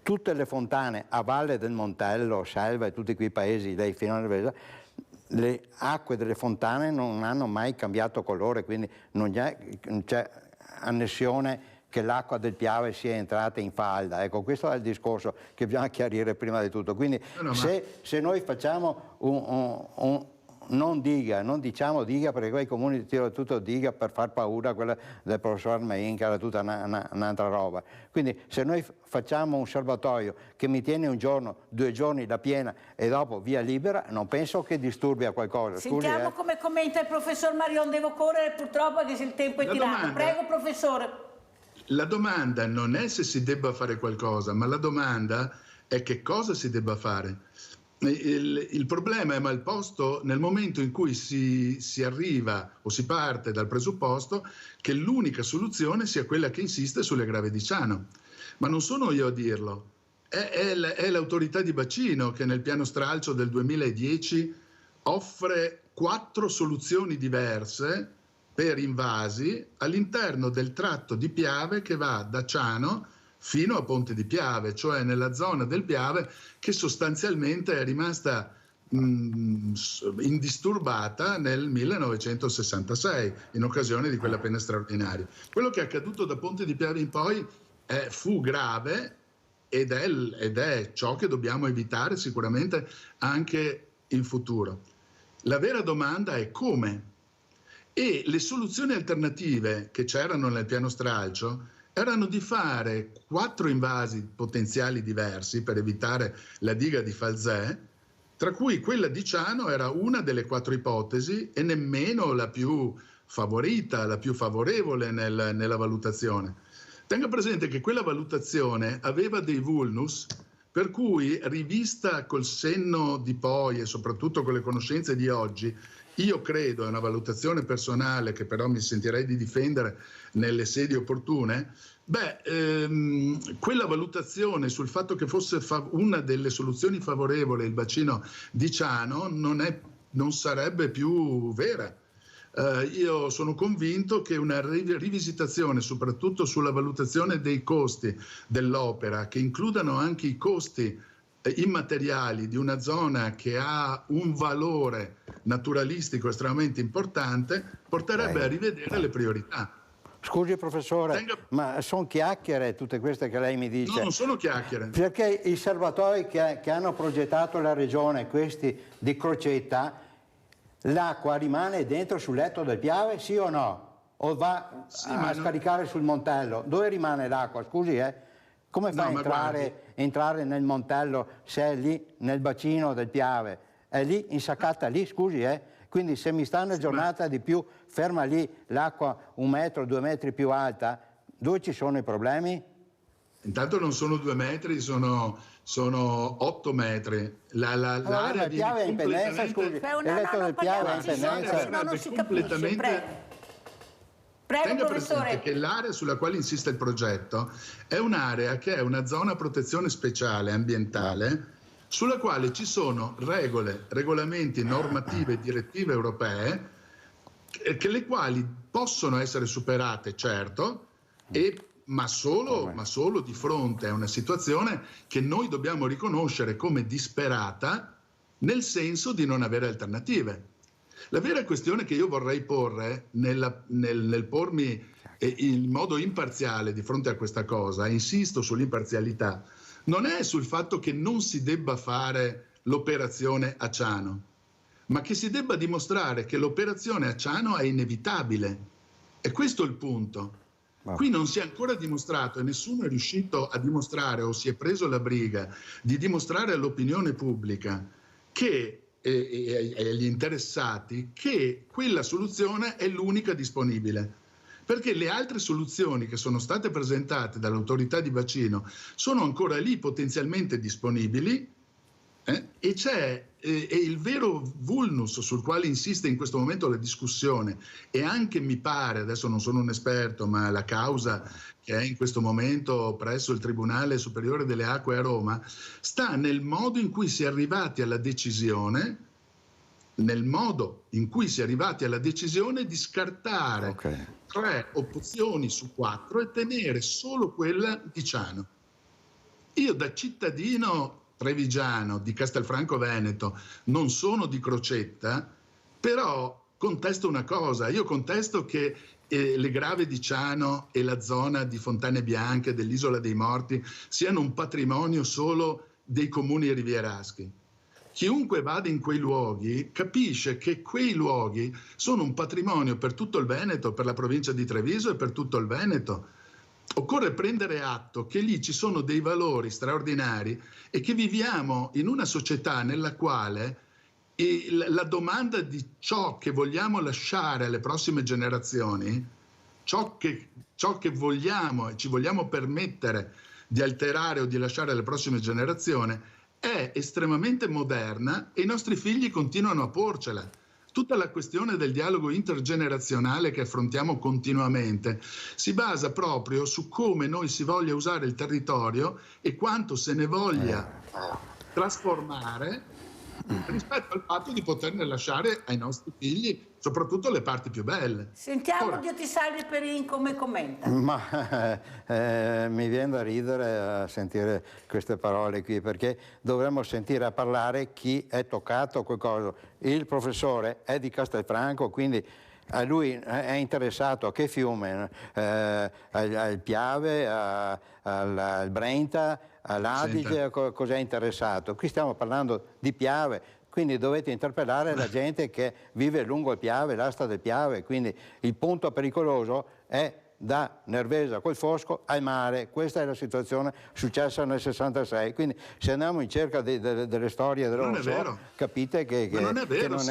tutte le fontane a valle del Montello, Selva e tutti quei paesi dei fino alla Vesa, le acque delle fontane non hanno mai cambiato colore, quindi non c'è annessione che l'acqua del Piave sia entrata in falda. Ecco, questo è il discorso che bisogna chiarire prima di tutto. Quindi se noi facciamo non diciamo diga, perché quei comuni tirano tutto diga per far paura, quella del professor Main, che era tutta un'altra roba. Quindi se noi facciamo un serbatoio che mi tiene un giorno, 2 giorni la piena e dopo via libera, non penso che disturbi a qualcosa. Sentiamo come commenta il professor Marion. Devo correre purtroppo perché il tempo è tirato. Prego, professore. La domanda non è se si debba fare qualcosa, ma la domanda è che cosa si debba fare. Il problema è mal posto nel momento in cui si arriva o si parte dal presupposto che l'unica soluzione sia quella che insiste sulle grave di Ciano. Ma non sono io a dirlo, è l'autorità di bacino che nel piano stralcio del 2010 offre 4 soluzioni diverse per invasi all'interno del tratto di Piave che va da Ciano fino a Ponte di Piave, cioè nella zona del Piave che sostanzialmente è rimasta indisturbata nel 1966 in occasione di quella pena straordinaria. Quello che è accaduto da Ponte di Piave in poi fu grave ed è ciò che dobbiamo evitare sicuramente anche in futuro. La vera domanda è come. E le soluzioni alternative che c'erano nel piano stralcio erano di fare 4 invasi potenziali diversi per evitare la diga di Falzè, tra cui quella di Ciano era una delle 4 ipotesi e nemmeno la più favorita, la più favorevole nella valutazione. Tenga presente che quella valutazione aveva dei vulnus per cui, rivista col senno di poi e soprattutto con le conoscenze di oggi, io credo, è una valutazione personale che però mi sentirei di difendere nelle sedi opportune, quella valutazione sul fatto che fosse una delle soluzioni favorevoli il bacino di Ciano non sarebbe più vera. Io sono convinto che una rivisitazione, soprattutto sulla valutazione dei costi dell'opera, che includano anche i costi immateriali di una zona che ha un valore naturalistico estremamente importante, porterebbe a rivedere le priorità. Scusi professore, ma sono chiacchiere tutte queste che lei mi dice? No, non sono chiacchiere. Perché i serbatoi che hanno progettato la regione, questi di Crocetta, l'acqua rimane dentro sul letto del Piave, sì o no? O va a scaricare sul Montello? Dove rimane l'acqua? Scusi, come fa a entrare nel Montello se è lì nel bacino del Piave? È lì insaccata lì, scusi, Quindi se mi sta una giornata di più, ferma lì l'acqua 1 metro, 2 metri più alta, dove ci sono i problemi? Intanto non sono 2 metri, sono 8 metri. L'area di Piave è in pendenza, scusi. Il letto del Piave è in pendenza. Non si capisce, Prego, tenga presente che l'area sulla quale insiste il progetto è un'area che è una zona protezione speciale ambientale sulla quale ci sono regole, regolamenti, normative, direttive europee le quali possono essere superate, certo, ma solo di fronte a una situazione che noi dobbiamo riconoscere come disperata nel senso di non avere alternative. La vera questione che io vorrei porre nel pormi in modo imparziale di fronte a questa cosa, insisto sull'imparzialità, non è sul fatto che non si debba fare l'operazione a Ciano, ma che si debba dimostrare che l'operazione a Ciano è inevitabile. E questo è il punto. Qui non si è ancora dimostrato e nessuno è riuscito a dimostrare o si è preso la briga di dimostrare all'opinione pubblica che e agli interessati che quella soluzione è l'unica disponibile, perché le altre soluzioni che sono state presentate dall'autorità di bacino sono ancora lì potenzialmente disponibili e c'è il vero vulnus sul quale insiste in questo momento la discussione e anche mi pare, adesso non sono un esperto, ma la causa che è in questo momento presso il Tribunale Superiore delle Acque a Roma sta nel modo in cui si è arrivati alla decisione nel modo in cui si è arrivati alla decisione di scartare 3 opzioni su 4 e tenere solo quella di Ciano. Io da cittadino trevigiano di Castelfranco Veneto, non sono di Crocetta, però contesto una cosa, io contesto che le Grave di Ciano e la zona di Fontane Bianche, dell'Isola dei Morti, siano un patrimonio solo dei comuni rivieraschi. Chiunque vada in quei luoghi capisce che quei luoghi sono un patrimonio per tutto il Veneto, per la provincia di Treviso e per tutto il Veneto. Occorre prendere atto che lì ci sono dei valori straordinari e che viviamo in una società nella quale la domanda di ciò che vogliamo lasciare alle prossime generazioni, ciò che vogliamo e ci vogliamo permettere di alterare o di lasciare alle prossime generazioni, è estremamente moderna e i nostri figli continuano a porcela. Tutta la questione del dialogo intergenerazionale che affrontiamo continuamente si basa proprio su come noi si voglia usare il territorio e quanto se ne voglia trasformare rispetto al fatto di poterne lasciare ai nostri figli soprattutto le parti più belle. Sentiamo Dio ti salvi Perin come commenta. Ma mi viene da ridere a sentire queste parole qui, perché dovremmo sentire a parlare chi è toccato qualcosa. Il professore è di Castelfranco, quindi a lui è interessato a che fiume? Al Piave, al Brenta, all'Adige, cos'è interessato? Qui stiamo parlando di Piave, quindi dovete interpellare la gente che vive lungo il Piave, l'asta del Piave, quindi il punto pericoloso è da Nervesa col Fosco al mare. Questa è la situazione successa nel 66, quindi se andiamo in cerca delle storie dell'Orso, capite che non ne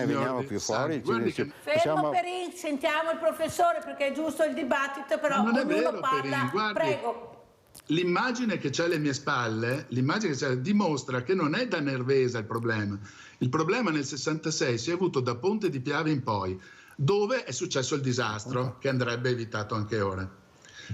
veniamo più fuori. Fermo Perin, sentiamo il professore perché è giusto il dibattito, però ognuno parla. Guardi, prego. L'immagine che c'è alle mie spalle, dimostra che non è da Nervesa il problema. Il problema nel 66 si è avuto da Ponte di Piave in poi, dove è successo il disastro che andrebbe evitato anche ora.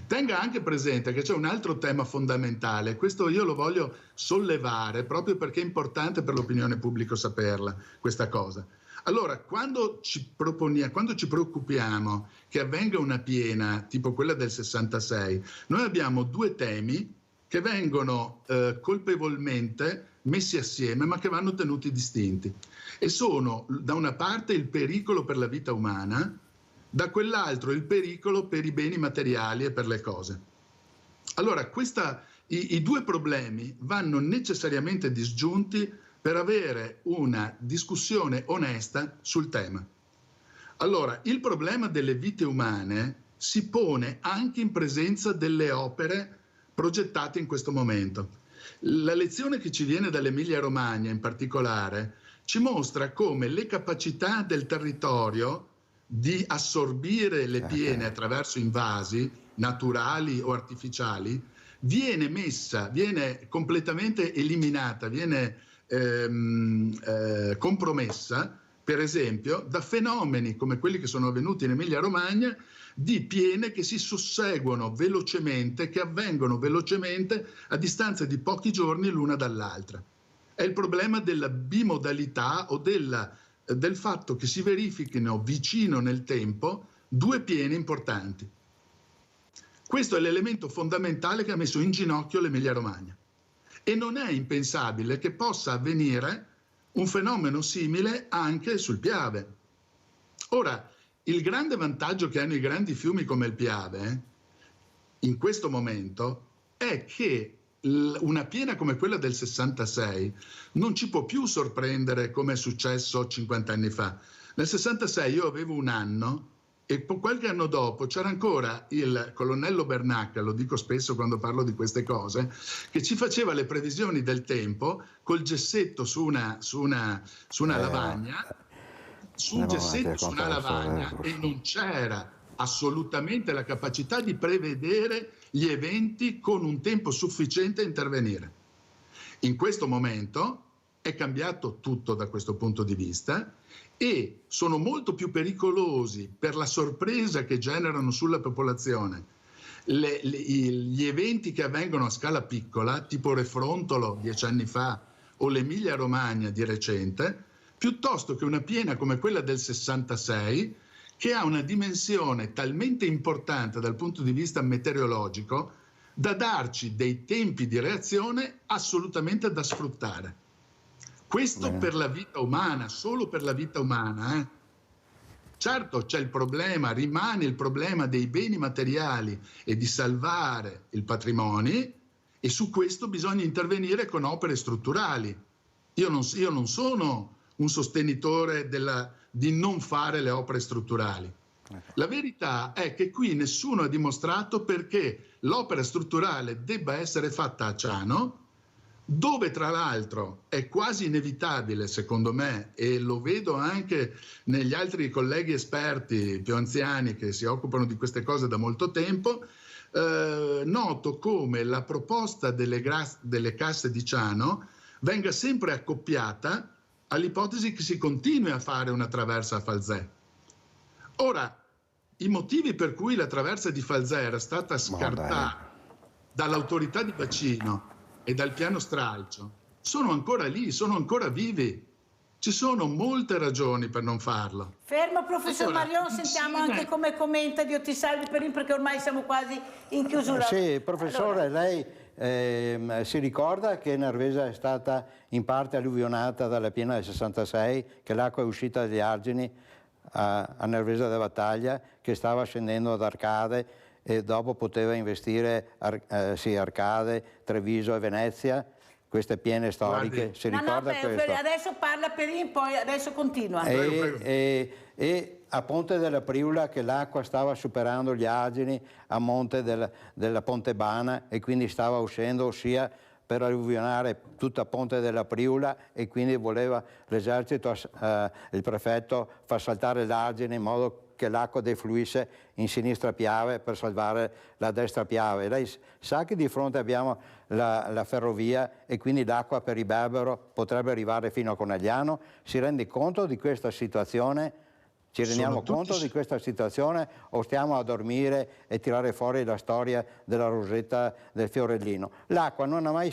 Tenga anche presente che c'è un altro tema fondamentale, questo io lo voglio sollevare proprio perché è importante per l'opinione pubblica saperla, questa cosa. Allora, quando ci preoccupiamo che avvenga una piena tipo quella del 66, noi abbiamo 2 temi che vengono colpevolmente messi assieme ma che vanno tenuti distinti e sono da una parte il pericolo per la vita umana, da quell'altro il pericolo per i beni materiali e per le cose. Allora i 2 problemi vanno necessariamente disgiunti per avere una discussione onesta sul tema. Allora, il problema delle vite umane si pone anche in presenza delle opere progettate in questo momento. La lezione che ci viene dall'Emilia-Romagna in particolare ci mostra come le capacità del territorio di assorbire le piene attraverso invasi naturali o artificiali viene completamente eliminata, viene compromessa, per esempio, da fenomeni come quelli che sono avvenuti in Emilia-Romagna di piene che si susseguono velocemente, che avvengono velocemente a distanza di pochi giorni l'una dall'altra. È il problema della bimodalità o del fatto che si verifichino vicino nel tempo 2 piene importanti. Questo è l'elemento fondamentale che ha messo in ginocchio l'Emilia-Romagna. E non è impensabile che possa avvenire un fenomeno simile anche sul Piave. Ora, il grande vantaggio che hanno i grandi fiumi come il Piave, in questo momento, è che una piena come quella del 66 non ci può più sorprendere come è successo 50 anni fa. Nel 66 io avevo 1 anno e qualche anno dopo c'era ancora il colonnello Bernacca, lo dico spesso quando parlo di queste cose, che ci faceva le previsioni del tempo col gessetto su una lavagna, e non c'era assolutamente la capacità di prevedere gli eventi con un tempo sufficiente a intervenire. In questo momento è cambiato tutto da questo punto di vista e sono molto più pericolosi per la sorpresa che generano sulla popolazione gli eventi che avvengono a scala piccola, tipo Refrontolo 10 anni fa o l'Emilia Romagna di recente, piuttosto che una piena come quella del 66, che ha una dimensione talmente importante dal punto di vista meteorologico da darci dei tempi di reazione assolutamente da sfruttare. Questo per la vita umana, solo per la vita umana. Certo c'è il problema, rimane il problema dei beni materiali e di salvare il patrimonio, e su questo bisogna intervenire con opere strutturali. Io non sono un sostenitore di non fare le opere strutturali. La verità è che qui nessuno ha dimostrato perché l'opera strutturale debba essere fatta a Ciano, dove tra l'altro è quasi inevitabile, secondo me, e lo vedo anche negli altri colleghi esperti più anziani che si occupano di queste cose da molto tempo, noto come la proposta delle casse di Ciano venga sempre accoppiata all'ipotesi che si continui a fare una traversa a Falzè. Ora, i motivi per cui la traversa di Falzè era stata scartata dall'autorità di bacino e dal piano stralcio sono ancora lì, sono ancora vivi. Ci sono molte ragioni per non farlo. Fermo, professor Marion, sentiamo anche come commenta Dio ti salvi Perin, perché ormai siamo quasi in chiusura. Sì, professore, allora, lei si ricorda che Nervesa è stata in parte alluvionata dalla piena del 66, che l'acqua è uscita dagli argini a Nervesa della Battaglia, che stava scendendo ad Arcade e dopo poteva investire Arcade, Treviso e Venezia, queste piene storiche. Guardi. Si ricorda questo? Adesso parla Perin, poi adesso continua. E a Ponte della Priula che l'acqua stava superando gli argini a monte della Pontebana e quindi stava uscendo sia per alluvionare tutta Ponte della Priula, e quindi voleva l'esercito, il prefetto, far saltare l'argine in modo che l'acqua defluisse in sinistra Piave per salvare la destra Piave. Lei sa che di fronte abbiamo la ferrovia e quindi l'acqua per Iberbero potrebbe arrivare fino a Conegliano. Si rende conto di questa situazione? Ci rendiamo conto di questa situazione o stiamo a dormire e tirare fuori la storia della Rosetta del Fiorellino? L'acqua non ha mai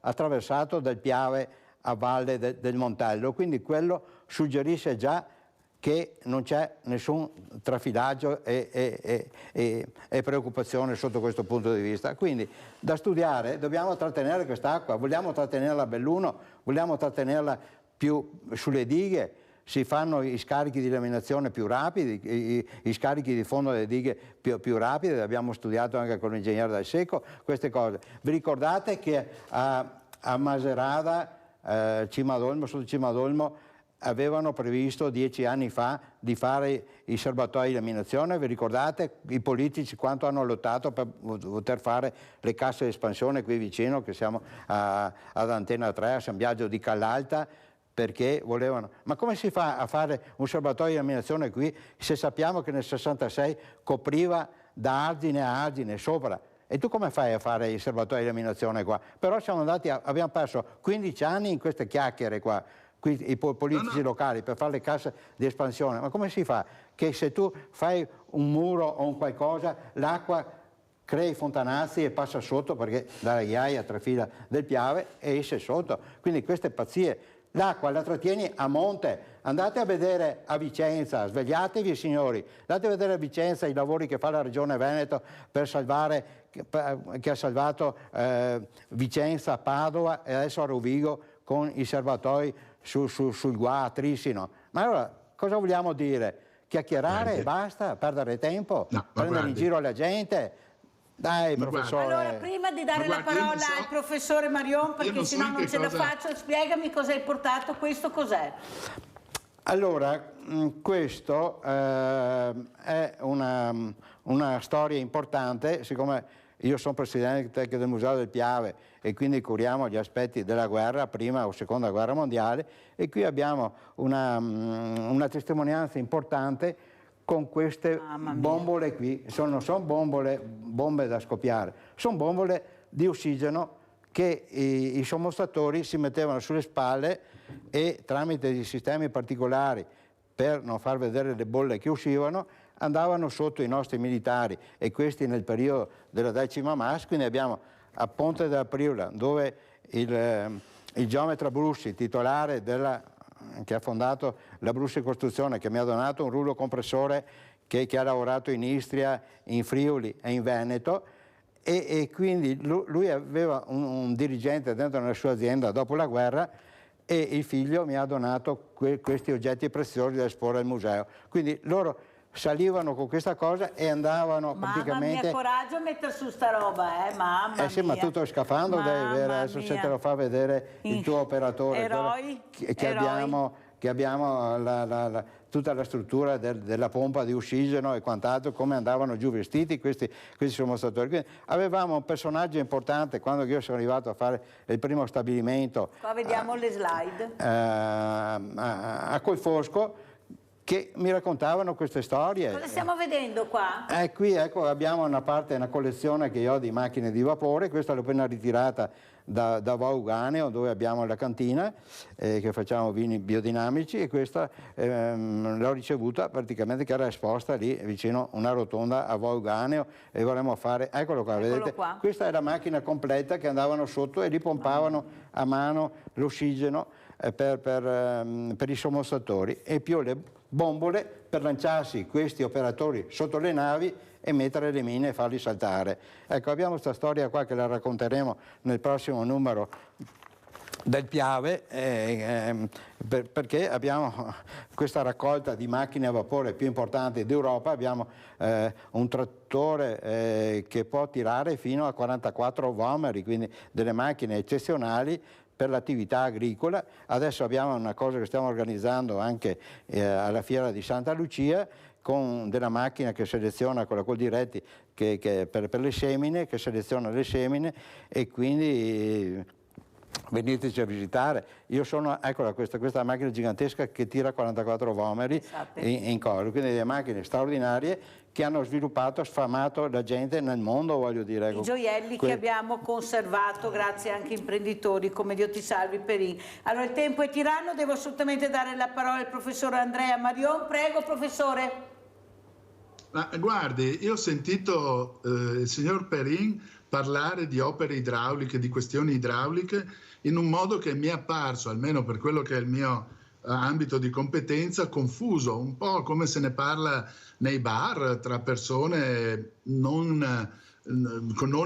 attraversato del Piave a valle del Montello, quindi quello suggerisce già che non c'è nessun trafilaggio e preoccupazione sotto questo punto di vista. Quindi da studiare, dobbiamo trattenere quest'acqua, vogliamo trattenerla a Belluno, vogliamo trattenerla più sulle dighe, si fanno i scarichi di laminazione più rapidi, i scarichi di fondo delle dighe più rapidi, abbiamo studiato anche con l'ingegnere Dal Secco queste cose. Vi ricordate che a Maserata, sotto Cimadolmo, avevano previsto 10 anni fa di fare i serbatoi di laminazione? Vi ricordate i politici quanto hanno lottato per poter fare le casse di espansione qui vicino, che siamo ad Antenna 3, a San Biagio di Callalta, perché volevano. Ma come si fa a fare un serbatoio di laminazione qui se sappiamo che nel 66 copriva da argine a argine sopra? E tu come fai a fare il serbatoio di laminazione qua? Però abbiamo perso 15 anni in queste chiacchiere qua, qui, i politici locali, per fare le casse di espansione. Ma come si fa che se tu fai un muro o un qualcosa, l'acqua crea i fontanazzi e passa sotto, perché la ghiaia trafila del Piave e esce sotto? Quindi queste pazzie. L'acqua la trattieni a monte, andate a vedere a Vicenza, svegliatevi signori, andate a vedere a Vicenza i lavori che fa la Regione Veneto per salvare, che ha salvato Vicenza, Padova e adesso a Rovigo con i serbatoi sul Gua, a Trissino. Ma allora cosa vogliamo dire? Chiacchierare e basta, perdere tempo, prendere in giro la gente? Dai, professore. Allora, prima di dare la parola al professore Marion, perché sennò non ce la faccio, spiegami cosa hai portato, questo cos'è? Allora, questo è una storia importante, siccome io sono presidente del Museo del Piave e quindi curiamo gli aspetti della guerra, prima o seconda guerra mondiale, e qui abbiamo una testimonianza importante con queste bombole qui. Non sono bombe da scoppiare, sono bombole di ossigeno che i sommostatori si mettevano sulle spalle e tramite dei sistemi particolari, per non far vedere le bolle che uscivano, andavano sotto i nostri militari, e questi nel periodo della 10ª MAS. Quindi abbiamo a Ponte della Priula, dove il geometra Brussi, titolare della che ha fondato l'Abruzzo Costruzione, che mi ha donato un rullo compressore che ha lavorato in Istria, in Friuli e in Veneto, e quindi lui aveva un dirigente dentro nella sua azienda dopo la guerra, e il figlio mi ha donato questi oggetti preziosi da esporre al museo. Quindi loro salivano con questa cosa e andavano praticamente... Mamma mia, coraggio a mettere su sta roba, mamma mia. Sì, ma tutto lo scafandro devi avere, adesso se te lo fa vedere il tuo operatore. Eroi, che abbiamo tutta la struttura della pompa di ossigeno e quant'altro, come andavano giù vestiti questi sommostatori. Quindi avevamo un personaggio importante quando io sono arrivato a fare il primo stabilimento. Qua vediamo le slide. A Colfosco, che mi raccontavano queste storie. Cosa stiamo vedendo qua? Qui ecco, abbiamo una collezione che io ho di macchine di vapore, questa l'ho appena ritirata da Vauganeo, dove abbiamo la cantina che facciamo vini biodinamici, e questa l'ho ricevuta praticamente che era esposta lì vicino una rotonda a Vauganeo, e vorremmo fare, eccolo qua, vedete, qua. Questa è la macchina completa che andavano sotto e ripompavano a mano l'ossigeno per i sommostatori, e più le bombole per lanciarsi questi operatori sotto le navi e mettere le mine e farli saltare. Ecco, abbiamo questa storia qua che la racconteremo nel prossimo numero del Piave, perché abbiamo questa raccolta di macchine a vapore più importante d'Europa. Abbiamo un trattore che può tirare fino a 44 vomeri, quindi delle macchine eccezionali per l'attività agricola. Adesso abbiamo una cosa che stiamo organizzando anche alla Fiera di Santa Lucia, con della macchina che seleziona con la Coldiretti per le semine, che seleziona le semine, e quindi veniteci a visitare. Io sono, eccola, questa macchina gigantesca che tira 44 vomeri in collo, quindi delle macchine straordinarie che hanno sviluppato, sfamato la gente nel mondo, voglio dire. I gioielli che abbiamo conservato grazie anche a imprenditori come Dio ti salvi Perin. Allora il tempo è tiranno, devo assolutamente dare la parola al professore Andrea Marion. Prego, professore. Ma guardi, io ho sentito il signor Perin parlare di opere idrauliche, di questioni idrauliche, in un modo che mi è apparso, almeno per quello che è il mio ambito di competenza, confuso, un po' come se ne parla nei bar tra persone non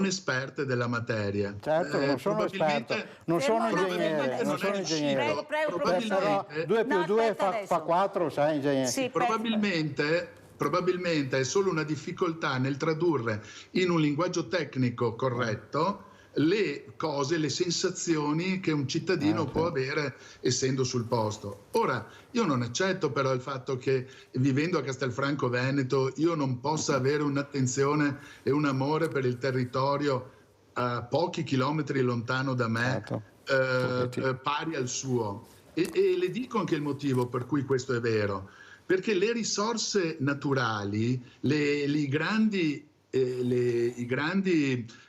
esperte della materia. Certo, non sono esperto, non sono ingegnere, non sono ingegnere. Prego. 2 più 2 fa 4, sai, ingegnere. Sì, probabilmente è solo una difficoltà nel tradurre in un linguaggio tecnico corretto le cose, le sensazioni che un cittadino può avere essendo sul posto. Ora, io non accetto però il fatto che vivendo a Castelfranco Veneto io non possa avere un'attenzione e un amore per il territorio a pochi chilometri lontano da me, pari al suo. E le dico anche il motivo per cui questo è vero. Perché le risorse naturali, i grandi,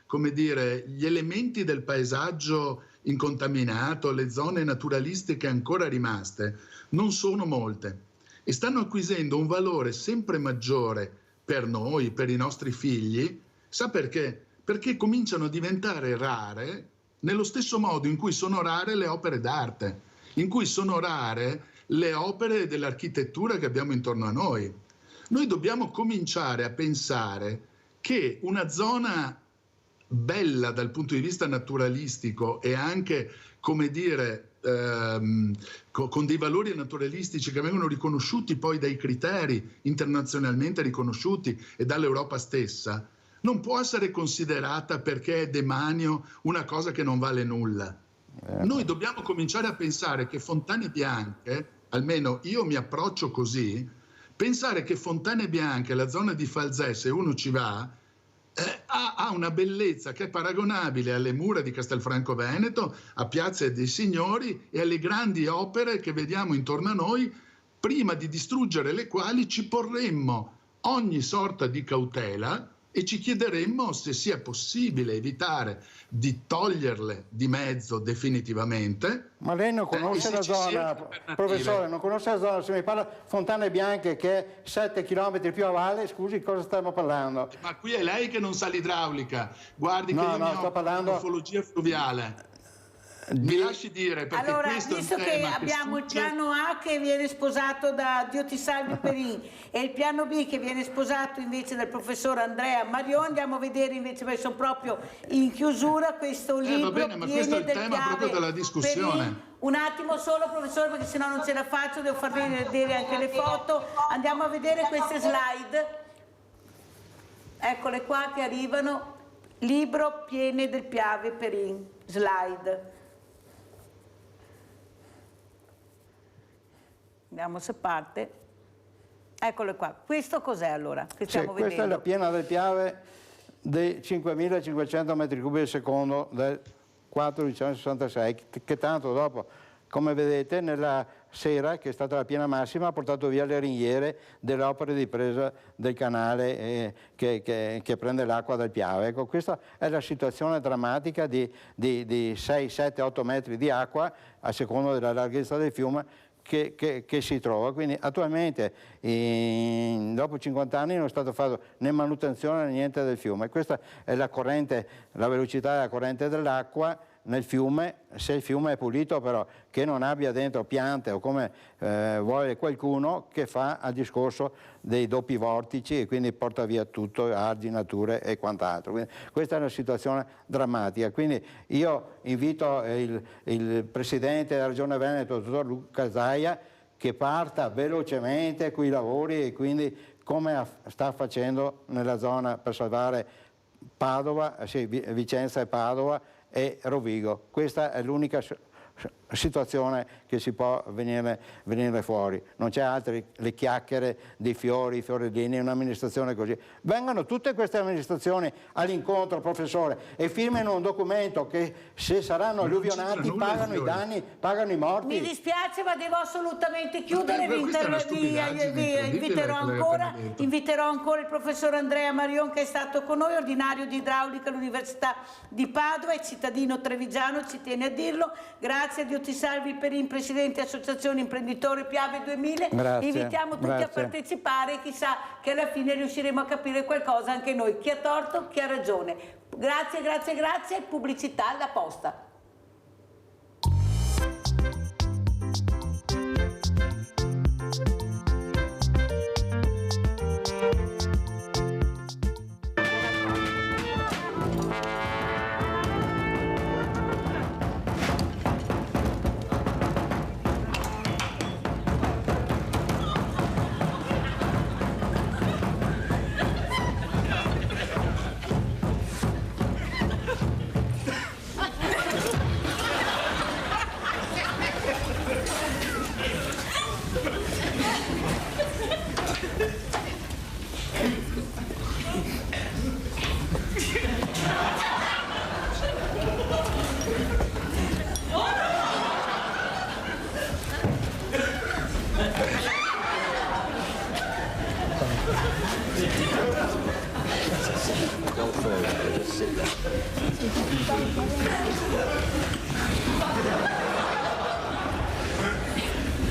come dire, gli elementi del paesaggio incontaminato, le zone naturalistiche ancora rimaste, non sono molte e stanno acquisendo un valore sempre maggiore per noi, per i nostri figli. Sa perché? Perché cominciano a diventare rare nello stesso modo in cui sono rare le opere d'arte, in cui sono rare le opere dell'architettura che abbiamo intorno a noi. Noi dobbiamo cominciare a pensare che una zona bella dal punto di vista naturalistico e anche, come dire, con dei valori naturalistici che vengono riconosciuti poi dai criteri internazionalmente riconosciuti e dall'Europa stessa, non può essere considerata, perché è demanio, una cosa che non vale nulla. Noi dobbiamo cominciare a pensare che Fontane Bianche, almeno io mi approccio così, pensare che Fontane Bianche, la zona di Falzè, se uno ci va, ha una bellezza che è paragonabile alle mura di Castelfranco Veneto, a Piazza dei Signori e alle grandi opere che vediamo intorno a noi, prima di distruggere le quali ci porremmo ogni sorta di cautela e ci chiederemmo se sia possibile evitare di toglierle di mezzo definitivamente. Ma lei non conosce la zona, professore, non conosce la zona, se mi parla Fontane Bianche che è 7 km più a valle, scusi, cosa stiamo parlando? Ma qui è lei che non sa l'idraulica, guardi che io mi occupo di morfologia fluviale. Mi lasci dire, perché allora, questo visto è un che tema abbiamo il sfugge. piano A che viene sposato da Dio ti salvi Perin e il piano B che viene sposato invece dal professor Andrea Marion, andiamo a vedere invece, perché sono proprio in chiusura, questo libro. Va bene, ma questo è il tema proprio della discussione. Perin. Un attimo solo, professore, perché sennò non ce la faccio, devo farvi vedere anche le foto. Andiamo a vedere queste slide. Eccole qua che arrivano. Libro Piene del Piave Perin. Slide. Vediamo se parte. Eccole qua. Questo cos'è allora? Che stiamo vedendo? Questa è la piena del Piave dei 5.500 metri cubi al secondo del 4,66, che tanto dopo, come vedete, nella sera, che è stata la piena massima, ha portato via le ringhiere delle opere di presa del canale che prende l'acqua dal Piave. Ecco, questa è la situazione drammatica di 6, 7, 8 metri di acqua a seconda della larghezza del fiume che si trova. Quindi attualmente dopo 50 anni non è stato fatto né manutenzione né niente del fiume. Questa è la corrente, la velocità della corrente dell'acqua nel fiume, se il fiume è pulito però, che non abbia dentro piante o come vuole qualcuno che fa al discorso dei doppi vortici e quindi porta via tutto, arginature e quant'altro. Quindi questa è una situazione drammatica. Quindi io invito il Presidente della Regione Veneto, il dottor Luca Zaia, che parta velocemente con i lavori e quindi come sta facendo nella zona per salvare Padova, Vicenza e Padova e Rovigo. Questa è l'unica situazione che si può venire fuori. Non c'è altre, le chiacchiere dei fiori, i fiorellini, un'amministrazione così. Vengano tutte queste amministrazioni all'incontro, professore, e firmino un documento che se saranno alluvionati pagano i danni, pagano i morti. Mi dispiace, ma devo assolutamente chiudere. Inviterò ancora il professor Andrea Marion, che è stato con noi, ordinario di idraulica all'Università di Padova e cittadino trevigiano, ci tiene a dirlo. Grazie a Dio ti salvi Perin, presidente Associazione Imprenditori Piave 2000. Grazie, invitiamo tutti a partecipare e chissà che alla fine riusciremo a capire qualcosa anche noi, chi ha torto, chi ha ragione. Grazie, grazie, grazie. Pubblicità alla posta.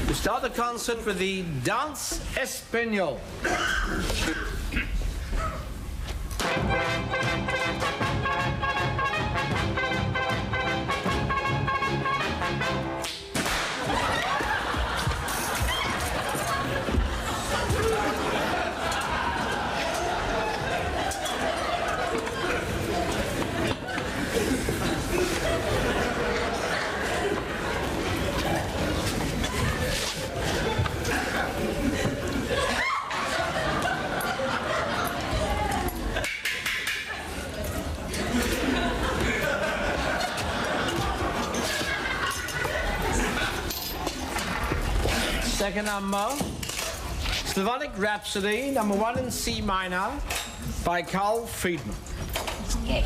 We start the concert with the Dance Espagnol. Second number, Slavonic Rhapsody, number 1 in C minor, by Carl Friedman. Okay.